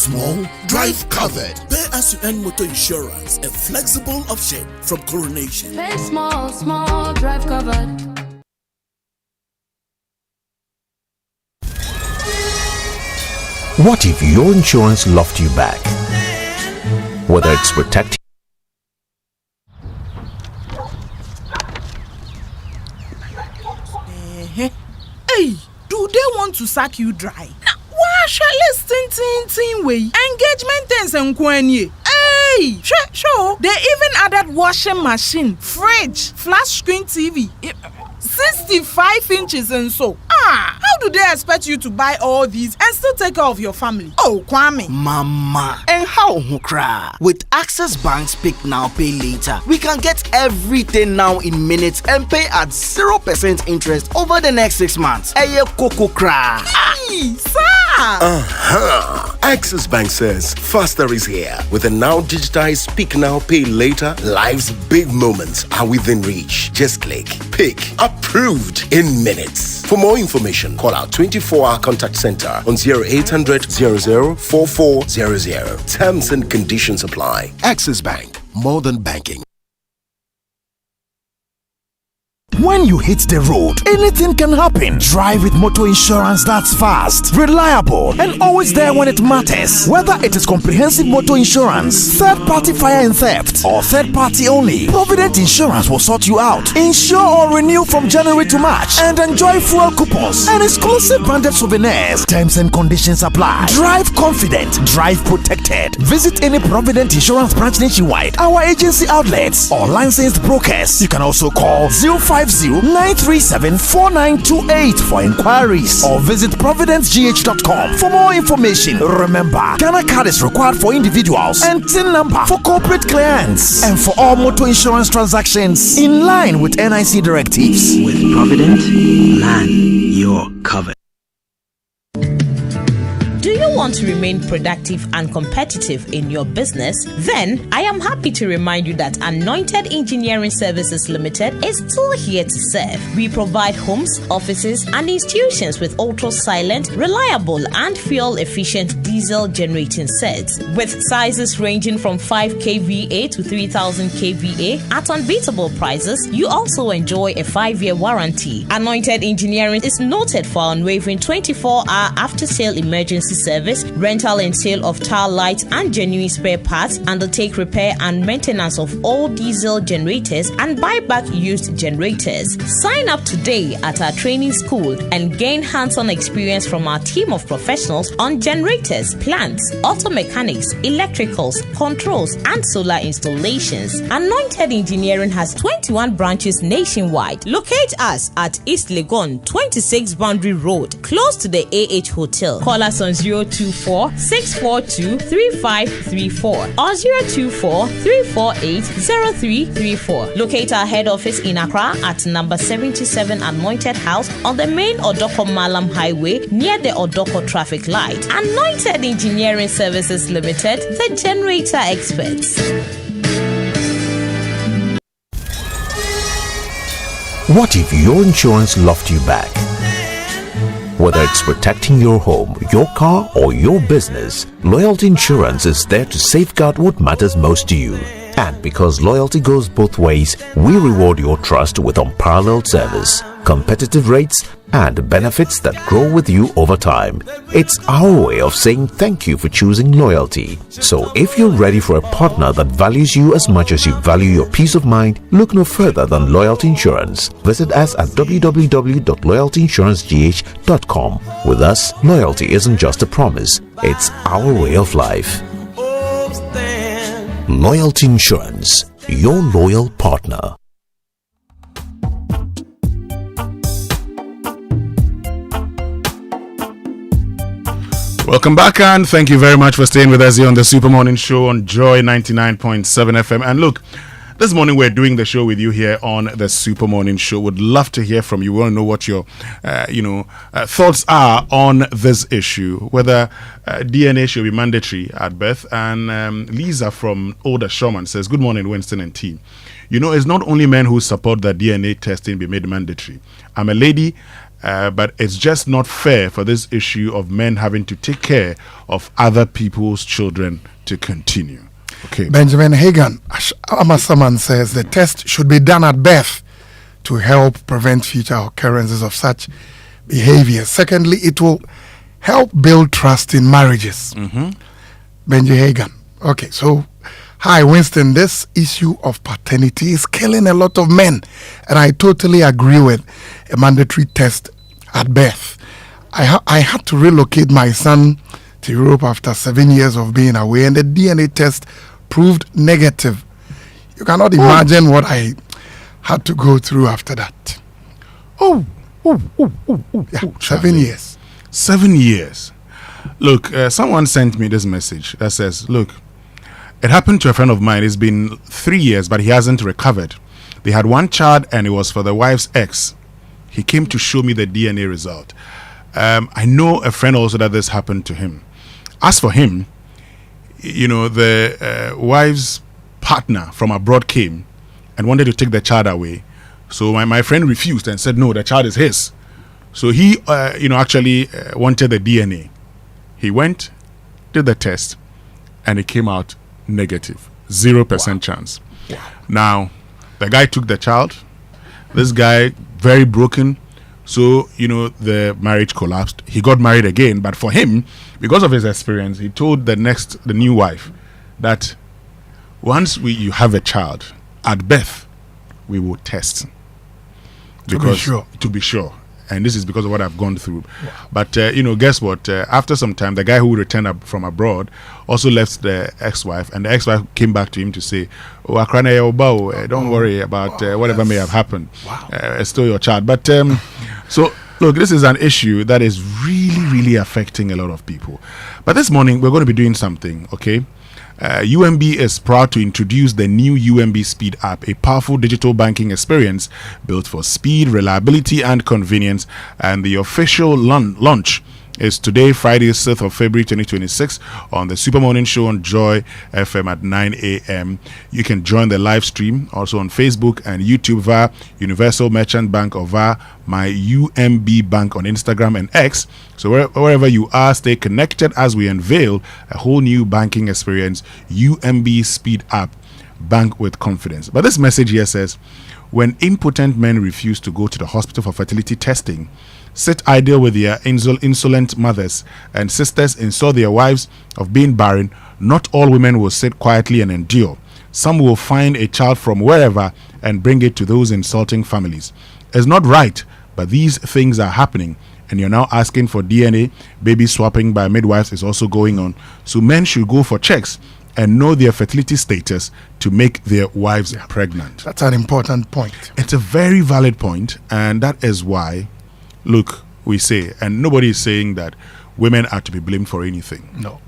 drive covered. Pay As You Earn Motor Insurance, a flexible option from Coronation. Pay small, drive covered. What if your insurance loved you back? Whether it's protecting Hey, do they want to sack you dry? Why shall I tin way? Engagement things and kwenye. Hey, sure. They even added washing machine, fridge, flat screen TV. 65 inches and so. How do they expect you to buy all these and still take care of your family? Oh, Kwame. Mama. And how cry? With Access Bank's Pick Now Pay Later, we can get everything now in minutes and pay at 0% interest over the next 6 months. Eye Coco cry. Hey, sir. Access Bank says faster is here. With a now digitized Pick Now Pay Later, life's big moments are within reach. Just click, pick, approved in minutes. For more information, call our 24-hour contact center on 0800 00 4400. Terms and conditions apply. Access Bank, more than banking. When you hit the road, anything can happen. Drive with motor insurance that's fast, reliable, and always there when it matters. Whether it is comprehensive motor insurance, third-party fire and theft, or third-party only, Provident Insurance will sort you out. Insure or renew from January to March and enjoy fuel coupons and exclusive branded souvenirs. Terms and conditions apply. Drive confident, drive protected. Visit any Provident Insurance branch nationwide, our agency outlets, or licensed brokers. You can also call 050-937-4928 for inquiries or visit providencegh.com for more information. Remember, Ghana card is required for individuals and TIN number for corporate clients and for all motor insurance transactions in line with NIC directives. With Provident, man, you're covered. Do you want to remain productive and competitive in your business? Then I am happy to remind you that Anointed Engineering Services Limited is still here to serve. We provide homes, offices, and institutions with ultra-silent, reliable, and fuel-efficient diesel diesel generating sets with sizes ranging from 5 kVA to 3000 kVA at unbeatable prices. You also enjoy a 5-year warranty. Anointed Engineering is noted for unwavering 24-hour after-sale emergency service, rental and sale of tile lights and genuine spare parts, undertake repair and maintenance of all diesel generators, and buy back used generators. Sign up today at our training school and gain hands-on experience from our team of professionals on generators, plants, auto mechanics, electricals, controls, and solar installations. Anointed Engineering has 21 branches nationwide. Locate us at East Legon, 26 Boundary Road, close to the AH Hotel. Call us on 024-642-3534 or 024-348-0334. Locate our head office in Accra at number 77 Anointed House on the main Odoko Malam Highway near the Odoko traffic light. Anointed Engineering Services Limited, the generator experts. What if your insurance loved you back? Whether it's protecting your home, your car, or your business, Loyalty Insurance is there to safeguard what matters most to you. And because loyalty goes both ways, we reward your trust with unparalleled service, competitive rates, and benefits that grow with you over time. It's our way of saying thank you for choosing loyalty. So if you're ready for a partner that values you as much as you value your peace of mind, look no further than Loyalty Insurance. Visit us at www.loyaltyinsuranceGH.com. With us, loyalty isn't just a promise, it's our way of life. Loyalty Insurance, your loyal partner. Welcome back, and thank you very much for staying with us here on the Super Morning Show on Joy 99.7 FM. And look, this morning we're doing the show with you here on the Super Morning Show. Would love to hear from you. We want to know what your, thoughts are on this issue. Whether DNA should be mandatory at birth. And Lisa from Older Showman says, "Good morning, Winston and team. You know, it's not only men who support that DNA testing be made mandatory. I'm a lady." But it's just not fair for this issue of men having to take care of other people's children to continue. Okay. Benjamin Hagan Amasaman says the test should be done at birth to help prevent future occurrences of such behavior. Secondly, it will help build trust in marriages. Benji Hagan. Okay, so hi Winston, this issue of paternity is killing a lot of men, and I totally agree with a mandatory test at birth. I had to relocate my son to Europe after 7 years of being away, and the DNA test proved negative. You cannot imagine what I had to go through after that. Yeah, 7 years. 7 years. Look, someone sent me this message that says, look, it happened to a friend of mine. It's been 3 years, but he hasn't recovered. They had one child, and it was for the wife's ex. He came to show me the DNA result. I know a friend also that this happened to him. As for him, the wife's partner from abroad came and wanted to take the child away. So my friend refused and said, no, the child is his. So he, actually wanted the DNA. He went, did the test, and it came out negative. 0% chance. Wow. Now, the guy took the child. This guy, very broken. So, the marriage collapsed. He got married again. But for him, because of his experience, he told the new wife that once you have a child, at birth, we will test. To be sure. And this is because of what I've gone through. Wow. But, guess what? After some time, the guy who returned from abroad also left the ex-wife. And the ex-wife came back to him to say, don't worry about whatever may have happened. Wow. It's still your child. But, so, look, this is an issue that is really, really affecting a lot of people. But this morning, we're going to be doing something, okay? UMB is proud to introduce the new UMB Speed app, a powerful digital banking experience built for speed, reliability, and convenience. And the official launch is today, Friday, 6th of February 2026, on the Super Morning Show on Joy FM at 9 a.m. You can join the live stream also on Facebook and YouTube via Universal Merchant Bank or via my UMB Bank on Instagram and X. So wherever you are, stay connected as we unveil a whole new banking experience, UMB Speed Up, bank with confidence. But this message here says, when impotent men refuse to go to the hospital for fertility testing, sit idle with their insolent mothers and sisters, insure their wives of being barren, not all women will sit quietly and endure. Some will find a child from wherever and bring it to those insulting families. It's not right, but these things are happening, and you're now asking for DNA. Baby swapping by midwives is also going on. So men should go for checks and know their fertility status to make their wives pregnant. That's an important point. It's a very valid point, and that is why, look, we say, and nobody is saying that women are to be blamed for anything. No.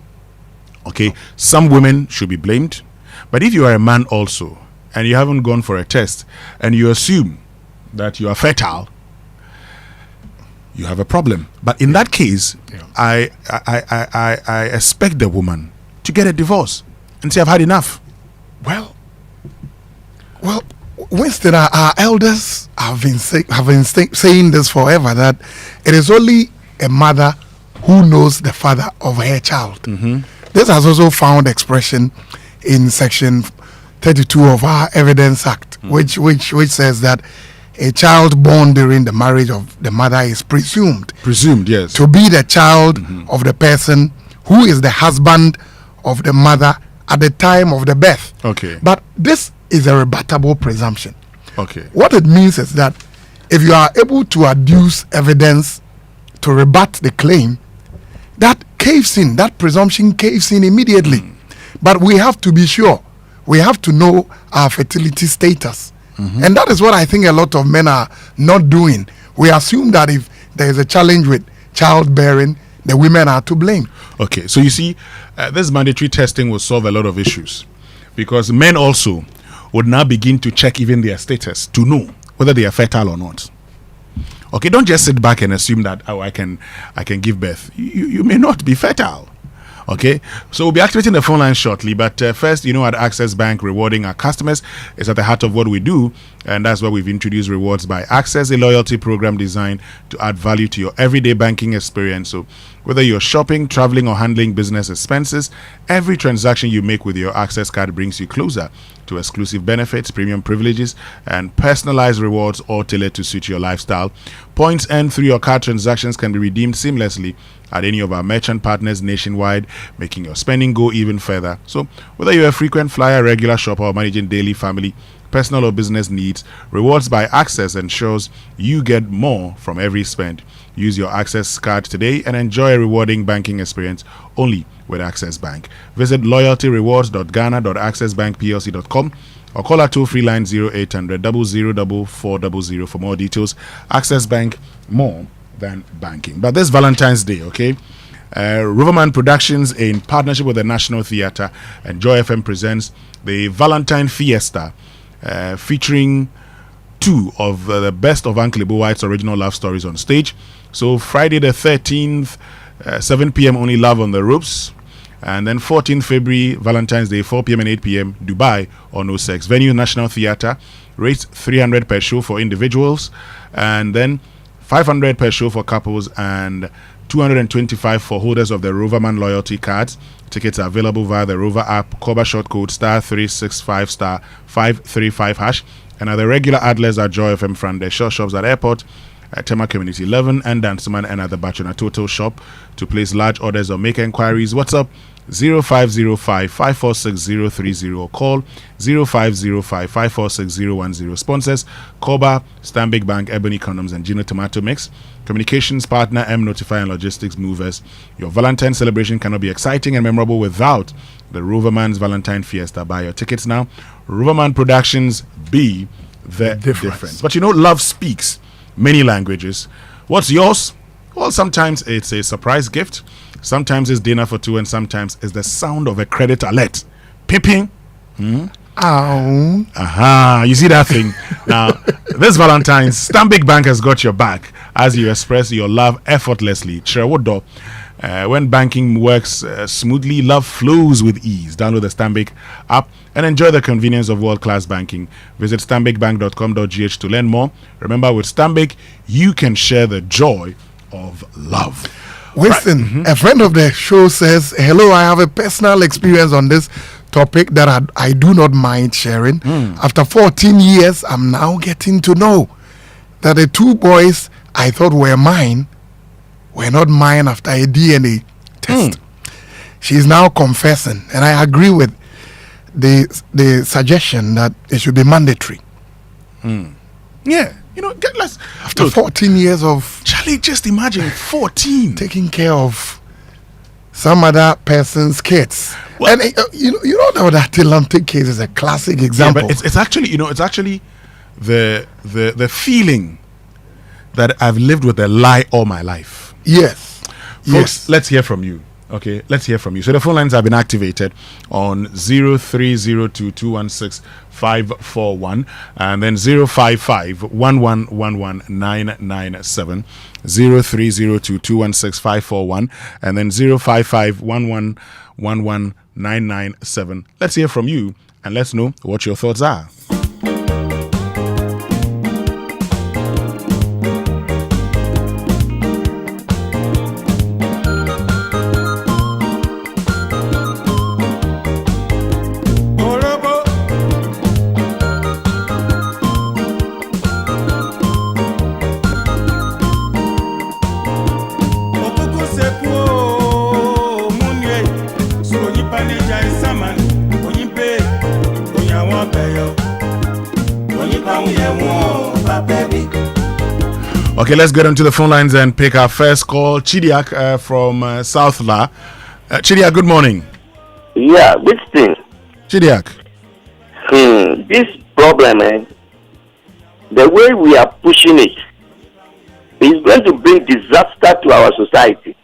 Okay, some women should be blamed, but if you are a man also, and you haven't gone for a test, and you assume that you are fertile, you have a problem. But in that case, I expect the woman to get a divorce and say, I've had enough. Well, Winston, our elders have been saying this forever, that it is only a mother who knows the father of her child. This has also found expression in section 32 of our Evidence Act, which says that a child born during the marriage of the mother is presumed, yes, to be the child of the person who is the husband of the mother at the time of the birth. Okay. But this is a rebuttable presumption. Okay. What it means is that if you are able to adduce evidence to rebut the claim, that caves in, that presumption caves in immediately. But we have to be sure. We have to know our fertility status. And that is what I think a lot of men are not doing. We assume that if there is a challenge with childbearing, the women are to blame. Okay, so you see, this mandatory testing will solve a lot of issues, because men also would now begin to check even their status to know whether they are fertile or not. Okay, don't just sit back and assume that, oh, I can give birth. You may not be fertile. Okay, so we'll be activating the phone line shortly, but first, at Access Bank, rewarding our customers is at the heart of what we do, and that's why we've introduced Rewards by Access, a loyalty program designed to add value to your everyday banking experience. So whether you're shopping, traveling, or handling business expenses, every transaction you make with your Access card brings you closer to exclusive benefits, premium privileges, and personalized rewards, all tailored to suit your lifestyle. Points earned through your card transactions can be redeemed seamlessly at any of our merchant partners nationwide, making your spending go even further. So whether you're a frequent flyer, regular shopper, or managing daily family, personal, or business needs, Rewards by Access ensures you get more from every spend. Use your Access card today and enjoy a rewarding banking experience only with Access Bank. Visit loyaltyrewards.ghana.accessbankplc.com or call our toll-free line 0800 00 400 for more details. Access Bank, more than banking. But this Valentine's Day, okay, Riverman Productions, in partnership with the National Theatre and Joy FM, presents the Valentine Fiesta, featuring two of the best of Uncle Ibo White's original love stories on stage. So Friday the 13th, 7 p.m. only Love on the Ropes, and then 14th February, Valentine's Day, 4 p.m. and 8 p.m. Dubai or No Sex. Venue National Theatre. Rates 300 per show for individuals, and then 500 per show for couples, and 225 for holders of the Roverman loyalty cards. Tickets are available via the Rover app, Coba short code *365 *535#, and at the regular outlets at Joy FM front, the short shops at Airport, at Tema Community 11, and Danceman, and at the Bachona Total shop. To place large orders or make inquiries, WhatsApp 0505 546 030 or call 0505 546 010. Sponsors: Coba, Stanbic Bank, Ebony Condoms, and Gino Tomato Mix. Communications partner: M Notify and Logistics Movers. Your Valentine celebration cannot be exciting and memorable without the Roverman's Valentine Fiesta. Buy your tickets now. Roverman Productions, be the difference. But love speaks many languages. What's yours? Well, sometimes it's a surprise gift, sometimes it's dinner for two, and sometimes it's the sound of a credit alert. Pipping. Ow. Aha, you see that thing? Now, this Valentine's, Stanbic Bank has got your back as you express your love effortlessly. Cherewodo. When banking works smoothly, love flows with ease. Download the Stanbic app and enjoy the convenience of world-class banking. Visit stanbicbank.com.gh to learn more. Remember, with Stanbic, you can share the joy of love. Winston, a friend of the show says, hello, I have a personal experience on this topic that I do not mind sharing. After 14 years, I'm now getting to know that the two boys I thought were mine were not mine after a DNA test. She's now confessing, and I agree with the suggestion that it should be mandatory. Yeah, you know, let's after 14 years of Charlie, just imagine 14 taking care of some other person's kids. Well, and you know that Atlantic case is a classic example. Yeah, but it's actually, it's actually the feeling that I've lived with a lie all my life. Yes. Folks, let's hear from you. Okay, let's hear from you. So the phone lines have been activated on 0302216541 and then 055-1111-997, 0302216541 and then 055-1111-997. Let's hear from you and let's know what your thoughts are. Okay, let's get onto the phone lines and pick our first call. Chidiak from South La. Chidiak, good morning. Yeah, this thing. Chidiak. This problem, the way we are pushing it is going to bring disaster to our society.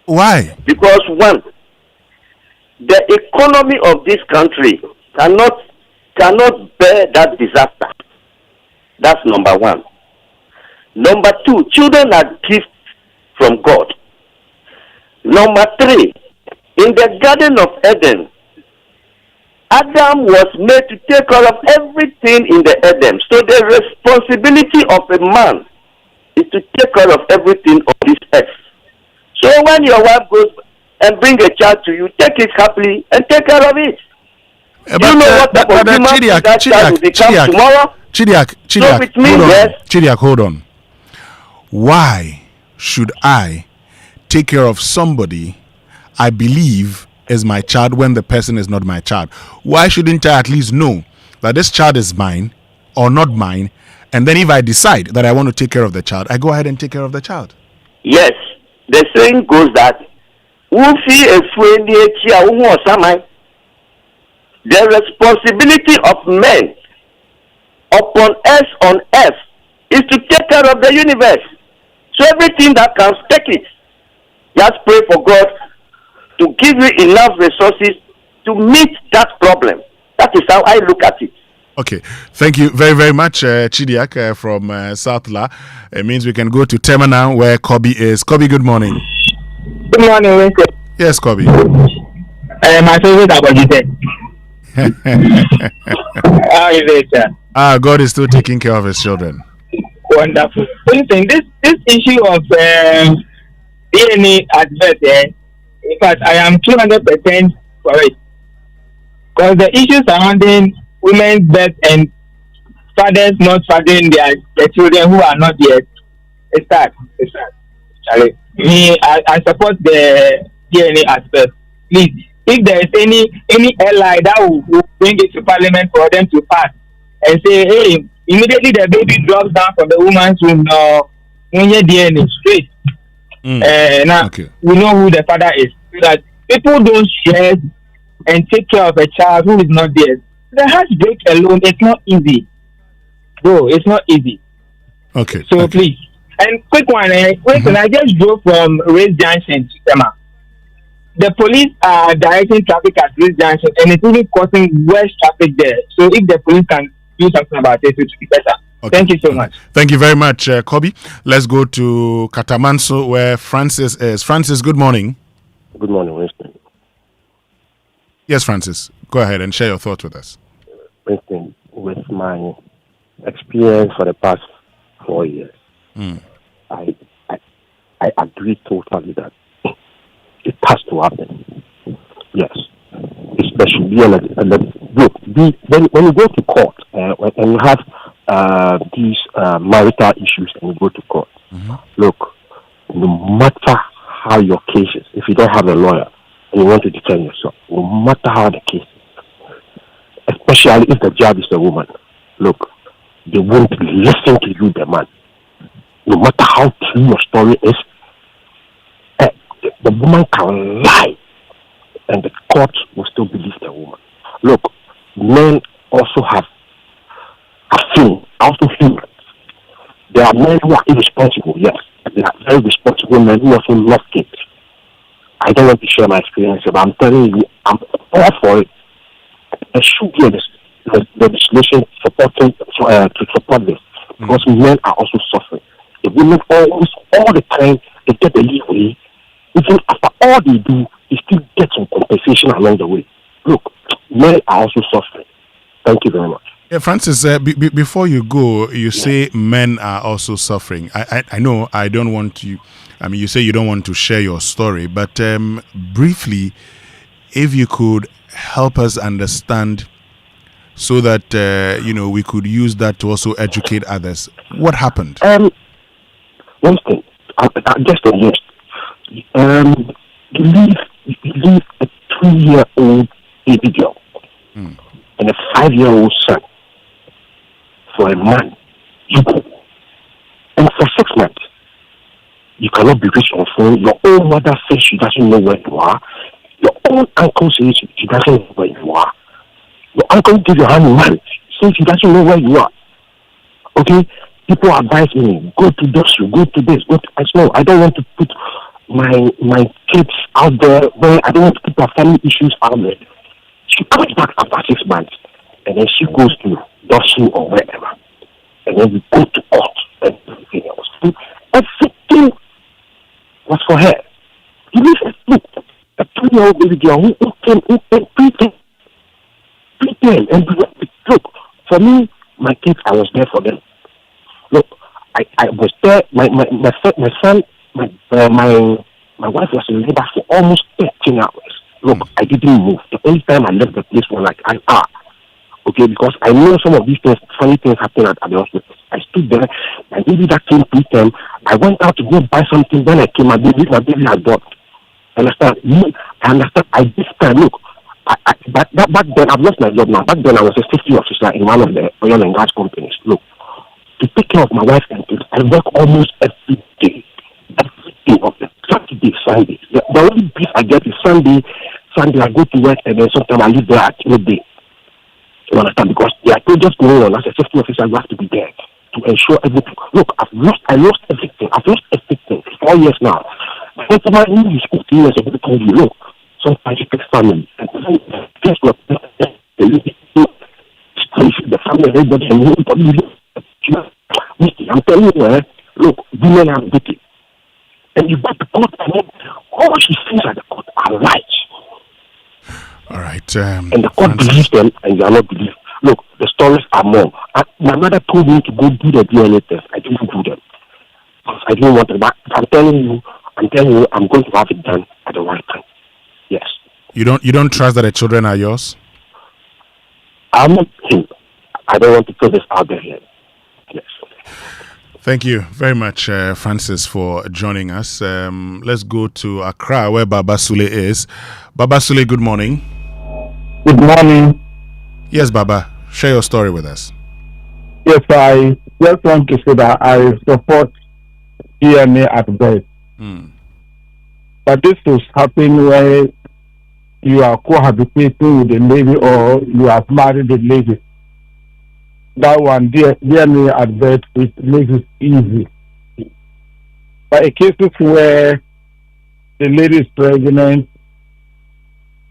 Why? Because one, the economy of this country cannot bear that disaster. That's number one. Number two, children are gifts from God. Number three, in the Garden of Eden, Adam was made to take care of everything in the Eden. So the responsibility of a man is to take care of everything on this earth. So when your wife goes and bring a child to you, take it happily and take care of it. You know what type of human that child will become tomorrow? Chidiak, hold on. Why should I take care of somebody I believe is my child when the person is not my child? Why shouldn't I at least know that this child is mine or not mine? And then if I decide that I want to take care of the child, I go ahead and take care of the child. Yes. The saying goes that the responsibility of men upon us on earth is to take care of the universe. So everything that comes, take it. Just pray for God to give you enough resources to meet that problem. That is how I look at it. Okay. Thank you very, very much, Chidiak from South La. It means we can go to Tema now where Kobe is. Kobe, good morning. Good morning, Winston. Yes, Kobe. My favorite Abogite. How is it, sir? God is still taking care of his children. Wonderful. Listen, this issue of DNA advert, in fact, I am 200% for it. Because the issue surrounding women's birth and fathers not fathering their children who are not yet, it's sad. Charlie. Me, I support the DNA aspect. Please, if there is any ally that will bring it to Parliament for them to pass and say, hey, immediately the baby drops down from the woman's womb, when your DNA straight. Now we know who the father is. So that people don't share and take care of a child who is not there. The heartbreak alone, it's not easy. Bro, it's not easy. Okay. So please. And quick one, Winston, I just drove from Race Junction to Tema. the police are directing traffic at this junction, and it's really causing worse traffic there. So if the police can do something about it, it would be better. Okay. Thank you so much. Thank you very much, Kobe. Let's go to Katamanso, where Francis is. Francis, good morning. Good morning, Winston. Yes, Francis. Go ahead and share your thoughts with us. Winston, with my experience for the past 4 years, I agree totally that it has to happen. Yes. There should be when you go to court, when you have these marital issues and you go to court, look, no matter how your case is, if you don't have a lawyer and you want to defend yourself, no matter how the case is, especially if the judge is a woman, look, they won't listen to you, the man. No matter how true your story is, the woman can lie and the court will still believe the woman. Look, men also have a feeling, also humans. There are men who are irresponsible, yes. There are very responsible men who also love kids. I don't want to share my experience, but I'm telling you, I'm all for it. There should be a legislation supporting to support this, because men are also suffering. The women almost all the time they get the leeway. Even after all they do, they still get some compensation along the way. Look, men are also suffering. Thank you very much. Yeah, Francis, before you go, you say men are also suffering. I know I don't want you, you say you don't want to share your story, but briefly, if you could help us understand so that, we could use that to also educate others. What happened? One thing, just a list. You leave a 2-year-old baby girl and a 5-year-old son for a man. You go. And for 6 months, you cannot be reached on phone. Your own mother says she doesn't know where you are. Your own uncle says she doesn't know where you are. Your uncle gives you a hand in marriage, says she doesn't know where you are. Okay? People advise me, go to this, go to this, go to... I say, no, I don't want to put my kids out there where I don't want to put our family issues out there. She comes back after 6 months and then she goes to Dosu or wherever. And then we go to court and everything else. Everything was for her. You look, a 2-year-old baby girl who came preterm. And look, for me, my kids, I was there for them. Look, I was there. My son, my wife was in labor for almost 13 hours. Look, I didn't move. The only time I left the place was like an hour. Okay, because I know some of these things, funny things happen at the hospital. I stood there, my baby that came preterm. I went out to go buy something. When I came, my baby had got. Understand? I understand. I this time, look, back then, I've lost my job now. Back then, I was a safety officer in one of the oil and gas companies. Look, to take care of my wife and kids, I work almost every day. Every day of the Saturday, Sunday. The only peace I get is Sunday. I go to work and then sometimes I leave there at midday. You understand? Because there are projects going on. As a safety officer, you have to be there to ensure everything. Look, I lost everything. I've lost everything. 4 years now. But my new school 3 years ago told you, look, sometimes it takes family. And guess what? The family, everybody, I'm telling you, look, women are wicked. And you got the court, and all she sees at the court are lies. All right. And the court believes them, and you are not believed. Look, the stories are more. My mother told me to go do the DNA test. I didn't do them. I didn't want it. But I'm telling you, I'm going to have it done at the right time. Yes. You don't trust that the children are yours? I'm not him. I don't want to put this out there yet. Yes. Thank you very much, Francis, for joining us. Let's go to Accra, where Baba Sule is. Baba Sule, good morning. Good morning. Yes, Baba. Share your story with us. Yes, I just want to say that I support DNA at birth. But this was happening when you are cohabitating with a lady or you have married a lady. That one, DNA at birth, it makes it easy. But in cases where the lady is pregnant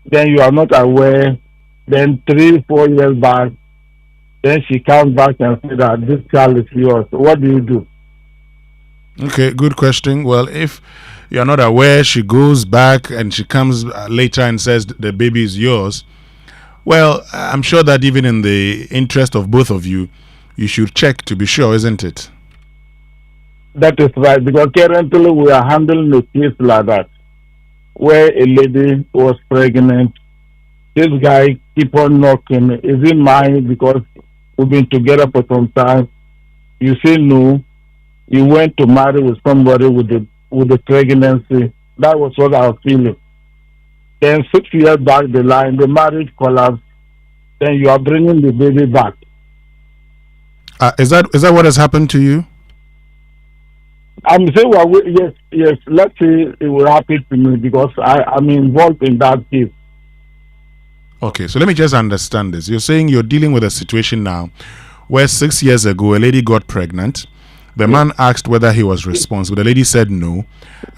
then you are not aware, then 3-4 years back, then she comes back and says that this child is yours. What do you do? Okay, good question. Well, if you're not aware, she goes back and she comes later and says the baby is yours. Well, I'm sure that even in the interest of both of you, you should check to be sure, isn't it? That is right, because currently we are handling a case like that, where a lady was pregnant. This guy keep on knocking. Is it mine? Because we've been together for some time. You say no. You went to marry with somebody with the pregnancy. That was what I was feeling. Then 6 years back the line, the marriage collapsed. Then you are bringing the baby back. Is that what has happened to you? I'm saying, well, yes. Let's say it will happen to me because I'm involved in that case. Okay, so let me just understand this. You're saying you're dealing with a situation now where 6 years ago a lady got pregnant. The man asked whether he was responsible. The lady said no.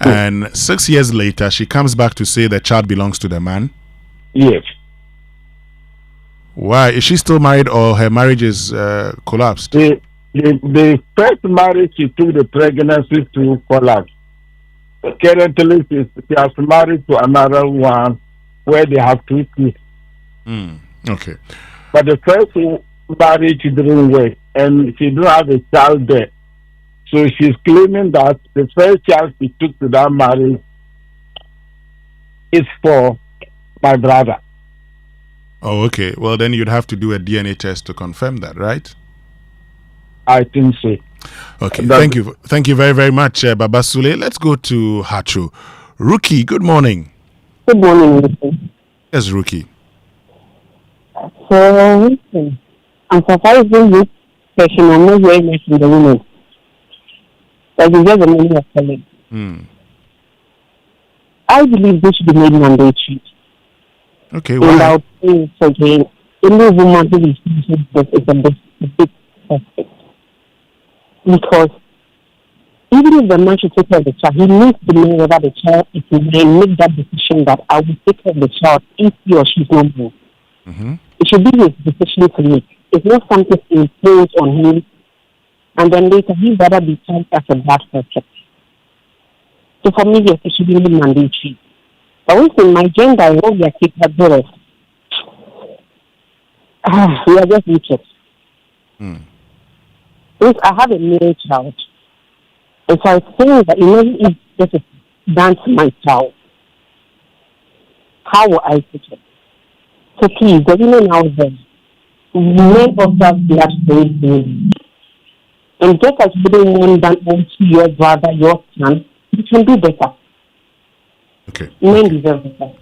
And 6 years later, she comes back to say the child belongs to the man. Yes. Why? Is she still married or her marriage is collapsed? The first marriage, she took the pregnancy to collapse. Currently, she has married to another one where they have 2 kids. Okay. But the first marriage didn't work and she didn't have a child there. So she's claiming that the first child she took to that marriage is for my brother. Oh, okay. Well, then you'd have to do a DNA test to confirm that, right? I think so. Okay. Thank you. Thank you very, very much, Baba Sule. Let's go to Hacho. Rookie, good morning. Good morning, Winston. Yes, Rookie. So, Winston, I'm surprised with question. I'm not very much in the women. Like you just a minute of telling. I believe this should be made mandatory. Okay, why? Without things again, any woman who is using this is a big aspect. Because even if the man should take care of the child, he needs to know whether the child is mine and make that decision that I will take care of the child if he or she is not mine. It should be his decision to make. It's not something imposed on him and then later he'd rather be charged as a bad person. So for me, yes, it should be mandatory. But within my gender, I know we are capable of. We are just wicked. If I have a male child, if I think that if this is done to my child, how will I take it? So please, the women out there, men of that blood very slowly. And just as you don't want that to your brother, your son, you can do better. Okay. Men deserve better.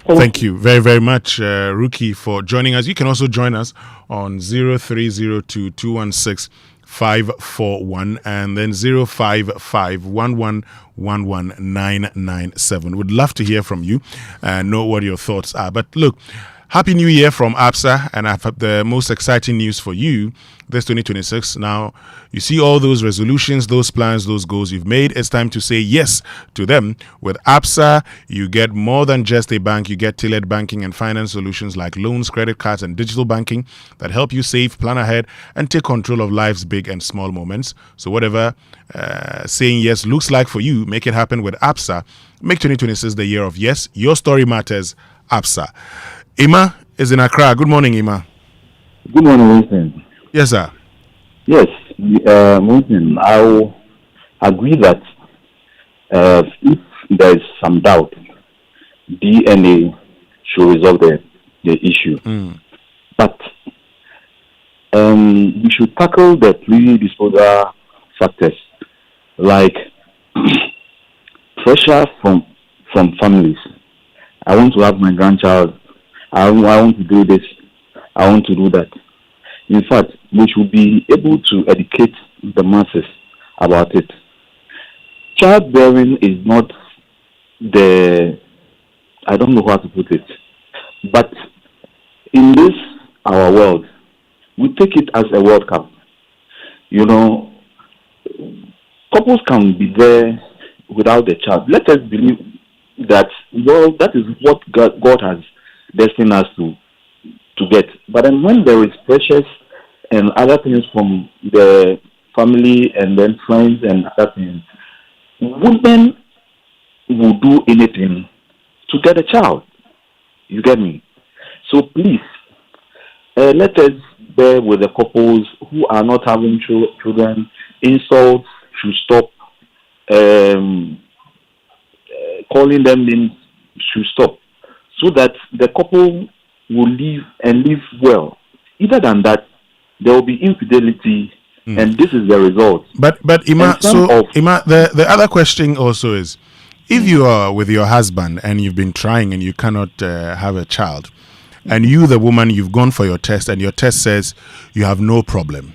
Thank you very, very much, Rookie, for joining us. You can also join us on 0302-216-541 and then 055-1111-997. Would love to hear from you and know what your thoughts are. But look, Happy New Year from APSA, and I've the most exciting news for you this 2026. Now, you see all those resolutions, those plans, those goals you've made. It's time to say yes to them. With APSA, you get more than just a bank. You get tailored banking and finance solutions like loans, credit cards, and digital banking that help you save, plan ahead, and take control of life's big and small moments. So whatever saying yes looks like for you, make it happen with APSA. Make 2026 the year of yes. Your story matters. APSA. Ima is in Accra. Good morning, Ima. Good morning, Winston. Yes, sir. Yes, Winston, I will agree that if there is some doubt, DNA should resolve the issue. But we should tackle the predisposal factors like pressure from families. I want to have my grandchild. I want to do this. I want to do that. In fact, we should be able to educate the masses about it. Childbearing is not I don't know how to put it, but in this, our world, we take it as a World Cup. You know, couples can be there without the child. Let us believe that well, that is what God has destined us to get. But then when there is pressures and other things from the family and then friends and other things, women will do anything to get a child. You get me? So please, let us bear with the couples who are not having children. Insults should stop. Calling them names should stop, so that the couple will live and live well. Either than that, there will be infidelity, and this is the result. But Ima, the other question also is, if you are with your husband and you've been trying and you cannot have a child, and you, the woman, you've gone for your test and your test says you have no problem,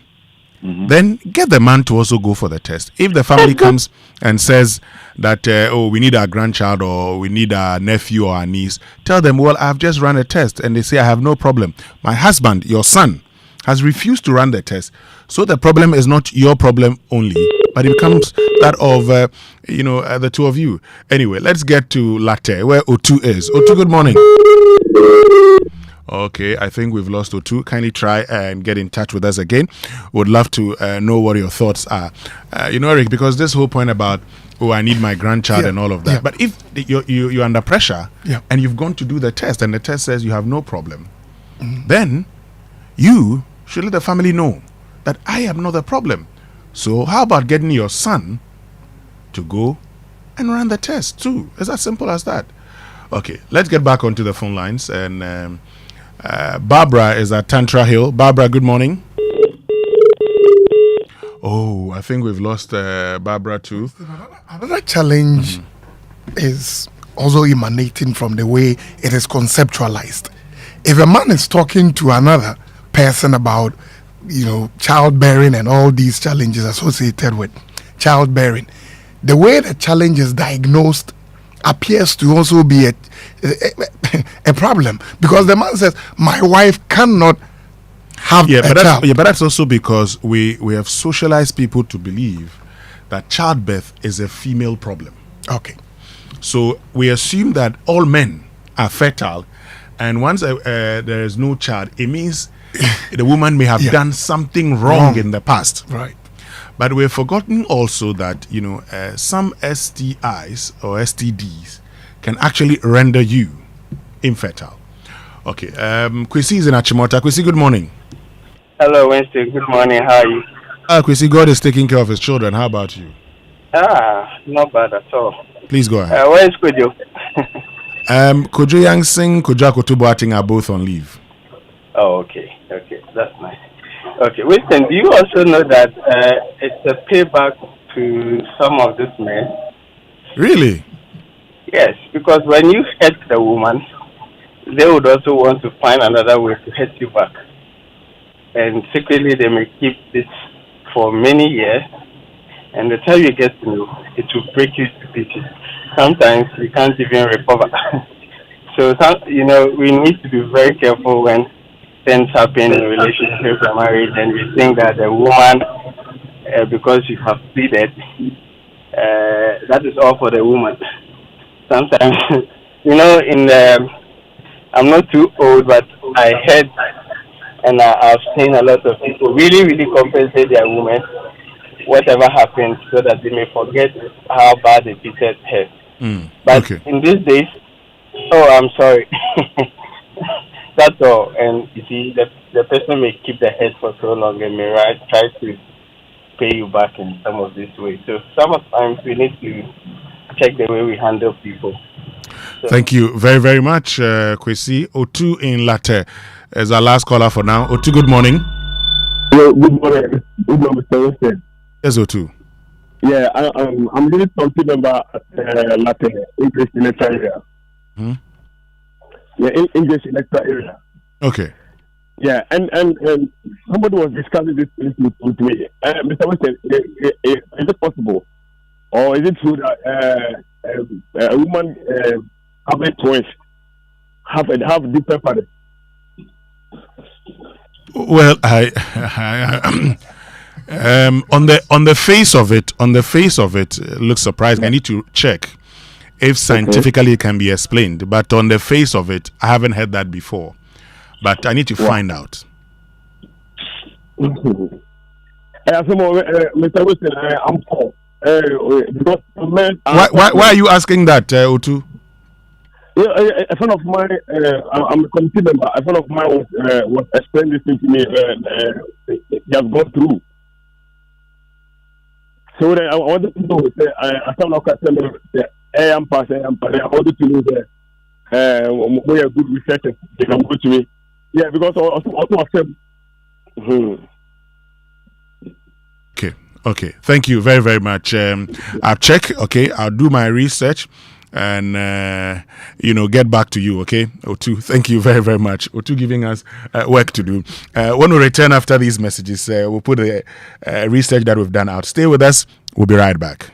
then get the man to also go for the test. If the family comes and says that, we need our grandchild or we need our nephew or our niece, tell them, well, I've just run a test, and they say I have no problem. My husband, your son, has refused to run the test. So the problem is not your problem only, but it becomes that of, the two of you. Anyway, let's get to Latte, where Otu is. Otu, good morning. Okay, I think we've lost Otu. Kindly try and get in touch with us again. Would love to know what your thoughts are. Eric, because this whole point about, I need my grandchild and all of that. Yeah. But if you're under pressure and you've gone to do the test and the test says you have no problem, then you should let the family know that I am not the problem. So how about getting your son to go and run the test too? It's as simple as that. Okay, let's get back onto the phone lines. And Barbara is at Tantra Hill. Barbara, good morning. Oh, I think we've lost Barbara too. Another challenge is also emanating from the way it is conceptualized. If a man is talking to another person about, childbearing and all these challenges associated with childbearing, the way the challenge is diagnosed appears to also be a problem, because the man says, my wife cannot have a child. But that's also because we have socialized people to believe that childbirth is a female problem. Okay. So we assume that all men are fertile, and once there is no child, it means the woman may have done something wrong in the past. Right. But we've forgotten also that, some STIs or STDs can actually render you infertile. Okay. Kwesi is in Achimota. Kwesi, good morning. Hello, Winston. Good morning. How are you? Kwesi, God is taking care of his children. How about you? Not bad at all. Please go ahead. Where is Kojo? Kojo Yang Sing, Kojo Akoto Boateng are both on leave. Oh, okay. That's nice. Okay, Winston, do you also know that it's a payback to some of these men? Really? Yes, because when you hurt the woman, they would also want to find another way to hurt you back. And secretly, they may keep this for many years. And the time you get to know, it will break you to pieces. Sometimes you can't even recover. So, we need to be very careful when things happen in relationships and marriage, and we think that the woman, because you have pleaded, that is all for the woman. Sometimes, I'm not too old, but I heard and I've seen a lot of people really, really compensate their women, whatever happens, so that they may forget how bad they treated her. But in these days, I'm sorry. That's all. And you see, the person may keep the head for so long and may try to pay you back in some of these ways. So sometimes we need to check the way we handle people. So, thank you very, very much, Kwesi. Otu in Latte is our last caller for now. Otu, good morning. Hello, good morning. Good morning, Mr. Winston. Yes, Otu. Yeah, I'm really talking about Latte, English electoral area. Yeah, in English electoral area. Okay. Yeah, and somebody was discussing this with me. Mr. Winston, is it possible, or is it true that a woman having twins have different fathers? Well, on the face of it, looks surprising. I need to check if scientifically it can be explained. But on the face of it, I haven't heard that before. But I need to find out. Mr. Wilson, I'm Paul. Why are you asking that, Otu? Yeah, a friend of mine, I'm a committee member. A friend of mine was explaining this thing to me. He has gone through. So I wanted to know. I found out that I wanted to know that we are good researchers. They can go to me. Yeah, because also I said. Okay. Thank you very, very much. I'll check. Okay, I'll do my research and get back to you. Okay, Otu. Thank you very, very much. Otu giving us work to do. When we return after these messages, we'll put the research that we've done out. Stay with us. We'll be right back.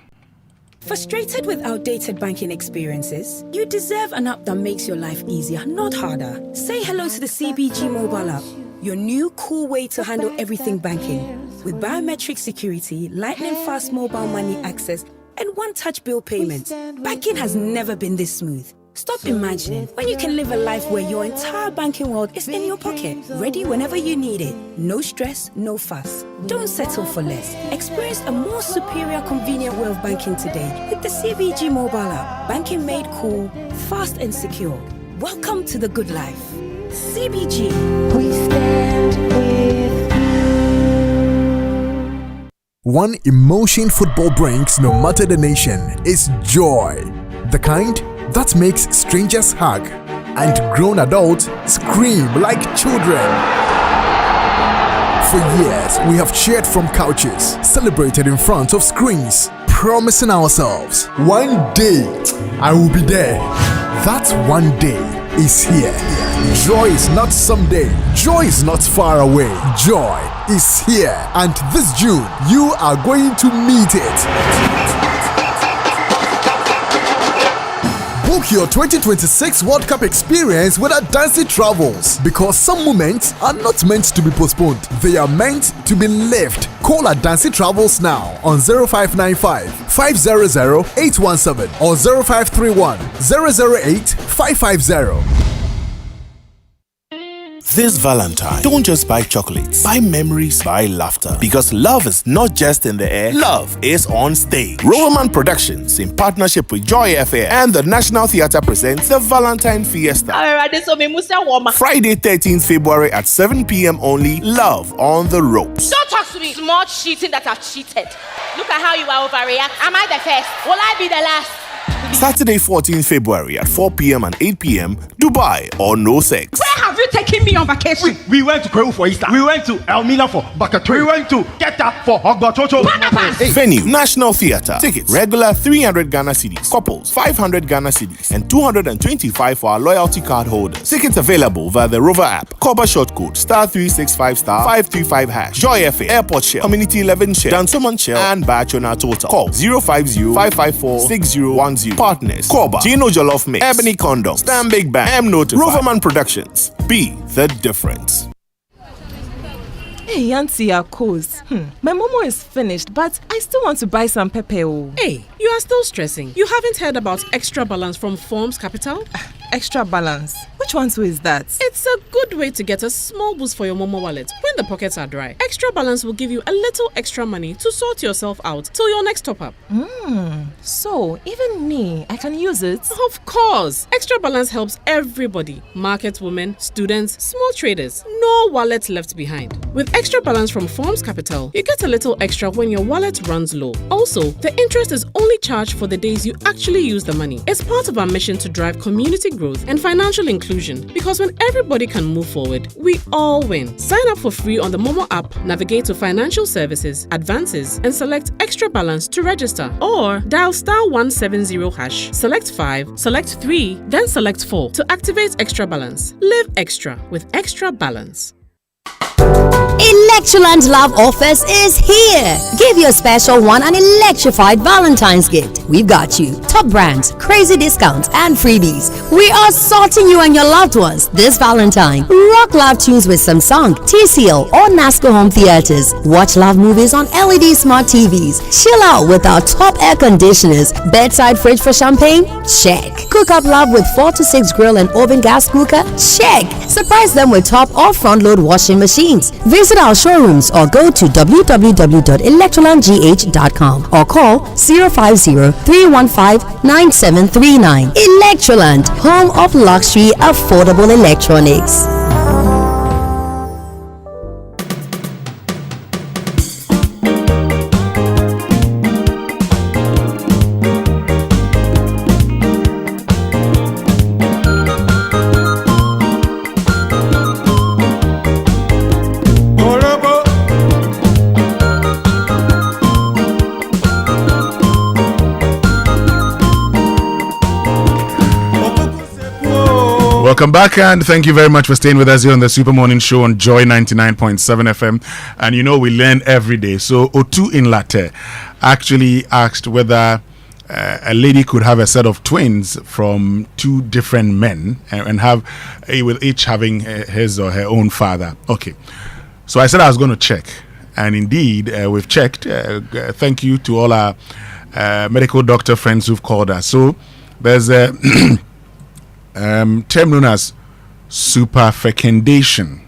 Frustrated with outdated banking experiences? You deserve an app that makes your life easier, not harder. Say hello to the CBG mobile app, your new cool way to handle everything banking. With biometric security, lightning fast mobile money access, and one-touch bill payments, banking has never been this smooth. Stop imagining when you can live a life where your entire banking world is in your pocket, ready whenever you need it. No stress, no fuss. Don't settle for less. Experience a more superior, convenient way of banking today with the CBG mobile app. Banking made cool, fast and secure. Welcome to the good life. CBG. We stand with you. One emotion football brings, no matter the nation, is joy. The kind that makes strangers hug and grown adults scream like children. For years, we have cheered from couches, celebrated in front of screens, promising ourselves, one day I will be there. That one day is here. Joy is not someday. Joy is not far away. Joy is here. And this June, you are going to meet it. Book your 2026 World Cup experience with Adansi Travels, because some moments are not meant to be postponed. They are meant to be lived. Call Adansi Travels now on 0595 500 817 or 0531 008 550. This Valentine, don't just buy chocolates. Buy memories, buy laughter. Because love is not just in the air, love is on stage. Roverman Productions, in partnership with Joy FM and the National Theatre, presents the Valentine Fiesta. Friday, 13th February at 7 p.m. only. Love on the ropes. Don't talk to me. Small cheating that I've cheated. Look at how you are overreact. Am I the first? Will I be the last? Saturday, 14th February at 4 p.m. and 8 p.m. Dubai or no sex. Where have you taken me on vacation? We went to Kwewu for Easter. We went to Elmina for Bakatoi. We went to Keta for Ogbotocho. Venue, National Theatre. Tickets, regular 300 Ghana cedis. Couples, 500 Ghana cedis. And 225 for our loyalty card holders. Tickets available via the Rover app. Cover short code *365*535#. Joy FA, Airport Shell, Community 11 Shell, Dansoman Shell, and Bachona Total. Call 050-554-6010. Partners, Koba, Gino Jollof Mix, Ebony Condom, Stan Big Bang, M Notified, Roverman Productions. Be the difference. Hey, Auntie Akos. My momo is finished, but I still want to buy some pepper. Hey, you are still stressing. You haven't heard about Extra Balance from Forms Capital? Extra Balance? Which one is that? It's a good way to get a small boost for your momo wallet when the pockets are dry. Extra Balance will give you a little extra money to sort yourself out till your next top up. So, even me, I can use it? Of course! Extra Balance helps everybody. Market women, students, small traders. No wallet left behind. With Extra Balance from Forms Capital, you get a little extra when your wallet runs low. Also, the interest is only charged for the days you actually use the money. It's part of our mission to drive community growth and financial inclusion, because when everybody can move forward, we all win. Sign up for free on the Momo app, navigate to Financial Services, Advances, and select Extra Balance to register, or dial *170#, select 5, select 3, then select 4 to activate Extra Balance. Live extra with Extra Balance. Electroland Love Offers is here. Give your special one an electrified Valentine's gift. We've got you. Top brands, crazy discounts, and freebies. We are sorting you and your loved ones this Valentine. Rock love tunes with Samsung, TCL, or NASCO home theaters. Watch love movies on LED smart TVs. Chill out with our top air conditioners. Bedside fridge for champagne? Check. Cook up love with 4 to 6 grill and oven gas cooker? Check. Surprise them with top or front load washing machines. Visit our showrooms or go to www.electrolandgh.com or call 050-315-9739. Electroland, home of luxury affordable electronics. Welcome back, and thank you very much for staying with us here on the Super Morning Show on Joy 99.7 FM. And you know, we learn every day. So Otu in Latte actually asked whether a lady could have a set of twins from two different men and have with each having his or her own father. Okay, so I said I was going to check, and indeed we've checked. Thank you to all our medical doctor friends who've called us. So there's a term known as superfecundation,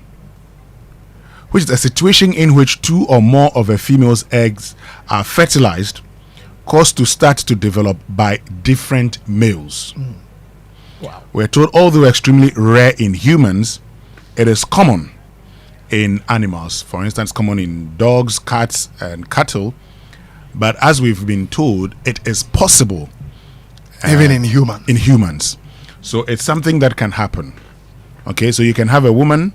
which is a situation in which two or more of a female's eggs are fertilized, caused to start to develop by different males. Wow. We're told, although extremely rare in humans, it is common in animals. For instance, common in dogs, cats, and cattle. But as we've been told, it is possible even in humans. In humans. So it's something that can happen. Okay, so you can have a woman,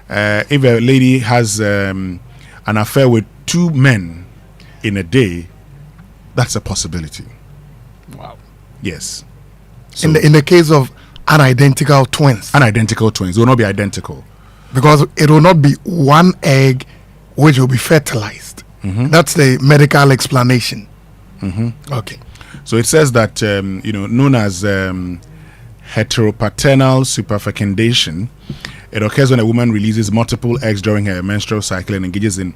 if a lady has an affair with two men in a day, that's a possibility. Wow. Yes. So in the case of unidentical twins. Unidentical twins will not be identical. Because it will not be one egg which will be fertilized. Mm-hmm. That's the medical explanation. Mm-hmm. Okay. So it says that, known as heteropaternal superfecundation, it occurs when a woman releases multiple eggs during her menstrual cycle and engages in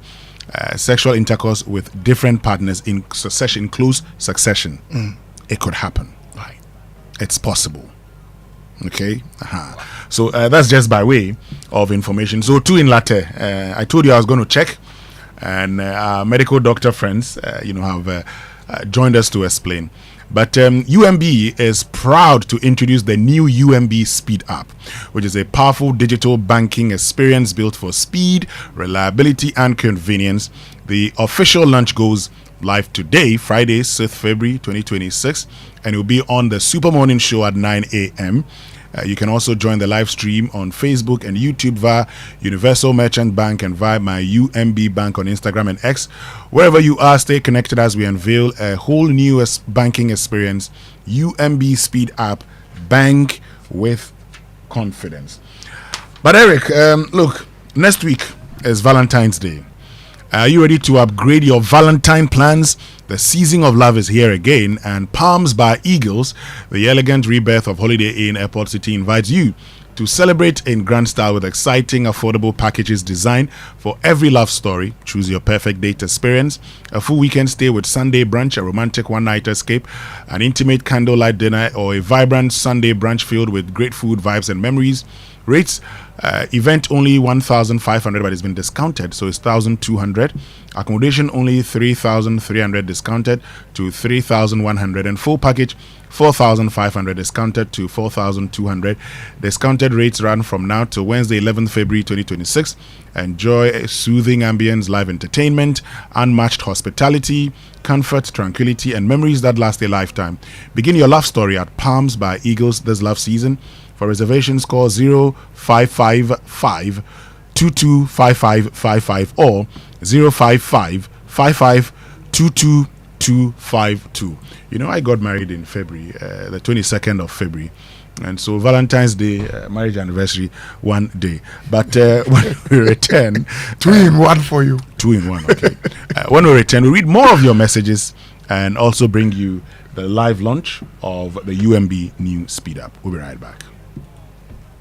sexual intercourse with different partners in succession, in close succession. It could happen. Right. It's possible. Okay. So that's just by way of information. So two in latte. I told you I was going to check, and our medical doctor friends, have joined us to explain. But UMB is proud to introduce the new UMB Speed app, which is a powerful digital banking experience built for speed, reliability, and convenience. The official launch goes live today, Friday, 6th February 2026, and it will be on the Super Morning Show at 9 a.m. You can also join the live stream on Facebook and YouTube via Universal Merchant Bank and via my UMB Bank on Instagram and X. Wherever you are, stay connected as we unveil a whole new banking experience. UMB Speed app, bank with confidence. But Eric, look, next week is Valentine's Day. Are you ready to upgrade your Valentine plans? The season of love is here again, and Palms by Eagles, the elegant rebirth of Holiday Inn Airport City, invites you to celebrate in grand style with exciting, affordable packages designed for every love story. Choose your perfect date experience, a full weekend stay with Sunday brunch, a romantic one-night escape, an intimate candlelight dinner, or a vibrant Sunday brunch filled with great food, vibes, and memories. Rates, event only 1,500, but it's been discounted, so it's 1,200. Accommodation only 3,300, discounted to 3,100, and full package 4,500, discounted to 4,200. Discounted rates run from now to Wednesday, 11th February 2026. Enjoy a soothing ambience, live entertainment, unmatched hospitality, comfort, tranquility, and memories that last a lifetime. Begin your love story at Palms by Eagles this love season. For reservations, call 0555 225555 or 055 55 22252. You know, I got married in February, the 22nd of February. And so Valentine's Day, marriage anniversary, one day. But when we return... 2 in 1 for you. 2 in 1, okay. When we return, we read more of your messages and also bring you the live launch of the UMB new Speed Up. We'll be right back.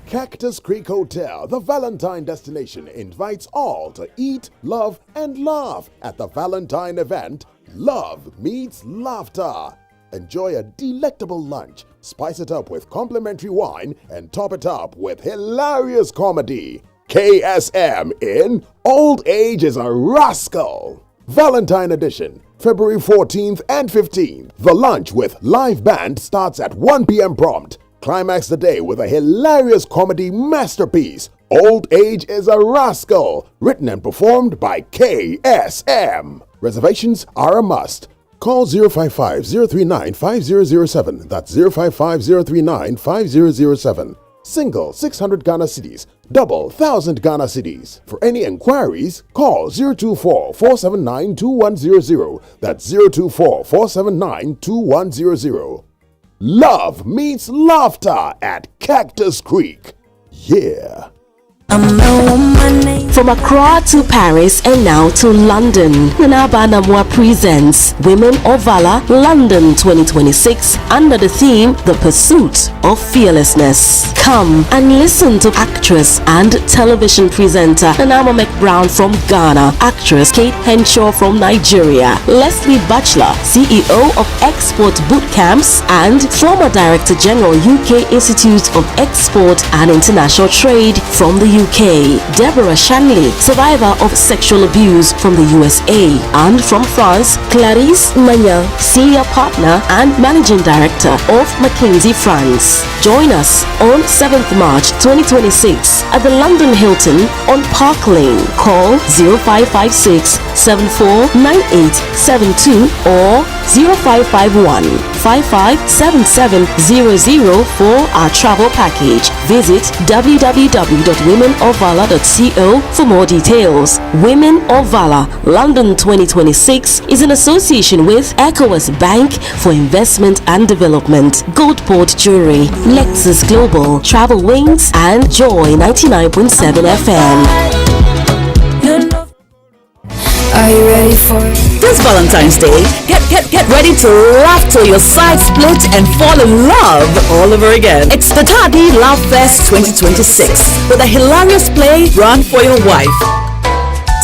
Cactus Creek Hotel, the Valentine destination, invites all to eat, love, and laugh at the Valentine event, Love Meets Laughter. Enjoy a delectable lunch, spice it up with complimentary wine, and top it up with hilarious comedy. KSM in Old Age is a Rascal. Valentine Edition, February 14th and 15th. The lunch with live band starts at 1 p.m. prompt. Climax the day with a hilarious comedy masterpiece, Old Age is a Rascal, written and performed by KSM. Reservations are a must. Call 055-039-5007. That's 055-039-5007. Single 600 Ghana cedis, double 1,000 Ghana cedis. For any inquiries, call 024-479-2100. That's 024-479-2100. Love meets laughter at Cactus Creek. Yeah. From Accra to Paris and now to London, Winston Amoah presents Women of Valor London 2026 under the theme The Pursuit of Fearlessness. Come and listen to actress and television presenter Nana McBrown from Ghana, actress Kate Henshaw from Nigeria, Leslie Batchelor, CEO of Export Boot Camps and former Director General UK Institute of Export and International Trade from the UK, Deborah Shanley, survivor of sexual abuse from the USA, and from France, Clarisse Magnan, senior partner and managing director of McKinsey France. Join us on 7th March 2026 at the London Hilton on Park Lane. Call 0556 749872 or 0551 557700 for our travel package. Visit www.womenofvalor.co for more details. Women of Valor London 2026 is in association with ECOWAS Bank for Investment and Development, Goldport Jewelry, Lexus Global, Travel Wings, and Joy 99.7 FM. Are you ready for it? This Valentine's Day, get ready to laugh till your sides split and fall in love all over again. It's the Tadi Love Fest 2026 with a hilarious play Run for Your Wife.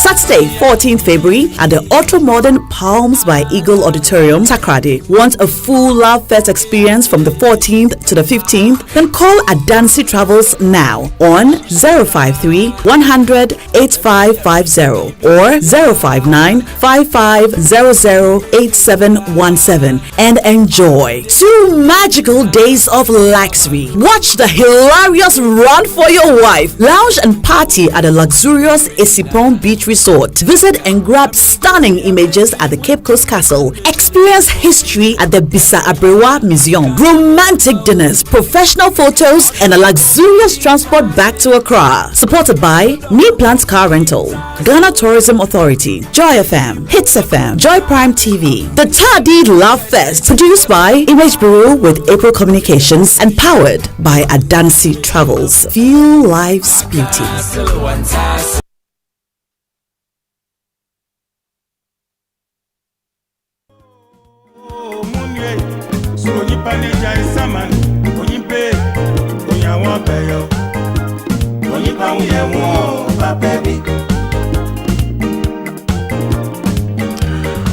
Saturday, 14th February at the Ultra-Modern Palms by Eagle Auditorium, Takrady. Want a full Love Fest experience from the 14th to the 15th? Then call Adansi Travels now on 053 100 8550 or 059 5500 8717 and enjoy 2 magical days of luxury. Watch the hilarious Run for Your Wife. Lounge and party at the luxurious Isipon Beach Resort. Visit and grab stunning images at the Cape Coast Castle. Experience history at the Bisa Abrewa Museum. Romantic dinners, professional photos, and a luxurious transport back to Accra. Supported by New Plant Car Rental, Ghana Tourism Authority, Joy FM, Hits FM, Joy Prime TV. The Tadi Love Fest, produced by Image Bureau with April Communications and powered by Adansi Travels. Feel life's beauty.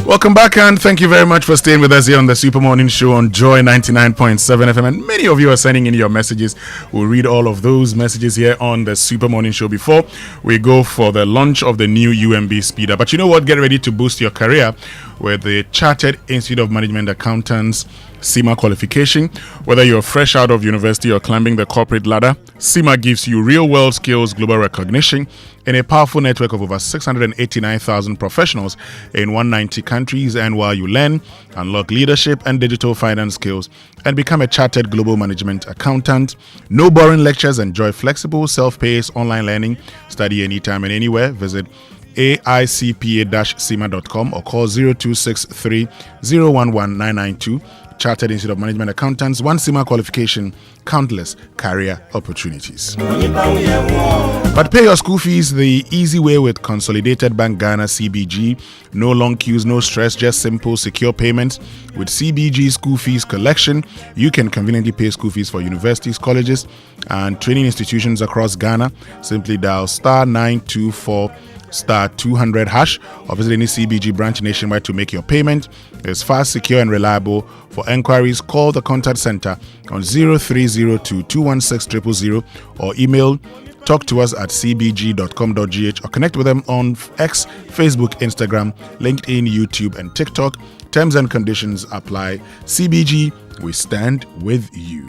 Welcome back, and thank you very much for staying with us here on the Super Morning Show on Joy 99.7 FM. And many of you are sending in your messages. We'll read all of those messages here on the Super Morning Show before we go for the launch of the new UMB Speed Up. But you know what? Get ready to boost your career with the Chartered Institute of Management Accountants CIMA qualification. Whether you're fresh out of university or climbing the corporate ladder, CIMA gives you real-world skills, global recognition, and a powerful network of over 689,000 professionals in 190 countries. And while you learn, unlock leadership and digital finance skills and become a chartered global management accountant. No boring lectures. Enjoy flexible, self-paced online learning. Study anytime and anywhere. Visit aicpa-cima.com or call 0263 011 992 Chartered Institute of Management Accountants, 1 CIMA qualification, countless career opportunities. But pay your school fees the easy way with Consolidated Bank Ghana CBG. No long queues, no stress, just simple, secure payments. With CBG school fees collection, you can conveniently pay school fees for universities, colleges, and training institutions across Ghana. Simply dial *924 *200 hash or visit any CBG branch nationwide to make your payment. It's fast, secure, and reliable. For enquiries, call the contact center on 0302 216 000 or email talk to us at cbg.com.gh or connect with them on X, Facebook, Instagram, LinkedIn, YouTube, and TikTok. Terms and conditions apply. CBG, we stand with you.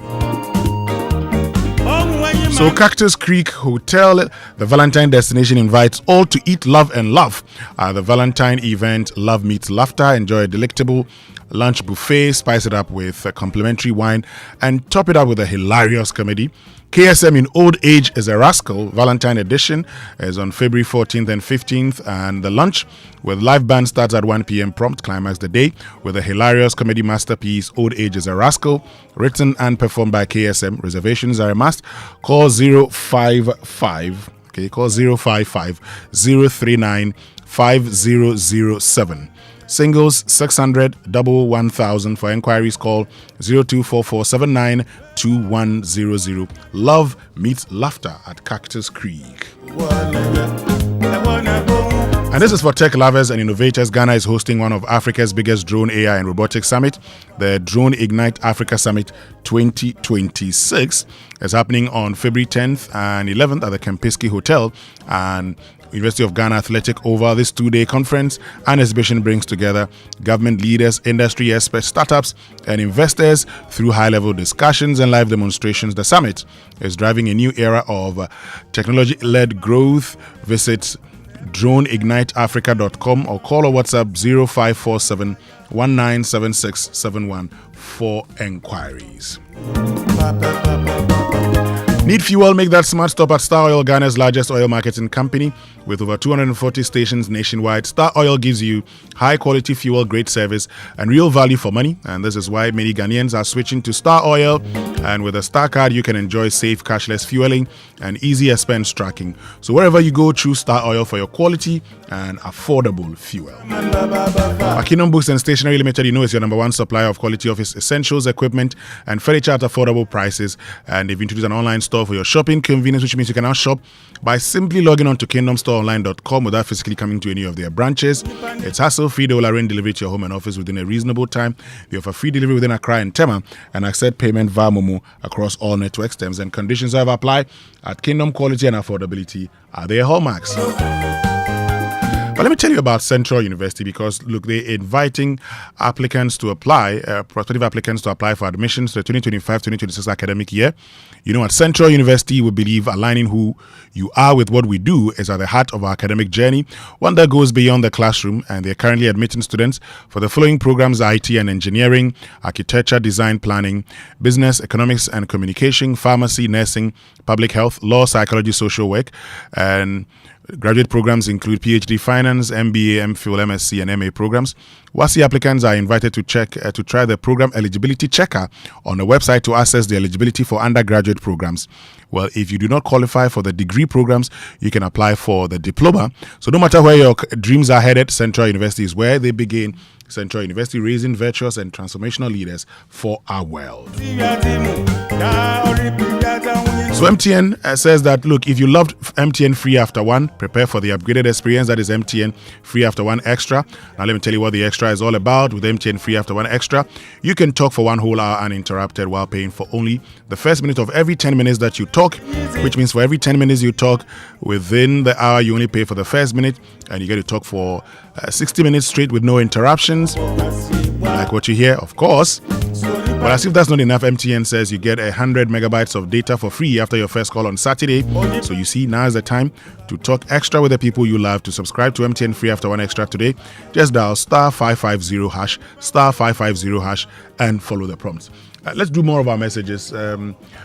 So Cactus Creek Hotel, the Valentine destination, invites all to eat, love, and love. The Valentine event, Love Meets Laughter. Enjoy a delectable lunch buffet, spice it up with a complimentary wine, and top it up with a hilarious comedy. KSM in Old Age is a Rascal Valentine edition is on February 14th and 15th, and the lunch with live band starts at 1 p.m. prompt. Climax the day with a hilarious comedy masterpiece, Old Age is a Rascal, written and performed by KSM. Reservations are a must. Call 055 039 5007. Singles 600 1000. For inquiries, call 0244 2100. Love meets laughter at Cactus Creek. And this is for tech lovers and innovators. Ghana is hosting one of Africa's biggest drone AI and robotics summit. The Drone Ignite Africa Summit 2026 is happening on February 10th and 11th at the Kempinski Hotel and University of Ghana Athletic Oval. This 2-day conference and exhibition brings together government leaders, industry experts, startups, and investors through high-level discussions and live demonstrations. The summit is driving a new era of technology-led growth. Visit droneigniteafrica.com or call or WhatsApp 0547 197671 for enquiries. Need fuel? Make that smart stop at Star Oil, Ghana's largest oil marketing company. With over 240 stations nationwide, Star Oil gives you high-quality fuel, great service, and real value for money. And this is why many Ghanaians are switching to Star Oil. And with a Star card, you can enjoy safe, cashless fueling and easy expense tracking. So wherever you go, choose Star Oil for your quality and affordable fuel. Kingdom Books and Stationery Limited, you know, is your number one supplier of quality office essentials, equipment, and furniture at affordable prices. And they've introduced an online store for your shopping convenience, which means you can now shop by simply logging on to kingdomstoreonline.com without physically coming to any of their branches. It's hassle-free. They will arrange delivery to your home and office within a reasonable time. They offer free delivery within Accra and Tema and accept payment via Momo across all networks. Terms and conditions have applied. At Kingdom, quality and affordability are their hallmarks. But let me tell you about Central University, because look, they're inviting applicants to apply, prospective applicants to apply for admissions to the 2025-2026 academic year. You know, at Central University, we believe aligning who you are with what we do is at the heart of our academic journey, one that goes beyond the classroom, and they're currently admitting students for the following programs: IT and engineering, architecture, design, planning, business, economics and communication, pharmacy, nursing, public health, law, psychology, social work, and graduate programs include PhD Finance, MBA, MPhil, MSc, and MA programs. WASSCE applicants are invited to try the program eligibility checker on the website to assess the eligibility for undergraduate programs. Well, if you do not qualify for the degree programs, you can apply for the diploma. So no matter where your dreams are headed, Central University is where they begin. Central University, raising virtuous and transformational leaders for our world. So MTN says that, look, if you loved MTN Free After One, prepare for the upgraded experience that is MTN Free After One Extra. Now let me tell you what the extra is all about. With MTN Free After One Extra, you can talk for 1 whole hour uninterrupted while paying for only the first minute of every 10 minutes that you talk, which means for every 10 minutes you talk within the hour, you only pay for the first minute, and you get to talk for 60 minutes straight with no interruptions, like what you hear, of course. But as if that's not enough, MTN says you get 100 megabytes of data for free after your first call on Saturday. So you see, now is the time to talk extra with the people you love. To subscribe to MTN Free After One Extra today, just dial *550 hash, *550 hash, and follow the prompts. Let's do more of our messages.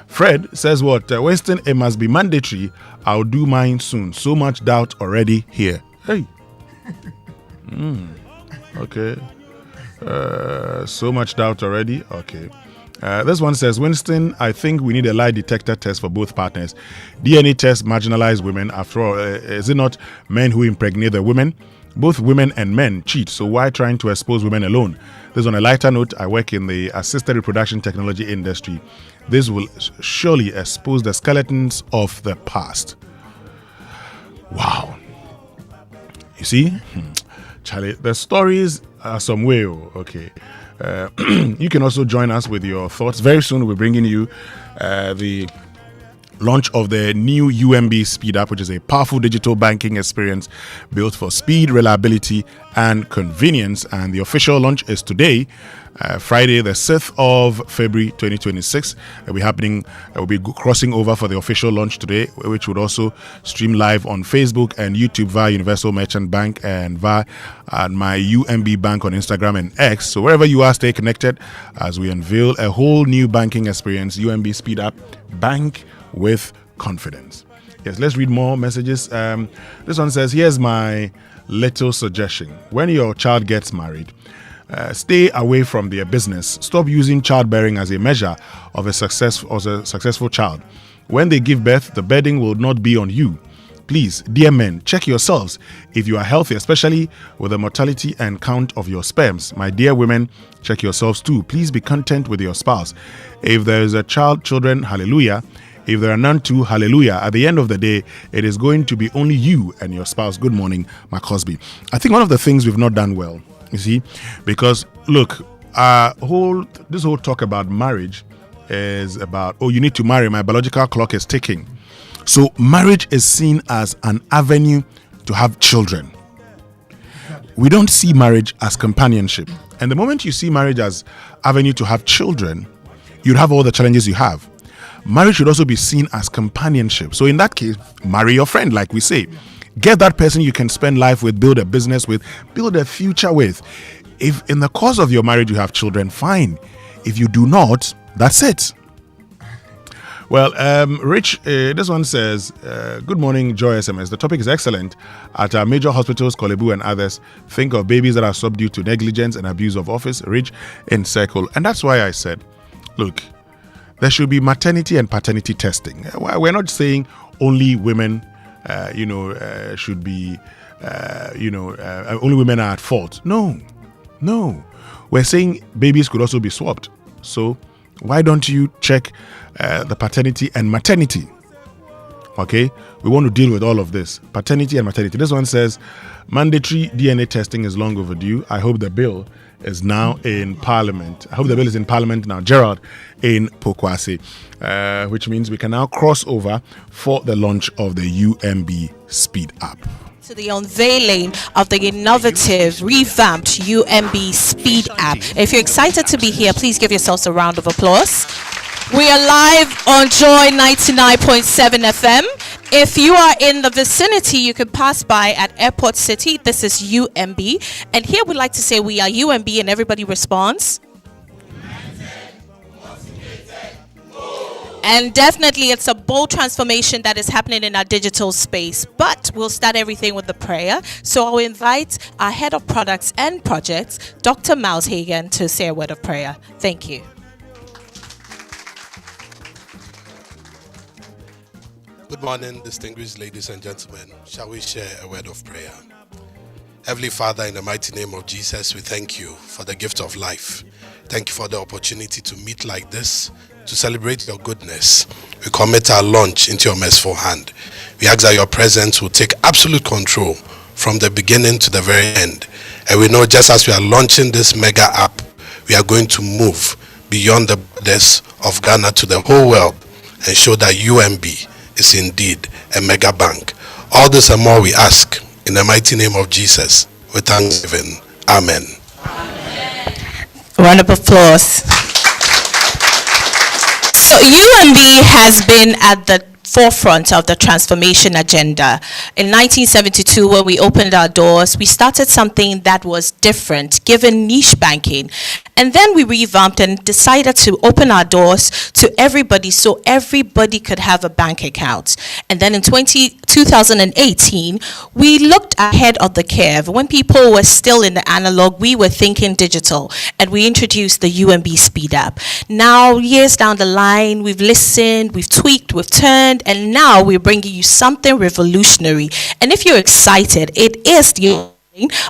Fred says what? Winston, it must be mandatory. I'll do mine soon. So much doubt already here. Hey. Okay. So much doubt already. Okay. This one says, Winston, I think we need a lie detector test for both partners. DNA test marginalize women. After all, is it not men who impregnate the women? Both women and men cheat, so why trying to expose women alone? This on a lighter note, I work in the assisted reproduction technology industry. This will surely expose the skeletons of the past. Wow. You see? Charlie, the stories are some way. Okay. You can also join us with your thoughts. Very soon we're bringing you the launch of the new UMB Speed App, which is a powerful digital banking experience built for speed, reliability, and convenience. And the official launch is today, Friday, the 6th of February 2026. It'll be happening. We'll be crossing over for the official launch today, which would also stream live on Facebook and YouTube via Universal Merchant Bank and via my UMB Bank on Instagram and X. So wherever you are, stay connected as we unveil a whole new banking experience, UMB Speed App. Bank with confidence. Yes, let's read more messages. This one says, here's my little suggestion. When your child gets married, stay away from their business. Stop using childbearing as a measure of a successful child. When they give birth, the burden will not be on you. Please, dear men, check yourselves if you are healthy, especially with the mortality and count of your sperms. My dear women, check yourselves too. Please be content with your spouse. If there is a children, hallelujah. If there are none too, hallelujah. At the end of the day, it is going to be only you and your spouse. Good morning, Mark Cosby. I think one of the things we've not done well, you see, because look, this whole talk about marriage is about, you need to marry, my biological clock is ticking. So marriage is seen as an avenue to have children. We don't see marriage as companionship. And the moment you see marriage as avenue to have children, you'd have all the challenges you have. Marriage should also be seen as companionship. So in that case, marry your friend, like we say. Get that person you can spend life with, build a business with, build a future with. If in the course of your marriage you have children, fine. If you do not, that's it. Well, Rich, this one says, good morning, Joy SMS. The topic is excellent. At our major hospitals, Kolebu and others, think of babies that are subdued to negligence and abuse of office, Rich in circle. And that's why I said, look, there should be maternity and paternity testing. We're not saying only women, should be, only women are at fault. No. We're saying babies could also be swapped. So why don't you check the paternity and maternity? Okay, we want to deal with all of this, paternity and maternity. This one says mandatory DNA testing is long overdue. I hope the bill is now in Parliament. I hope the bill is in Parliament now. Gerald in Pokwase, which means we can now cross over for the launch of the UMB Speed App. To the unveiling of the innovative, revamped UMB Speed App. If you're excited to be here, please give yourselves a round of applause. We are live on Joy 99.7 FM. If you are in the vicinity, you can pass by at Airport City. This is UMB. And here we'd like to say we are UMB, and everybody responds. And definitely it's a bold transformation that is happening in our digital space. But we'll start everything with the prayer. So I'll invite our head of products and projects, Dr. Miles Hagan, to say a word of prayer. Thank you. Good morning, distinguished ladies and gentlemen. Shall we share a word of prayer? Heavenly Father, in the mighty name of Jesus, we thank you for the gift of life. Thank you for the opportunity to meet like this, to celebrate your goodness. We commit our launch into your merciful hand. We ask that your presence will take absolute control from the beginning to the very end. And we know just as we are launching this mega app, we are going to move beyond the borders of Ghana to the whole world and show that UMB is indeed a mega bank. All this and more we ask in the mighty name of Jesus with thanksgiving. Amen. Round of applause. So UMB has been at the forefront of the transformation agenda. In 1972, when we opened our doors, we started something that was different, given niche banking. And then we revamped and decided to open our doors to everybody so everybody could have a bank account. And then in 2018, we looked ahead of the curve. When people were still in the analog, we were thinking digital, and we introduced the UMB Speed App. Now, years down the line, we've listened, we've tweaked, we've turned, and now we're bringing you something revolutionary. And if you're excited, it is the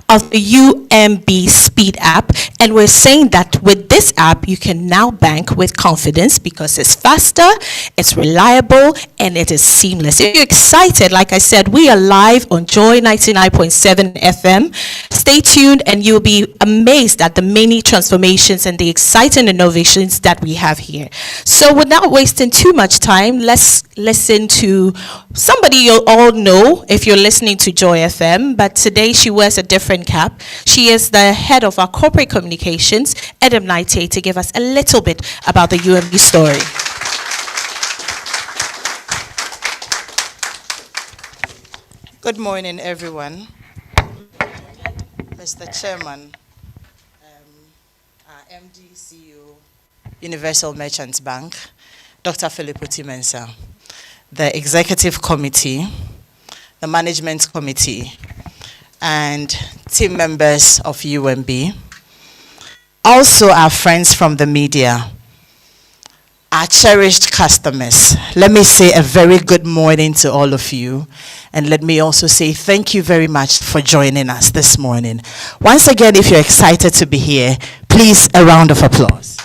of the UMB Speed App, and we're saying that with this app you can now bank with confidence because it's faster, it's reliable, and it is seamless. If you're excited, like I said, we are live on Joy 99.7 FM. Stay tuned and you'll be amazed at the many transformations and the exciting innovations that we have here. So without wasting too much time, let's listen to somebody you'll all know if you're listening to Joy FM, but today she wears a different cap. She is the head of our corporate communications, Edem Naite, to give us a little bit about the UMB story. Good morning, everyone. Mr. Chairman, our MD, CEO, Universal Merchants Bank, Dr. Philip Otimensa, the Executive Committee, the Management Committee, and team members of UMB, also our friends from the media, our cherished customers. Let me say a very good morning to all of you, and let me also say thank you very much for joining us this morning. Once again, if you're excited to be here, please, a round of applause.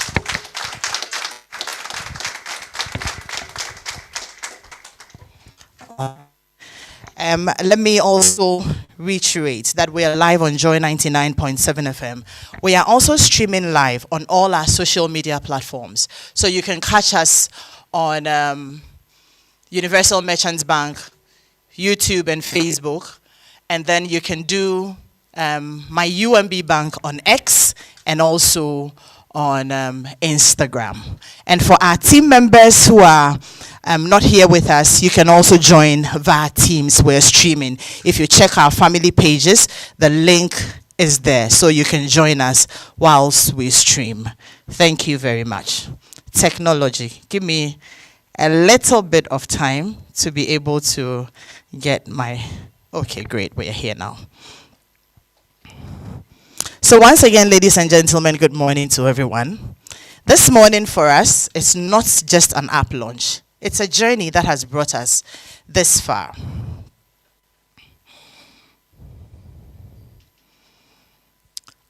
Let me also reiterate that we are live on Joy 99.7 FM. We are also streaming live on all our social media platforms. So you can catch us on Universal Merchants Bank, YouTube and Facebook. And then you can do my UMB Bank on X and also on Instagram. And for our team members who are not here with us, you can also join via Teams. We're streaming. If you check our family pages, the link is there, so you can join us whilst we stream. Thank you very much. Technology, give me a little bit of time to be able to get my... Okay, great, we're here now. So once again, ladies and gentlemen, good morning to everyone. This morning for us, it's not just an app launch. It's a journey that has brought us this far.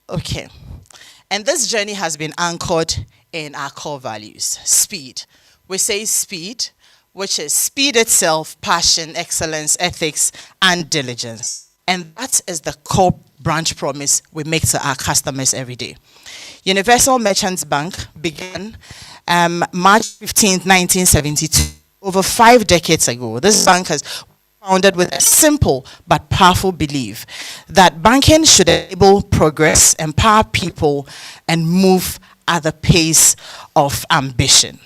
Okay. And this journey has been anchored in our core values. Speed. We say speed, which is speed itself, passion, excellence, ethics, and diligence. And that is the core branch promise we make to our customers every day. Universal Merchants Bank began March 15th, 1972, over 5 decades ago. This bank has founded with a simple but powerful belief that banking should enable progress, empower people, and move at the pace of ambition.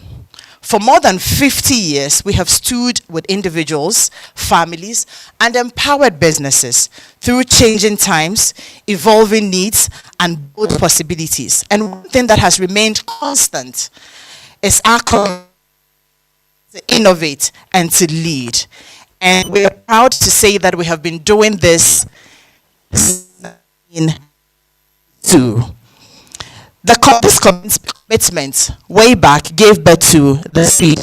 For more than 50 years, we have stood with individuals, families, and empowered businesses through changing times, evolving needs, and bold possibilities. And one thing that has remained constant is our commitment to innovate and to lead. And we are proud to say that we have been doing this in two. This commitment way back gave birth to the speed.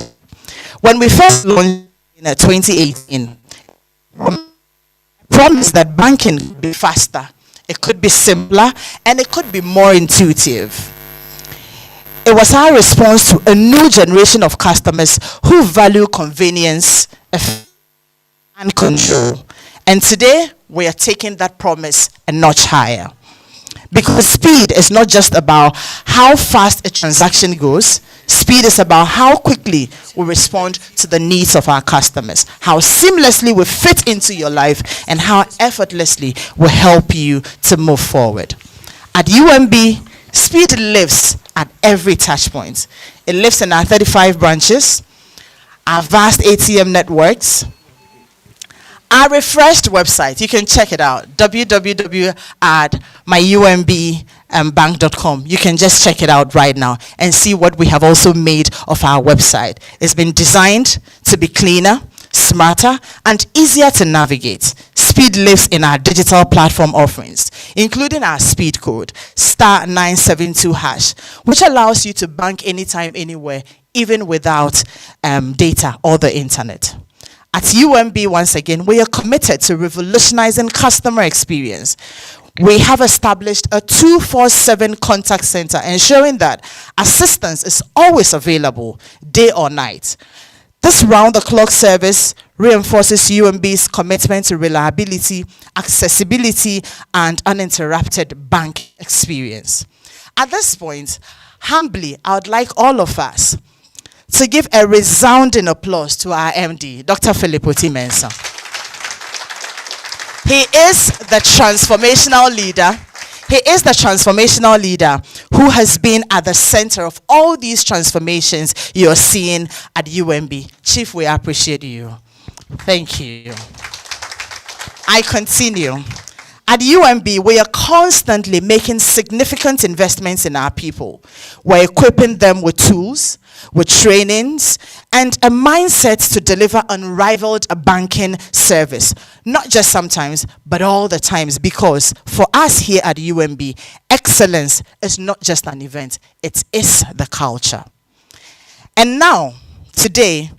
When we first launched in 2018, promised that banking could be faster, it could be simpler, and it could be more intuitive. It was our response to a new generation of customers who value convenience and control. And today, we are taking that promise a notch higher. Because speed is not just about how fast a transaction goes. Speed is about how quickly we respond to the needs of our customers, how seamlessly we fit into your life, and how effortlessly we help you to move forward. At UMB, speed lives at every touch point. It lives in our 35 branches, our vast ATM networks, our refreshed website. You can check it out, www.myumbbank.com. You can just check it out right now and see what we have also made of our website. It's been designed to be cleaner, smarter, and easier to navigate. Speed lives in our digital platform offerings, including our speed code, *972#, which allows you to bank anytime, anywhere, even without data or the internet. At UMB, once again, we are committed to revolutionizing customer experience. We have established a 24/7 contact center, ensuring that assistance is always available, day or night. This round-the-clock service reinforces UMB's commitment to reliability, accessibility, and uninterrupted bank experience. At this point, humbly, I would like all of us to give a resounding applause to our MD, Dr. Philip Oti-Mensah. He is the transformational leader. He is the transformational leader who has been at the center of all these transformations you're seeing at UMB. Chief, we appreciate you. Thank you. I continue. At UMB, we are constantly making significant investments in our people. We're equipping them with tools, with trainings, and a mindset to deliver unrivaled banking service. Not just sometimes, but all the times, because for us here at UMB, excellence is not just an event, it is the culture. And now, today,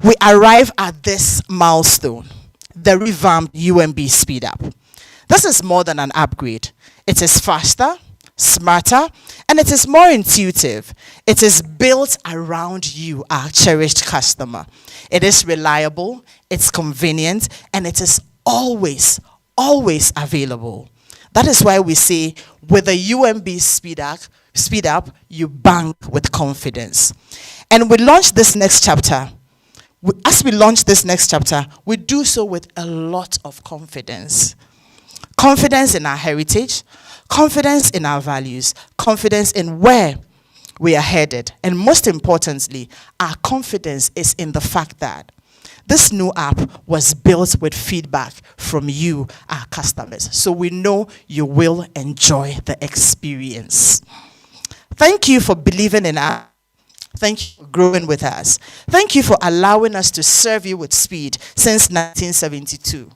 we arrive at this milestone, the revamped UMB Speed Up. This is more than an upgrade. It is faster, smarter, and it is more intuitive. It is built around you, our cherished customer. It is reliable, it's convenient, and it is always, always available. That is why we say, with the UMB Speed Up, you bank with confidence. And we launch this next chapter. As we launch this next chapter, we do so with a lot of confidence. Confidence in our heritage, confidence in our values, confidence in where we are headed. And most importantly, our confidence is in the fact that this new app was built with feedback from you, our customers. So we know you will enjoy the experience. Thank you for believing in us. Thank you for growing with us. Thank you for allowing us to serve you with speed since 1972.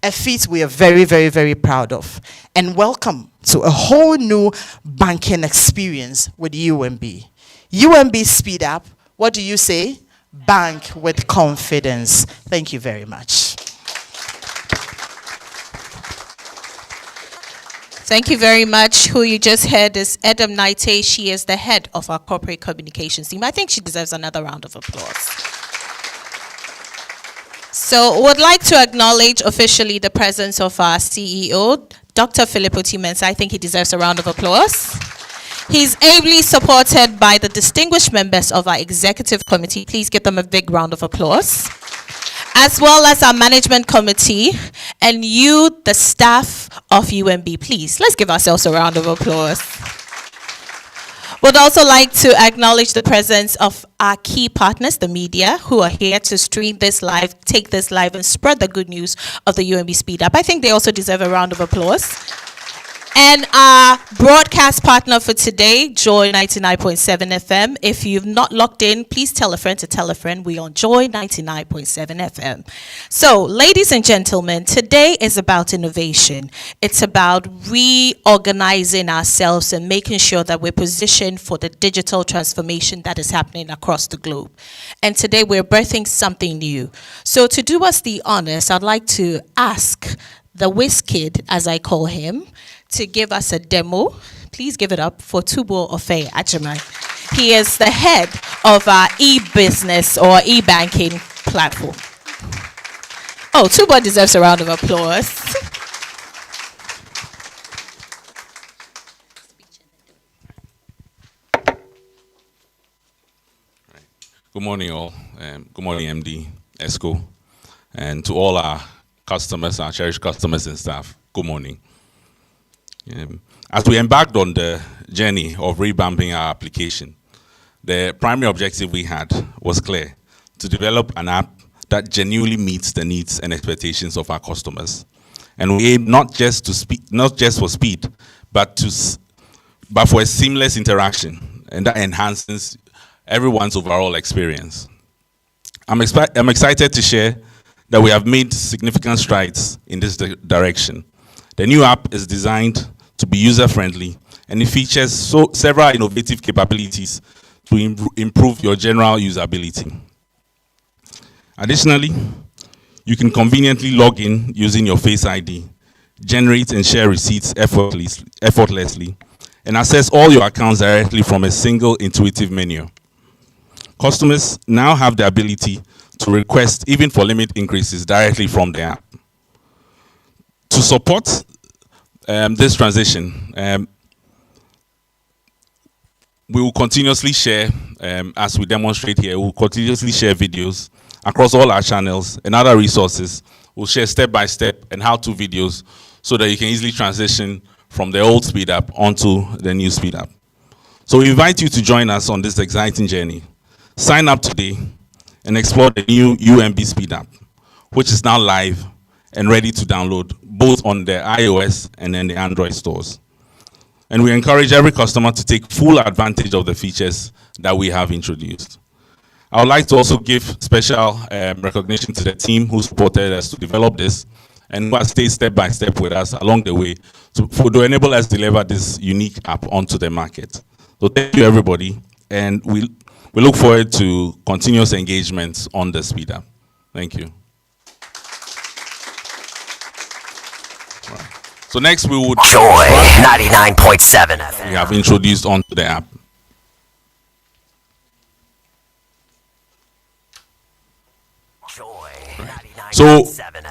A feat we are very, very, very proud of. And welcome to a whole new banking experience with UMB. UMB Speed Up, what do you say? Bank with confidence. Thank you very much. Thank you very much. Who you just heard is Edam Naite. She is the head of our corporate communications team. I think she deserves another round of applause. So would like to acknowledge officially the presence of our CEO, Dr. Philip Oti-Mensah. I think he deserves a round of applause. He's ably supported by the distinguished members of our executive committee. Please give them a big round of applause. As well as our management committee and you, the staff of UMB. Please, let's give ourselves a round of applause. Would also like to acknowledge the presence of our key partners, the media, who are here to stream this live, take this live, and spread the good news of the UMB Speed Up. I think they also deserve a round of applause. And our broadcast partner for today, Joy 99.7 FM. If you've not logged in, please tell a friend to tell a friend. We're on Joy 99.7 FM. So, ladies and gentlemen, today is about innovation. It's about reorganizing ourselves and making sure that we're positioned for the digital transformation that is happening across the globe. And today we're birthing something new. So, to do us the honors, I'd like to ask the whiz kid, as I call him, to give us a demo. Please give it up for Tubo Ofe Ajaman. He is the head of our e-business or e-banking platform. Oh, Tubo deserves a round of applause. Good morning, all. Good morning, MD, ESCO, and to all our customers, our cherished customers and staff. Good morning. As we embarked on the journey of revamping our application, the primary objective we had was clear: to develop an app that genuinely meets the needs and expectations of our customers. And we aim not just for speed, but for a seamless interaction, and that enhances everyone's overall experience. I'm excited to share that we have made significant strides in this direction. The new app is designed to be user-friendly, and it features several innovative capabilities to improve your general usability. Additionally, you can conveniently log in using your Face ID, generate and share receipts effortlessly, and access all your accounts directly from a single intuitive menu. Customers now have the ability to request even for limit increases directly from the app. To support this transition, we will continuously share, as we demonstrate here, we'll continuously share videos across all our channels and other resources. We'll share step-by-step and how-to videos so that you can easily transition from the old speed app onto the new speed app. So we invite you to join us on this exciting journey. Sign up today and explore the new UMB speed app, which is now live and ready to download both on the iOS and then the Android stores. And we encourage every customer to take full advantage of the features that we have introduced. I would like to also give special recognition to the team who supported us to develop this and who has stayed step by step with us along the way to enable us to deliver this unique app onto the market. So thank you, everybody, and we look forward to continuous engagement on the speed app. Thank you. Right. So next we would Joy 99.7. We have introduced onto the app. So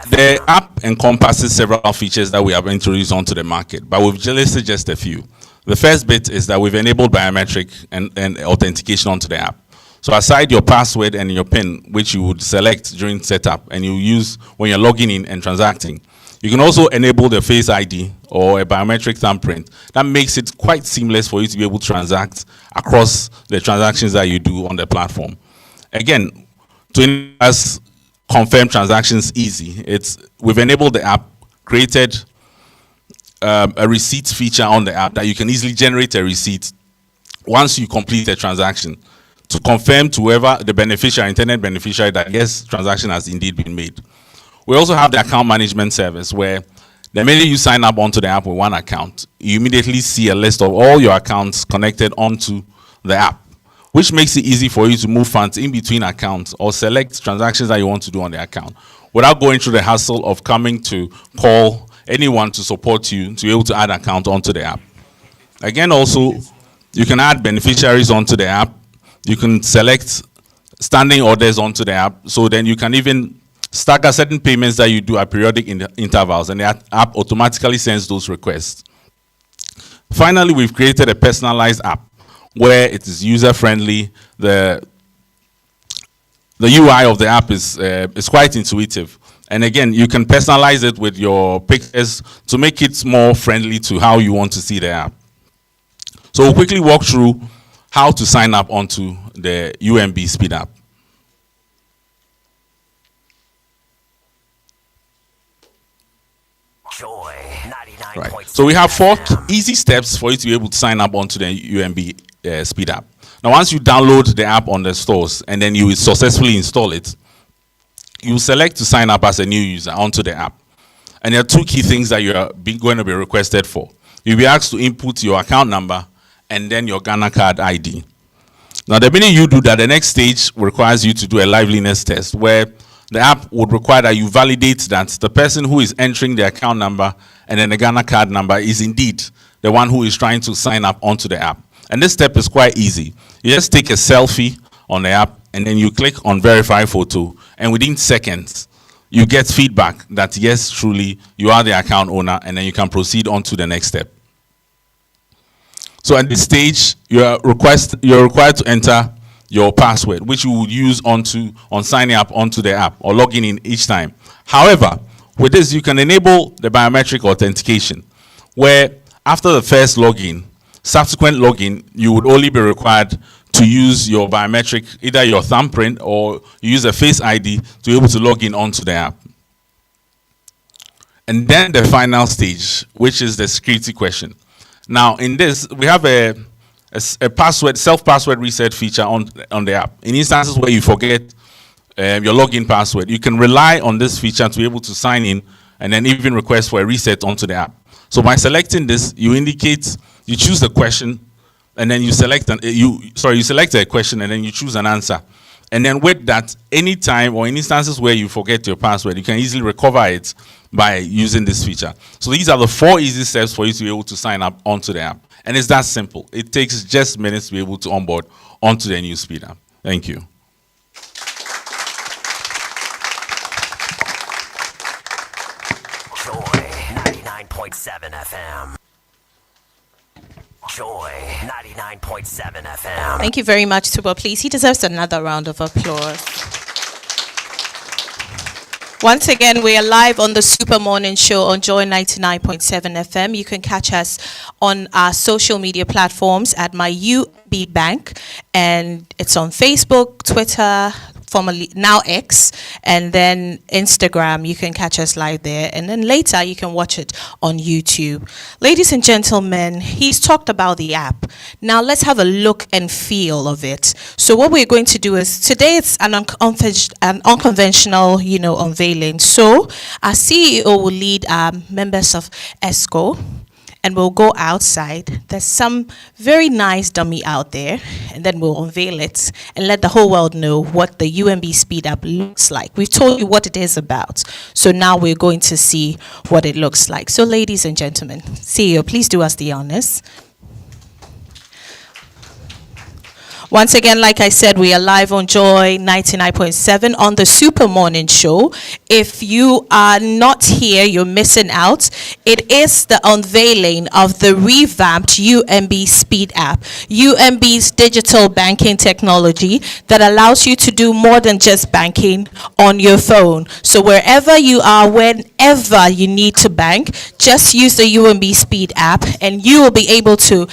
the app encompasses several features that we have introduced onto the market, but we've listed just a few. The first bit is that we've enabled biometric and authentication onto the app. So aside your password and your PIN, which you would select during setup and you use when you're logging in and transacting, you can also enable the Face ID or a biometric thumbprint. That makes it quite seamless for you to be able to transact across the transactions that you do on the platform. Again, to enable us confirm transactions easy, we've enabled the app, created a receipt feature on the app that you can easily generate a receipt once you complete a transaction to confirm to whoever the beneficiary, intended beneficiary, that yes, transaction has indeed been made. We also have the account management service where the minute you sign up onto the app with one account, you immediately see a list of all your accounts connected onto the app, which makes it easy for you to move funds in between accounts or select transactions that you want to do on the account without going through the hassle of coming to call anyone to support you to be able to add account onto the app. Again, also, you can add beneficiaries onto the app. You can select standing orders onto the app, so then you can even stagger certain payments that you do at periodic intervals, and the app automatically sends those requests. Finally, we've created a personalized app where it is user-friendly. The UI of the app is quite intuitive. And again, you can personalize it with your pictures to make it more friendly to how you want to see the app. So we'll quickly walk through how to sign up onto the UMB Speed app. Joy 99.7. Right. So we have 4 easy steps for you to be able to sign up onto the UMB Speed app. Now, once you download the app on the stores and then you will successfully install it, you select to sign up as a new user onto the app. And there are 2 key things that you are going to be requested for. You'll be asked to input your account number and then your Ghana card ID. Now, the minute you do that, the next stage requires you to do a liveliness test where the app would require that you validate that the person who is entering the account number and then the Ghana card number is indeed the one who is trying to sign up onto the app. And this step is quite easy. You just take a selfie on the app and then you click on verify photo, and within seconds you get feedback that yes, truly you are the account owner, and then you can proceed on to the next step. So at this stage, you're required to enter your password, which you would use on signing up onto the app or logging in each time. However, with this, you can enable the biometric authentication, where after the first login, subsequent login, you would only be required to use your biometric, either your thumbprint or you use a Face ID to be able to log in onto the app. And then the final stage, which is the security question. Now, in this, we have a password, self-password reset feature on the app. In instances where you forget your login password, you can rely on this feature to be able to sign in and then even request for a reset onto the app. So by selecting this, you choose the question, and then you select a question and then you choose an answer. And then with that, anytime or in instances where you forget your password, you can easily recover it by using this feature. So these are the 4 easy steps for you to be able to sign up onto the app. And it's that simple. It takes just minutes to be able to onboard onto the new Speed app. Thank you. Joy 99.7 FM. Joy 99.7 FM. Thank you very much, Tubo. Please, he deserves another round of applause. Once again, we are live on the Super Morning Show on Joy 99.7 FM. You can catch us on our social media platforms at My UB Bank, and it's on Facebook, Twitter, formerly now X, and then Instagram. You can catch us live there, and then later you can watch it on YouTube. Ladies and gentlemen, he's talked about the app. Now let's have a look and feel of it. So what we're going to do is, today it's an unconventional, unveiling. So our CEO will lead our members of ESCO, and we'll go outside. There's some very nice dummy out there, and then we'll unveil it and let the whole world know what the UMB Speed App looks like. We've told you what it is about, so now we're going to see what it looks like. So ladies and gentlemen, CEO, please do us the honors. Once again, like I said, we are live on Joy 99.7 on the Super Morning Show. If you are not here, you're missing out. It is the unveiling of the revamped UMB Speed App, UMB's digital banking technology that allows you to do more than just banking on your phone. So wherever you are, whenever you need to bank, just use the UMB Speed App and you will be able to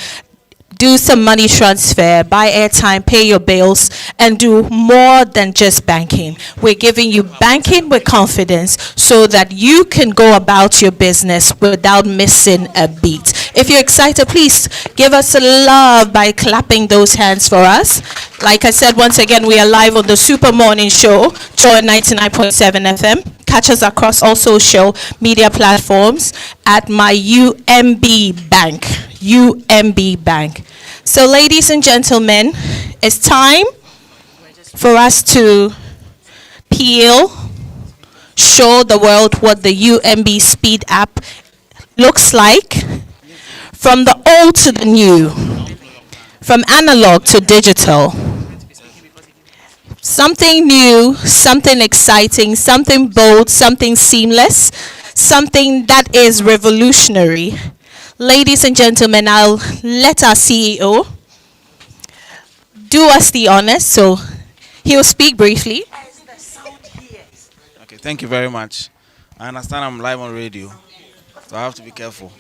do some money transfer, buy airtime, pay your bills, and do more than just banking. We're giving you banking with confidence so that you can go about your business without missing a beat. If you're excited, please give us a love by clapping those hands for us. Like I said, once again, we are live on the Super Morning Show, Joy 99.7 FM. Catch us across all social media platforms at My UMB Bank. UMB Bank. So ladies and gentlemen, it's time for us to show the world what the UMB Speed App looks like, from the old to the new, from analog to digital. Something new, something exciting, something bold, something seamless, something that is revolutionary. Ladies and gentlemen, I'll let our CEO do us the honors, so he'll speak briefly. Okay, thank you very much. I understand I'm live on radio, so I have to be careful.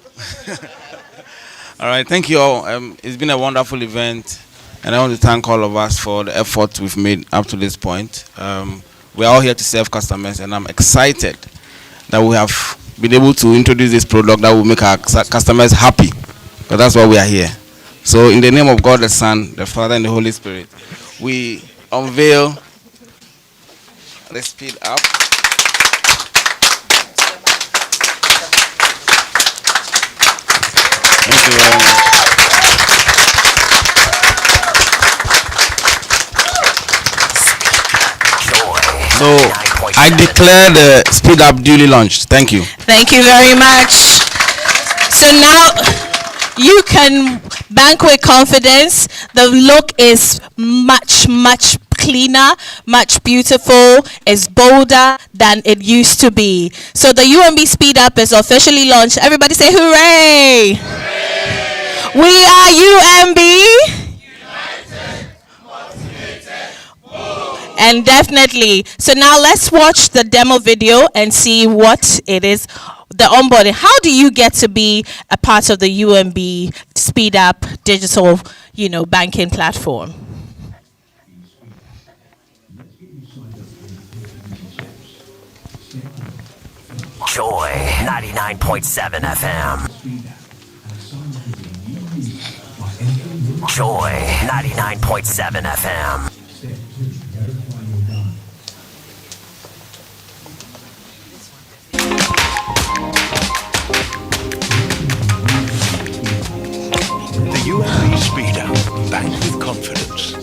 All right, thank you all. It's been a wonderful event, and I want to thank all of us for the effort we've made up to this point. We're all here to serve customers, and I'm excited that we have been able to introduce this product that will make our customers happy, because that's why we are here. So in the name of God the Son, the Father, and the Holy Spirit, we unveil the Speed App. Thank you very much. So I declare the Speed App duly launched. Thank you. Thank you very much. So now you can bank with confidence. The look is much, much cleaner, much beautiful, is bolder than it used to be. So the UMB Speed App is officially launched. Everybody say hooray! Hooray! We are UMB. And definitely. So now let's watch the demo video and see what it is, the onboarding. How do you get to be a part of the UMB Speed App digital, banking platform? Joy 99.7 FM. Joy 99.7 FM. The UMB Speeder. Bank with confidence.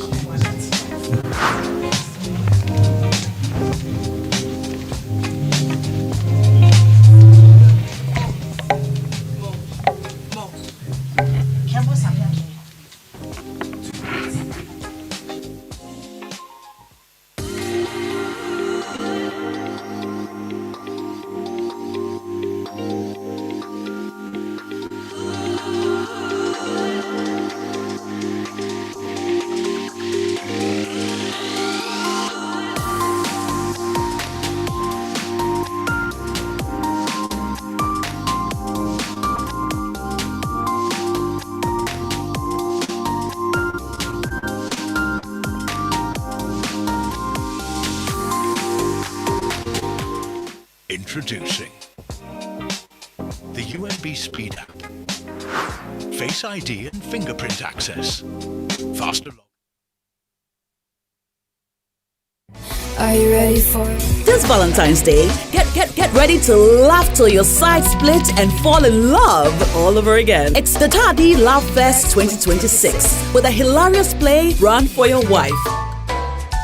Introducing the UMB Speeder. Face ID and fingerprint access. Faster log. Are you ready for it? This Valentine's Day, get ready to laugh till your sides split and fall in love all over again. It's the Tadi Love Fest 2026 with a hilarious play, Run for Your Wife.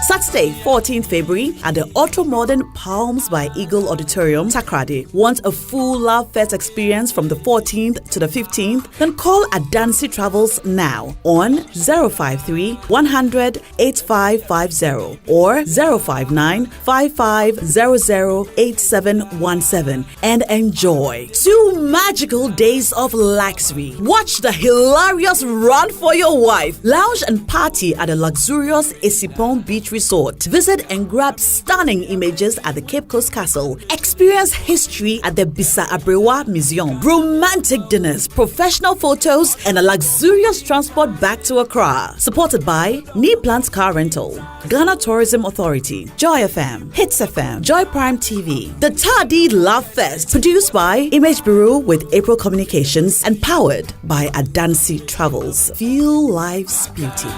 Saturday, 14th February at the ultra-modern Palms by Eagle Auditorium, Takrady. Want a full Love Fest experience from the 14th to the 15th? Then call Adansi Travels now on 053 100 8550 or 059 5500 8717 and enjoy 2 magical days of luxury. Watch the hilarious Run for Your Wife. Lounge and party at the luxurious Esipon Beach Resort. Visit and grab stunning images at the Cape Coast Castle. Experience history at the Bisa Abrewa Museum. Romantic dinners, professional photos, and a luxurious transport back to Accra. Supported by Knee Plant Car Rental, Ghana Tourism Authority, Joy FM, Hits FM, Joy Prime TV. The Tadi Love Fest, produced by Image Bureau with April Communications and powered by Adansi Travels. Feel life's beauty.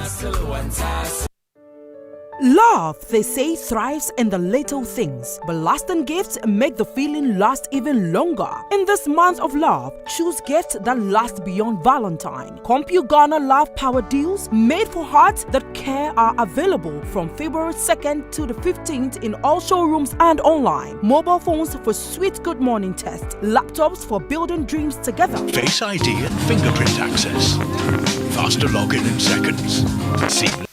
Love, they say, thrives in the little things, but lasting gifts make the feeling last even longer. In this month of love, choose gifts that last beyond Valentine. CompuGhana Love Power Deals made for hearts that care are available from February 2nd to the 15th in all showrooms and online. Mobile phones for sweet good morning tests, laptops for building dreams together. Face ID and fingerprint access. Faster login in seconds. Seamless.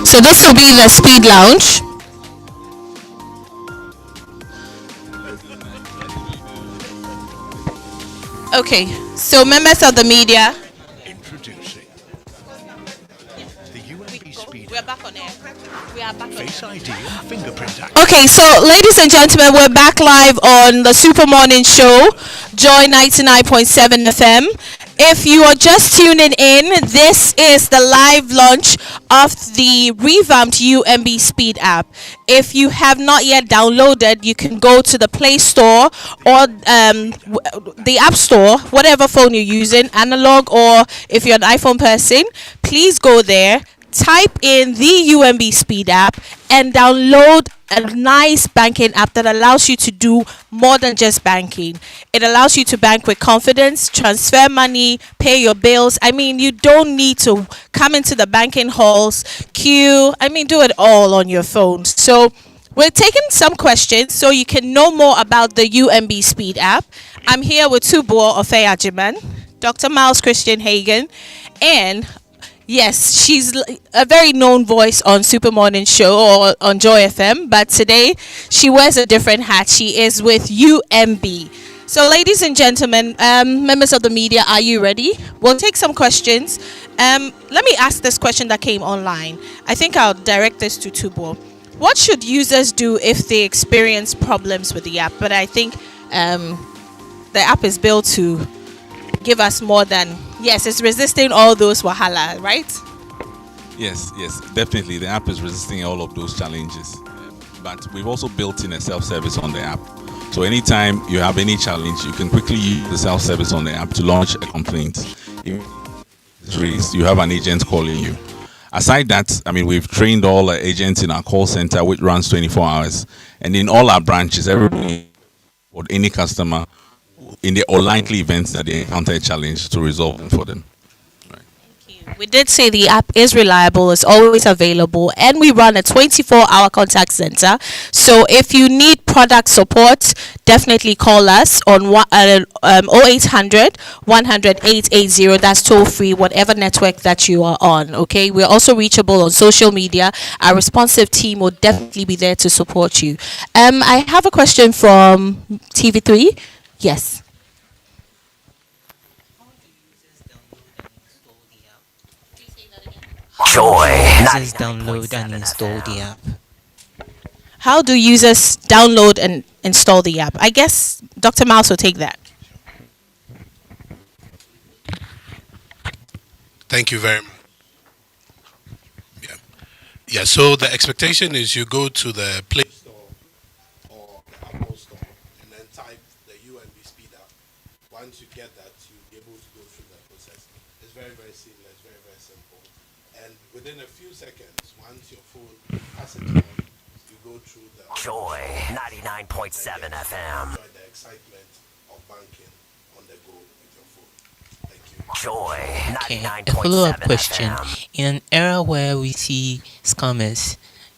So this will be the speed lounge. Okay, so members of the media. Introducing the UMB Speed. We're back on air. We are back Face ID and fingerprint access. Okay, so ladies and gentlemen, we're back live on the Super Morning Show, Joy 99.7 FM. If you are just tuning in, this is the live launch of the revamped UMB Speed app. If you have not yet downloaded, you can go to the Play Store or the App Store, whatever phone you're using, analog, or if you're an iPhone person, please go there. Type in the UMB Speed app and download a nice banking app that allows you to do more than just banking. It allows you to bank with confidence, transfer money, pay your bills. I mean, you don't need to come into the banking halls, queue. I mean, do it all on your phone. So we're taking some questions so you can know more about the UMB Speed app. I'm here with Tubo Ofeyajiman, Dr. Miles Christian Hagen, and yes, she's a very known voice on Super Morning Show or on Joy FM, but today she wears a different hat. She is with UMB. So, ladies and gentlemen, members of the media, are you ready? We'll take some questions. Let me ask this question that came online. I think I'll direct this to Tubo. What should users do if they experience problems with the app? But I think the app is built to give us more than, yes, it's resisting all those wahala, right? Yes, definitely. The app is resisting all of those challenges. But we've also built in a self-service on the app. So anytime you have any challenge, you can quickly use the self-service on the app to launch a complaint. If you have an agent calling you. Aside that, I mean, we've trained all our agents in our call center, which runs 24 hours. And in all our branches, everybody or any customer in the unlikely events that they encounter a challenge to resolve them for them. We did say the app is reliable, it's always available, and we run a 24-hour contact center. So if you need product support, definitely call us on 0800 100 880. That's toll free, whatever network that you are on. Okay, we're also reachable on social media. Our responsive team will definitely be there to support you. I have a question from TV3. Yes. Joy. Users download and install the app. How do users download and install the app? I guess Dr. Miles will take that. Thank you very much. Yeah, so the expectation is you go to the Play Store or the Apple Store and then type the UMB Speed app. Once you get that, you'll be able to go through the process. It's very, very seamless, very, very simple. And within a few seconds, once your phone has it on, you go through the Joy 99.7 FM. Enjoy the excitement of banking on the go with your phone. Thank you. Joy Okay, 99.7 a follow-up question. FM. In an era where we see scammers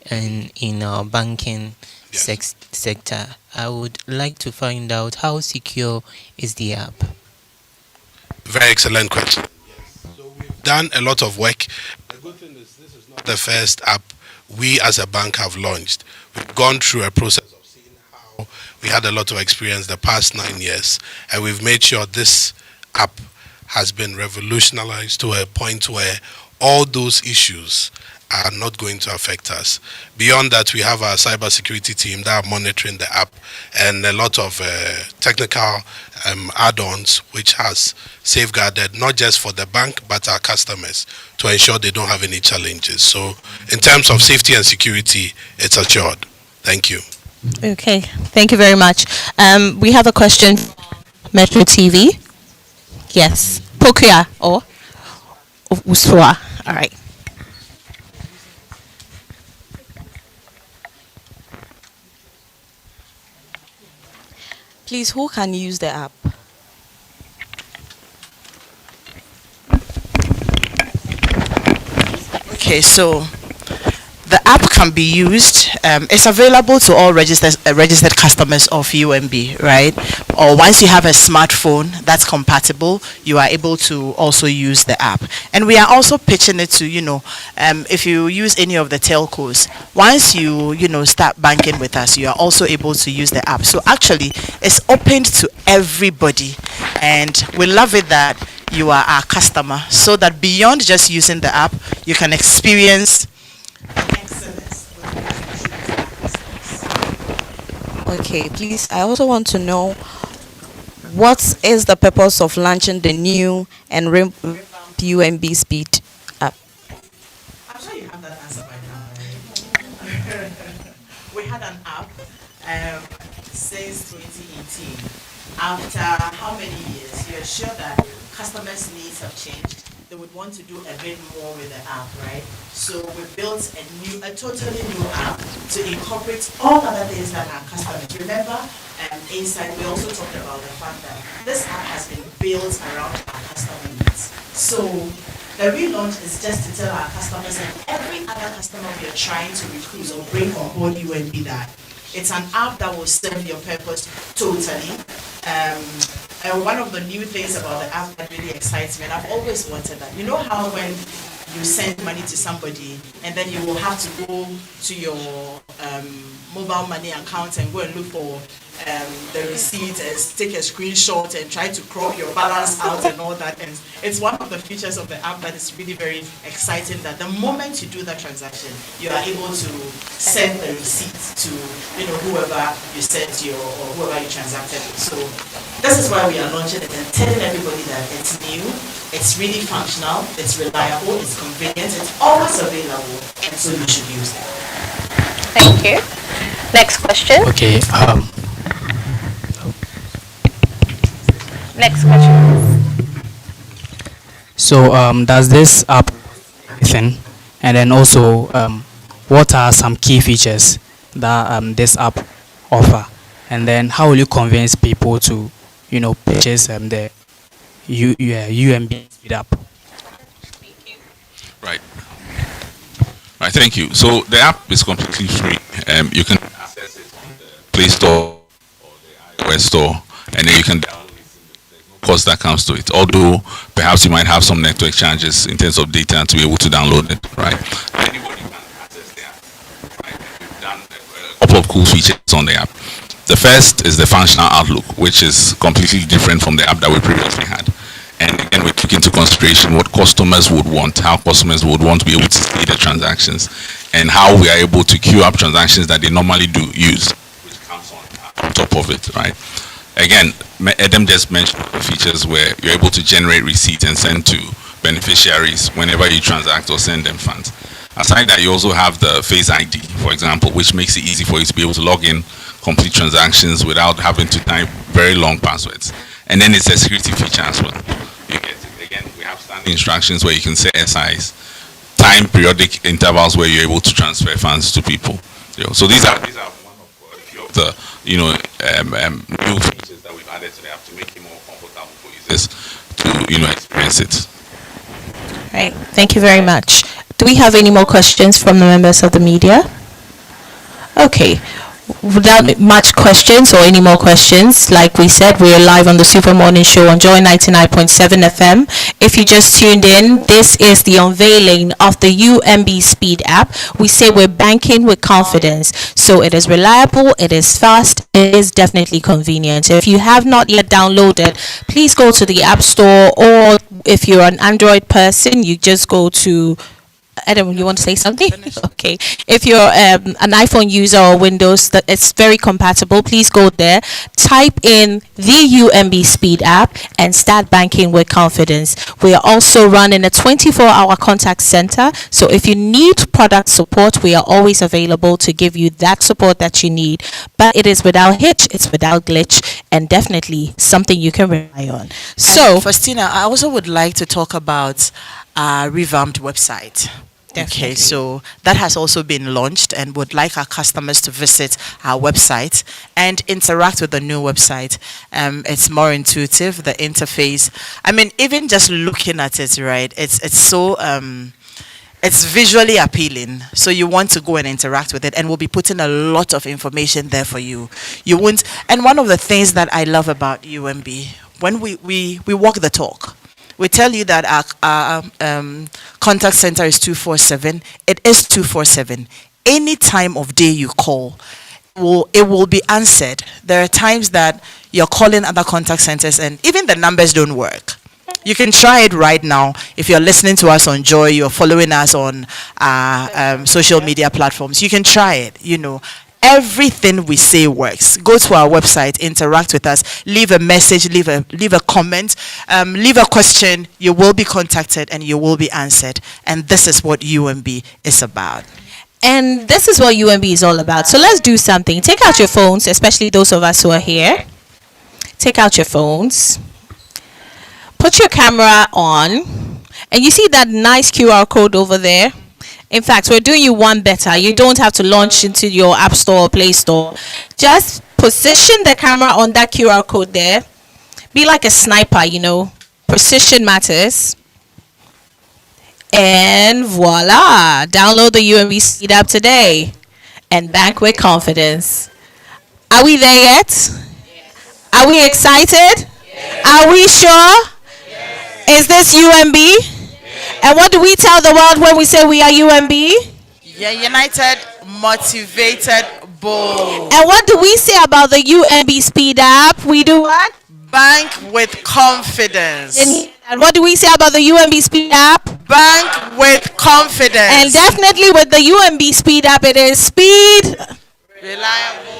and in our banking sector, I would like to find out how secure is the app? Very excellent question. Yes. So we've done a lot of work. The good thing is this is not the first app we as a bank have launched. We've gone through a process of seeing how we had a lot of experience the past 9 years, and we've made sure this app has been revolutionized to a point where all those issues are not going to affect us. Beyond that, we have our cybersecurity team that are monitoring the app and a lot of technical add-ons which has safeguarded not just for the bank but our customers to ensure they don't have any challenges. So in terms of safety and security, it's assured. Thank you. Okay, thank you very much. We have a question from Metro TV. Yes. Pokia or Uswa. All right. Please, who can use the app? Okay, so the app can be used it's available to all registered customers of UMB, right? Or once you have a smartphone that's compatible, you are able to also use the app. And we are also pitching it to, if you use any of the telcos, once you start banking with us, you are also able to use the app. So actually, it's open to everybody, and we love it that you are our customer, so that beyond just using the app, you can experience excellence. Okay, please, I also want to know, what is the purpose of launching the new and revamped UMB Speed app? I'm sure you have that answer by now, right? We had an app since 2018. After how many years? You're sure that customers' needs have changed. They would want to do a bit more with the app, right? So we built a totally new app to incorporate all other things that our customers. Remember, inside we also talked about the fact that this app has been built around our customer needs. So the relaunch is just to tell our customers and every other customer we are trying to recruit or bring on board UMB that it's an app that will serve your purpose totally. And one of the new things about the app that really excites me, and I've always wanted that. You know how when you send money to somebody and then you will have to go to your mobile money account and go and look for the receipt and take a screenshot and try to crop your balance out and all that. And it's one of the features of the app that is really very exciting, that the moment you do that transaction, you are able to send the receipt to whoever you sent to or whoever you transacted with. So this is why we are launching it and telling everybody that it's new, it's really functional, it's reliable, it's convenient, it's always available, and so you should use it. Thank you. Next question. Okay. Next question. So does this app everything? And then also, what are some key features that this app offer? And then how will you convince people to, purchase the UMB Speed app? Right. Right. Thank you. So the app is completely free. You can access it on the Play Store or the iOS Store, and then you can download it. There's no cost that comes to it. Although perhaps you might have some network charges in terms of data to be able to download it. Right. Anybody can access the app. Right. And we've done a couple of cool features on the app. The first is the functional outlook, which is completely different from the app that we previously had. And again, we took into consideration what customers would want, how customers would want to be able to see the transactions, and how we are able to queue up transactions that they normally do use, which comes on top of it, right? Again, Adam just mentioned the features where you're able to generate receipts and send to beneficiaries whenever you transact or send them funds. Aside that, you also have the Face ID, for example, which makes it easy for you to be able to log in, complete transactions without having to type very long passwords. And then it's a security feature as well. You get it. Again, we have standing instructions where you can set SIs, time periodic intervals where you're able to transfer funds to people. So these are one of a few of the new features that we've added to the app to make it more comfortable for users to experience it. Right. Thank you very much. Do we have any more questions from the members of the media? Okay. Without much questions or any more questions, like we said, we are live on the Super Morning Show on Joy 99.7 FM. If you just tuned in, this is the unveiling of the UMB Speed app. We say we're banking with confidence. So it is reliable, it is fast, it is definitely convenient. If you have not yet downloaded, please go to the App Store, or if you're an Android person, you just go to Adam, you want to say something? Okay. If you're an iPhone user or Windows, that it's very compatible. Please go there, type in the UMB Speed app, and start banking with confidence. We are also running a 24-hour contact center. So if you need product support, we are always available to give you that support that you need. But it is without hitch, it's without glitch, and definitely something you can rely on. So, Faustina, I also would like to talk about our revamped website. Definitely. Okay, so that has also been launched, and would like our customers to visit our website and interact with the new website. It's more intuitive, the interface. I mean, even just looking at it, right? It's so It's visually appealing, so you want to go and interact with it, and we'll be putting a lot of information there for you. You won't. And one of the things that I love about UMB, when we walk the talk, we tell you that our contact center is 247. It is 247. Any time of day you call, it will be answered. There are times that you're calling other contact centers and even the numbers don't work. You can try it right now. If you're listening to us on Joy, you're following us on social media platforms, you can try it. Everything we say works. Go to our website, interact with us, leave a message, leave a comment, leave a question. You will be contacted and you will be answered. And this is what UMB is about. And this is what UMB is all about. So let's do something. Take out your phones, especially those of us who are here. Take out your phones. Put your camera on. And you see that nice QR code over there? In fact, we're doing you one better. You don't have to launch into your App Store or Play Store. Just position the camera on that QR code there. Be like a sniper, Precision matters. And voila, download the UMB Speed app today and bank with confidence. Are we there yet? Yes. Are we excited? Yes. Are we sure? Yes. Is this UMB? Yes. And what do we tell the world when we say we are UMB? Yeah, united, motivated, bold. And what do we say about the UMB Speed app? We do what? Bank with confidence. And what do we say about the UMB Speed app? Bank with confidence. And definitely with the UMB Speed app, it is speed, reliable.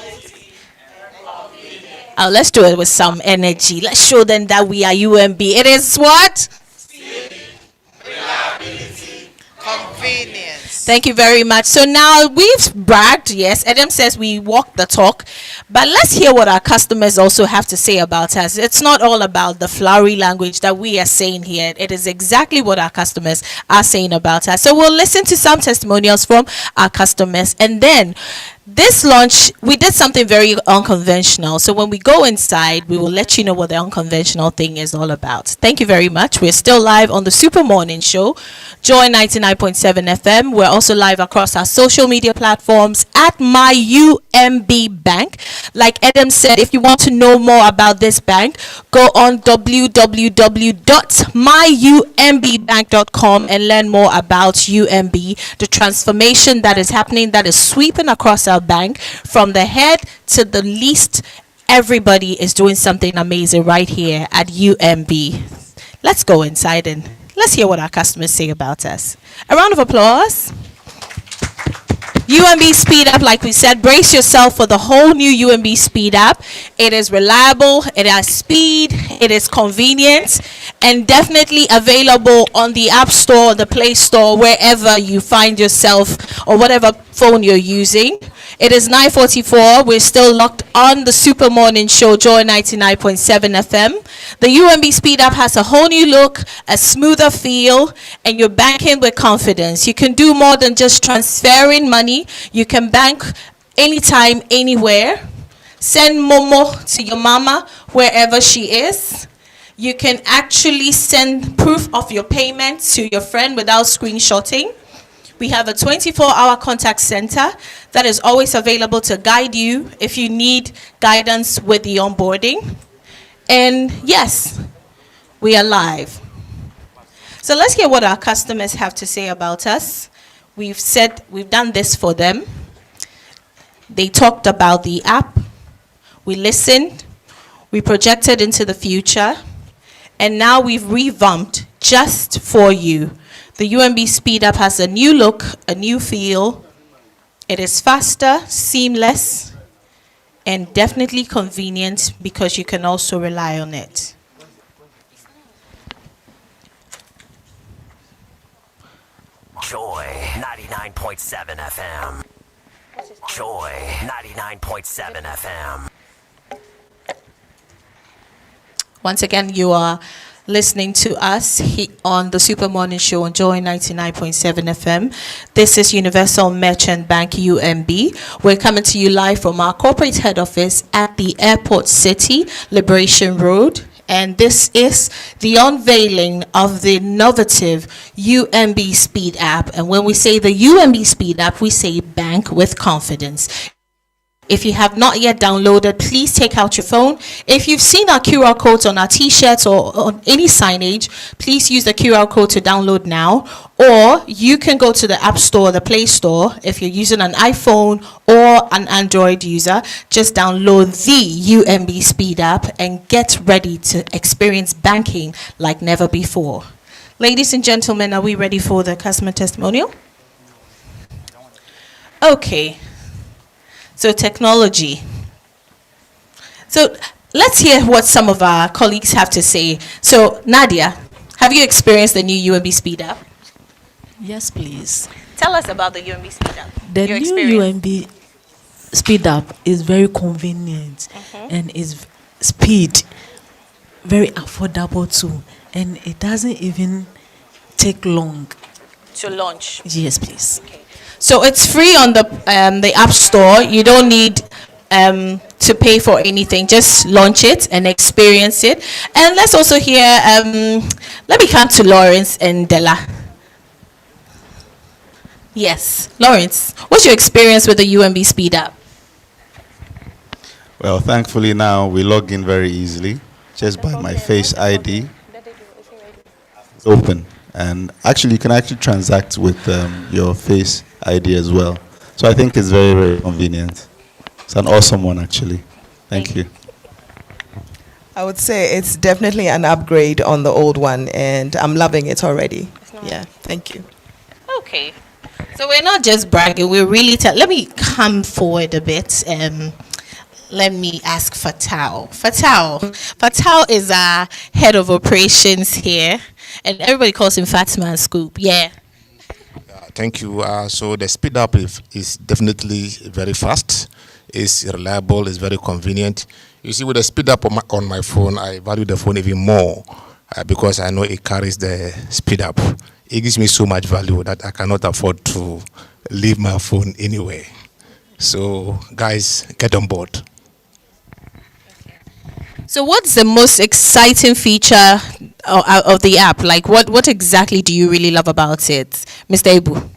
Oh, let's do it with some energy. Let's show them that we are UMB. It is what? Speed, reliability, convenience. Thank you very much. So now we've bragged, yes. Adam says we walk the talk, but let's hear what our customers also have to say about us. It's not all about the flowery language that we are saying here. It is exactly what our customers are saying about us. So we'll listen to some testimonials from our customers, and then this launch, we did something very unconventional. So when we go inside, we will let you know what the unconventional thing is all about. Thank you very much. We're still live on the Super Morning Show, Joy 99.7 FM. We're also live across our social media platforms at My UMB Bank. Like Adam said, if you want to know more about this bank, go on www.myumbbank.com and learn more about UMB, the transformation that is happening, that is sweeping across our bank from the head to the least. Everybody is doing something amazing right here at UMB. Let's go inside and let's hear what our customers say about us. A round of applause. UMB Speed App, like we said, brace yourself for the whole new UMB Speed App. It is reliable, it has speed, it is convenient, and definitely available on the App Store, the Play Store, wherever you find yourself or whatever phone you're using. It is 9:44. We're still locked on the Super Morning Show, Joy 99.7 FM. The UMB Speed App has a whole new look, a smoother feel, and you're banking with confidence. You can do more than just transferring money. You can bank anytime, anywhere. Send Momo to your mama wherever she is. You can actually send proof of your payment to your friend without screenshotting. We have a 24-hour contact center that is always available to guide you if you need guidance with the onboarding. And yes, we are live. So let's hear what our customers have to say about us. We've said we've done this for them. They talked about the app. We listened. We projected into the future. And now we've revamped just for you. The UMB Speed App has a new look, a new feel. It is faster, seamless, and definitely convenient because you can also rely on it. Joy 99.7 FM. Joy 99.7 FM. Once again, you are listening to us on the Super Morning Show on Joy 99.7 FM. This is Universal Merchant Bank UMB. We're coming to you live from our corporate head office at the Airport City, Liberation Road. and this is the unveiling of the innovative UMB Speed app. And when we say the UMB Speed app, we say bank with confidence. If you have not yet downloaded, please take out your phone. If you've seen our QR codes on our t-shirts or on any signage, please use the QR code to download now. Or you can go to the App Store, the Play Store. If you're using an iPhone or an Android user, just download the UMB Speed app and get ready to experience banking like never before. Ladies and gentlemen, are we ready for the customer testimonial? Okay. So technology. So let's hear what some of our colleagues have to say. So Nadia, have you experienced the new UMB Speed app? Yes, please. Tell us about the UMB Speed app. The new UMB Speed app is very convenient and is speed, very affordable too, and it doesn't even take long to launch. Yes, please. Okay. So it's free on the App Store. You don't need to pay for anything. Just launch it and experience it. And let's also hear, let me come to Lawrence and Della. Yes, Lawrence, what's your experience with the UMB Speed app? Well, thankfully now we log in very easily, just by my Face ID. It's open. And actually, you can actually transact with your Face ID as well. So I think it's very, very convenient. It's an awesome one, actually. Thank you. I would say it's definitely an upgrade on the old one, and I'm loving it already. Yeah, thank you. Okay. So we're not just bragging, we're really let me come forward a bit. Let me ask Fatal. Fatal is our head of operations here, and everybody calls him Fatman Scoop. Yeah. Thank you. So the speed up is definitely very fast. It's reliable. It's very convenient. You see, with the speed up on my phone, I value the phone even more because I know it carries the speed up. It gives me so much value that I cannot afford to leave my phone anywhere. So, guys, get on board. So what's the most exciting feature of the app? Like, what exactly do you really love about it? Mr. Ibu?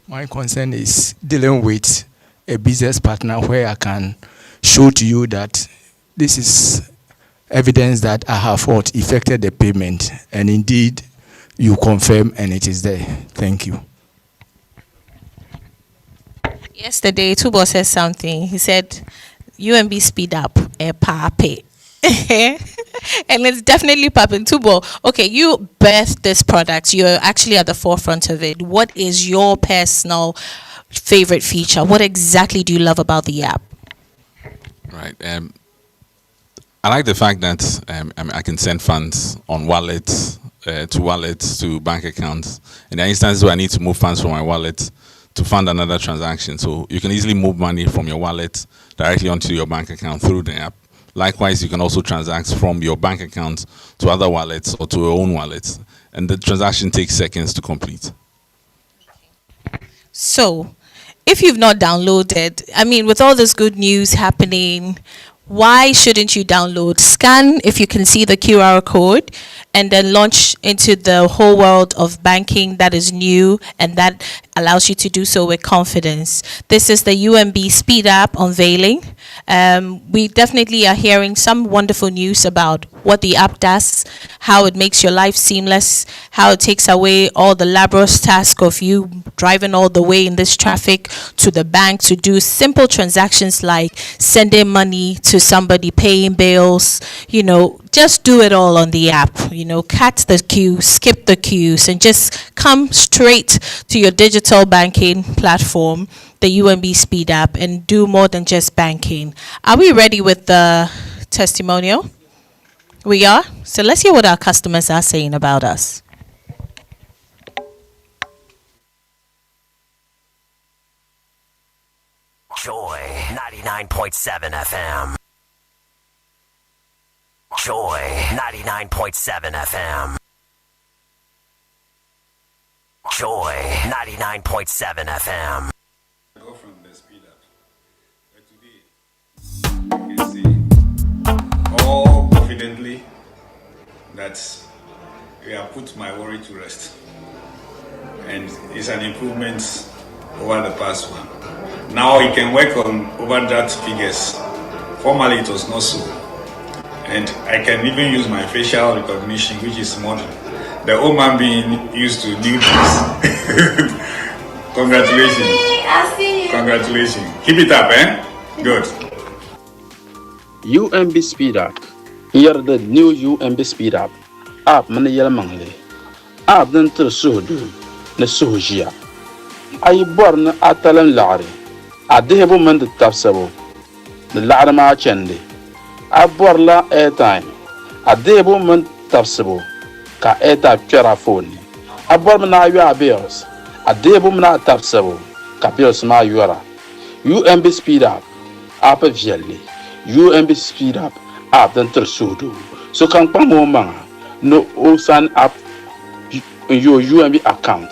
My concern is dealing with a business partner where I can show to you that this is evidence that I have effected the payment, and indeed you confirm and it is there. Thank you. Yesterday, Tubo said something. He said, UMB Speed Up, pape. And it's definitely popping. Tubo, okay, you birthed this product. You're actually at the forefront of it. What is your personal favorite feature? What exactly do you love about the app? Right. I like the fact that I can send funds on wallets, to bank accounts. In the instances where I need to move funds from my wallet to fund another transaction. So you can easily move money from your wallet directly onto your bank account through the app. Likewise, you can also transact from your bank account to other wallets or to your own wallets. And the transaction takes seconds to complete. So, if you've not downloaded, I mean, with all this good news happening, why shouldn't you download? Scan if you can see the QR code and then launch into the whole world of banking that is new and that allows you to do so with confidence. This is the UMB Speed app unveiling. We definitely are hearing some wonderful news about what the app does, how it makes your life seamless, how it takes away all the laborious task of you driving all the way in this traffic to the bank to do simple transactions like sending money to somebody, paying bills, just do it all on the app. Cut the queue, skip the queues, and just come straight to your digital banking platform, the UMB Speed app, and do more than just banking. Are we ready with the testimonial? We are? So let's hear what our customers are saying about us. Joy 99.7 FM. Joy 99.7 FM. Joy 99.7 FM. Go from the speed up. But today, you can see that we have put my worry to rest. And it's an improvement over the past one. Now I can work on overdraft figures. Formerly it was not so. And I can even use my facial recognition, which is modern. The old man being used to new things. Congratulations. Congratulations. Keep it up, eh? Good. UMB Speed Up. Here the new UMB Speed Up. App man yel mangle. App den ter suhdu ne suhjia. Ay born atalan lari. Adehebo man de tapsabo. Ne lari ma chende. Aborla airtime. Adehebo man tapsabo. Ka airtime chera phone. Abor na yu bills. Adehebo man tapsabo. Ka bills ma yura. UMB Speed Up. App vielle. UMB Speed Up. App den ter suhdu. So kan pamo manga. No sign up your UMB account.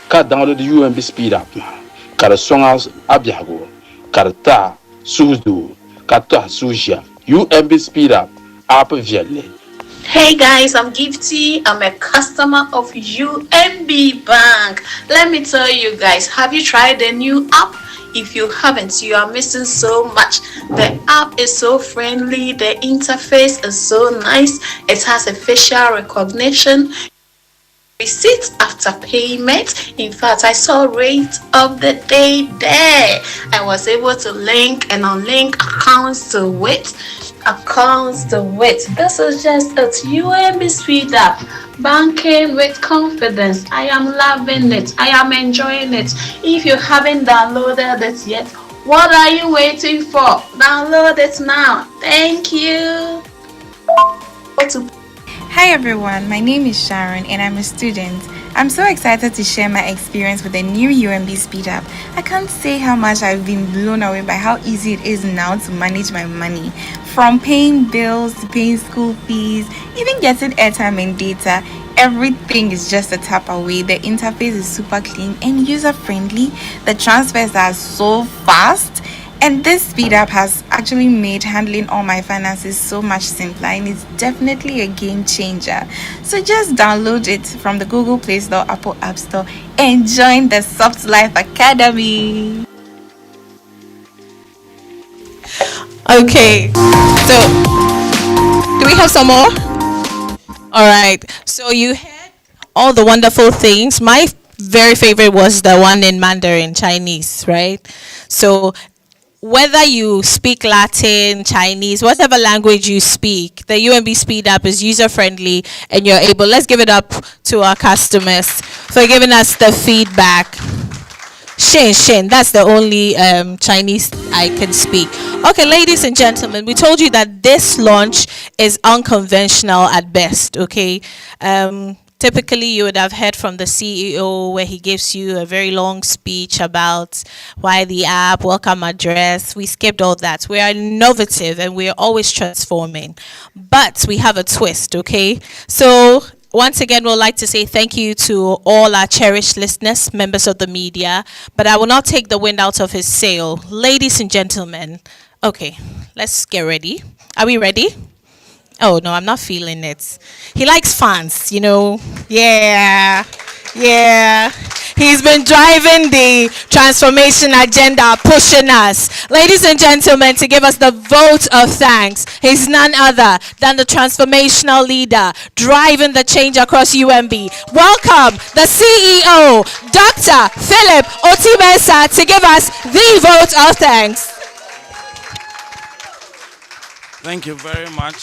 Ka download the UMB Speed Up man. Ka the songs abyago. Ka ta suhdu. Ka ta suja. UMB Speed Up. App vielle. Hey guys, I'm Gifty. I'm a customer of UMB Bank. Let me tell you guys, have you tried the new app? If you haven't, you are missing so much. The app is so friendly. The interface is so nice. It has a facial recognition. Receipts after payment. In fact, I saw rate of the day there. I was able to link and unlink accounts to it. This is just it. UMB Speed Up. Banking with confidence. I am loving it. I am enjoying it. If you haven't downloaded it yet, what are you waiting for? Download it now. Thank you. Hi everyone, my name is Sharon and I'm a student. I'm so excited to share my experience with the new UMB Speed Up. I can't say how much I've been blown away by how easy it is now to manage my money. From paying bills to paying school fees, even getting airtime and data, everything is just a tap away. The interface is super clean and user friendly. The transfers are so fast. And this speed up has actually made handling all my finances so much simpler, and it's definitely a game changer. So just download it from the Google Play Store, Apple App Store, and join the Soft Life Academy. Okay, so do we have some more? All right, so you heard all the wonderful things. My very favorite was the one in Mandarin Chinese, right? So whether you speak Latin, Chinese, whatever language you speak, the UMB Speed Up is user-friendly and you're able. Let's give it up to our customers for giving us the feedback. Shin, that's the only Chinese I can speak. Okay, ladies and gentlemen, we told you that this launch is unconventional at best, okay? Typically, you would have heard from the CEO where he gives you a very long speech about why the app, welcome address. We skipped all that. We are innovative and we are always transforming. But we have a twist, okay? So once again, we'd like to say thank you to all our cherished listeners, members of the media. But I will not take the wind out of his sail. Ladies and gentlemen, okay, let's get ready. Are we ready? Oh, no, I'm not feeling it. He likes fans, you know. Yeah. He's been driving the transformation agenda, pushing us. Ladies and gentlemen, to give us the vote of thanks, he's none other than the transformational leader driving the change across UMB. Welcome the CEO, Dr. Philip Otibesa, to give us the vote of thanks. Thank you very much.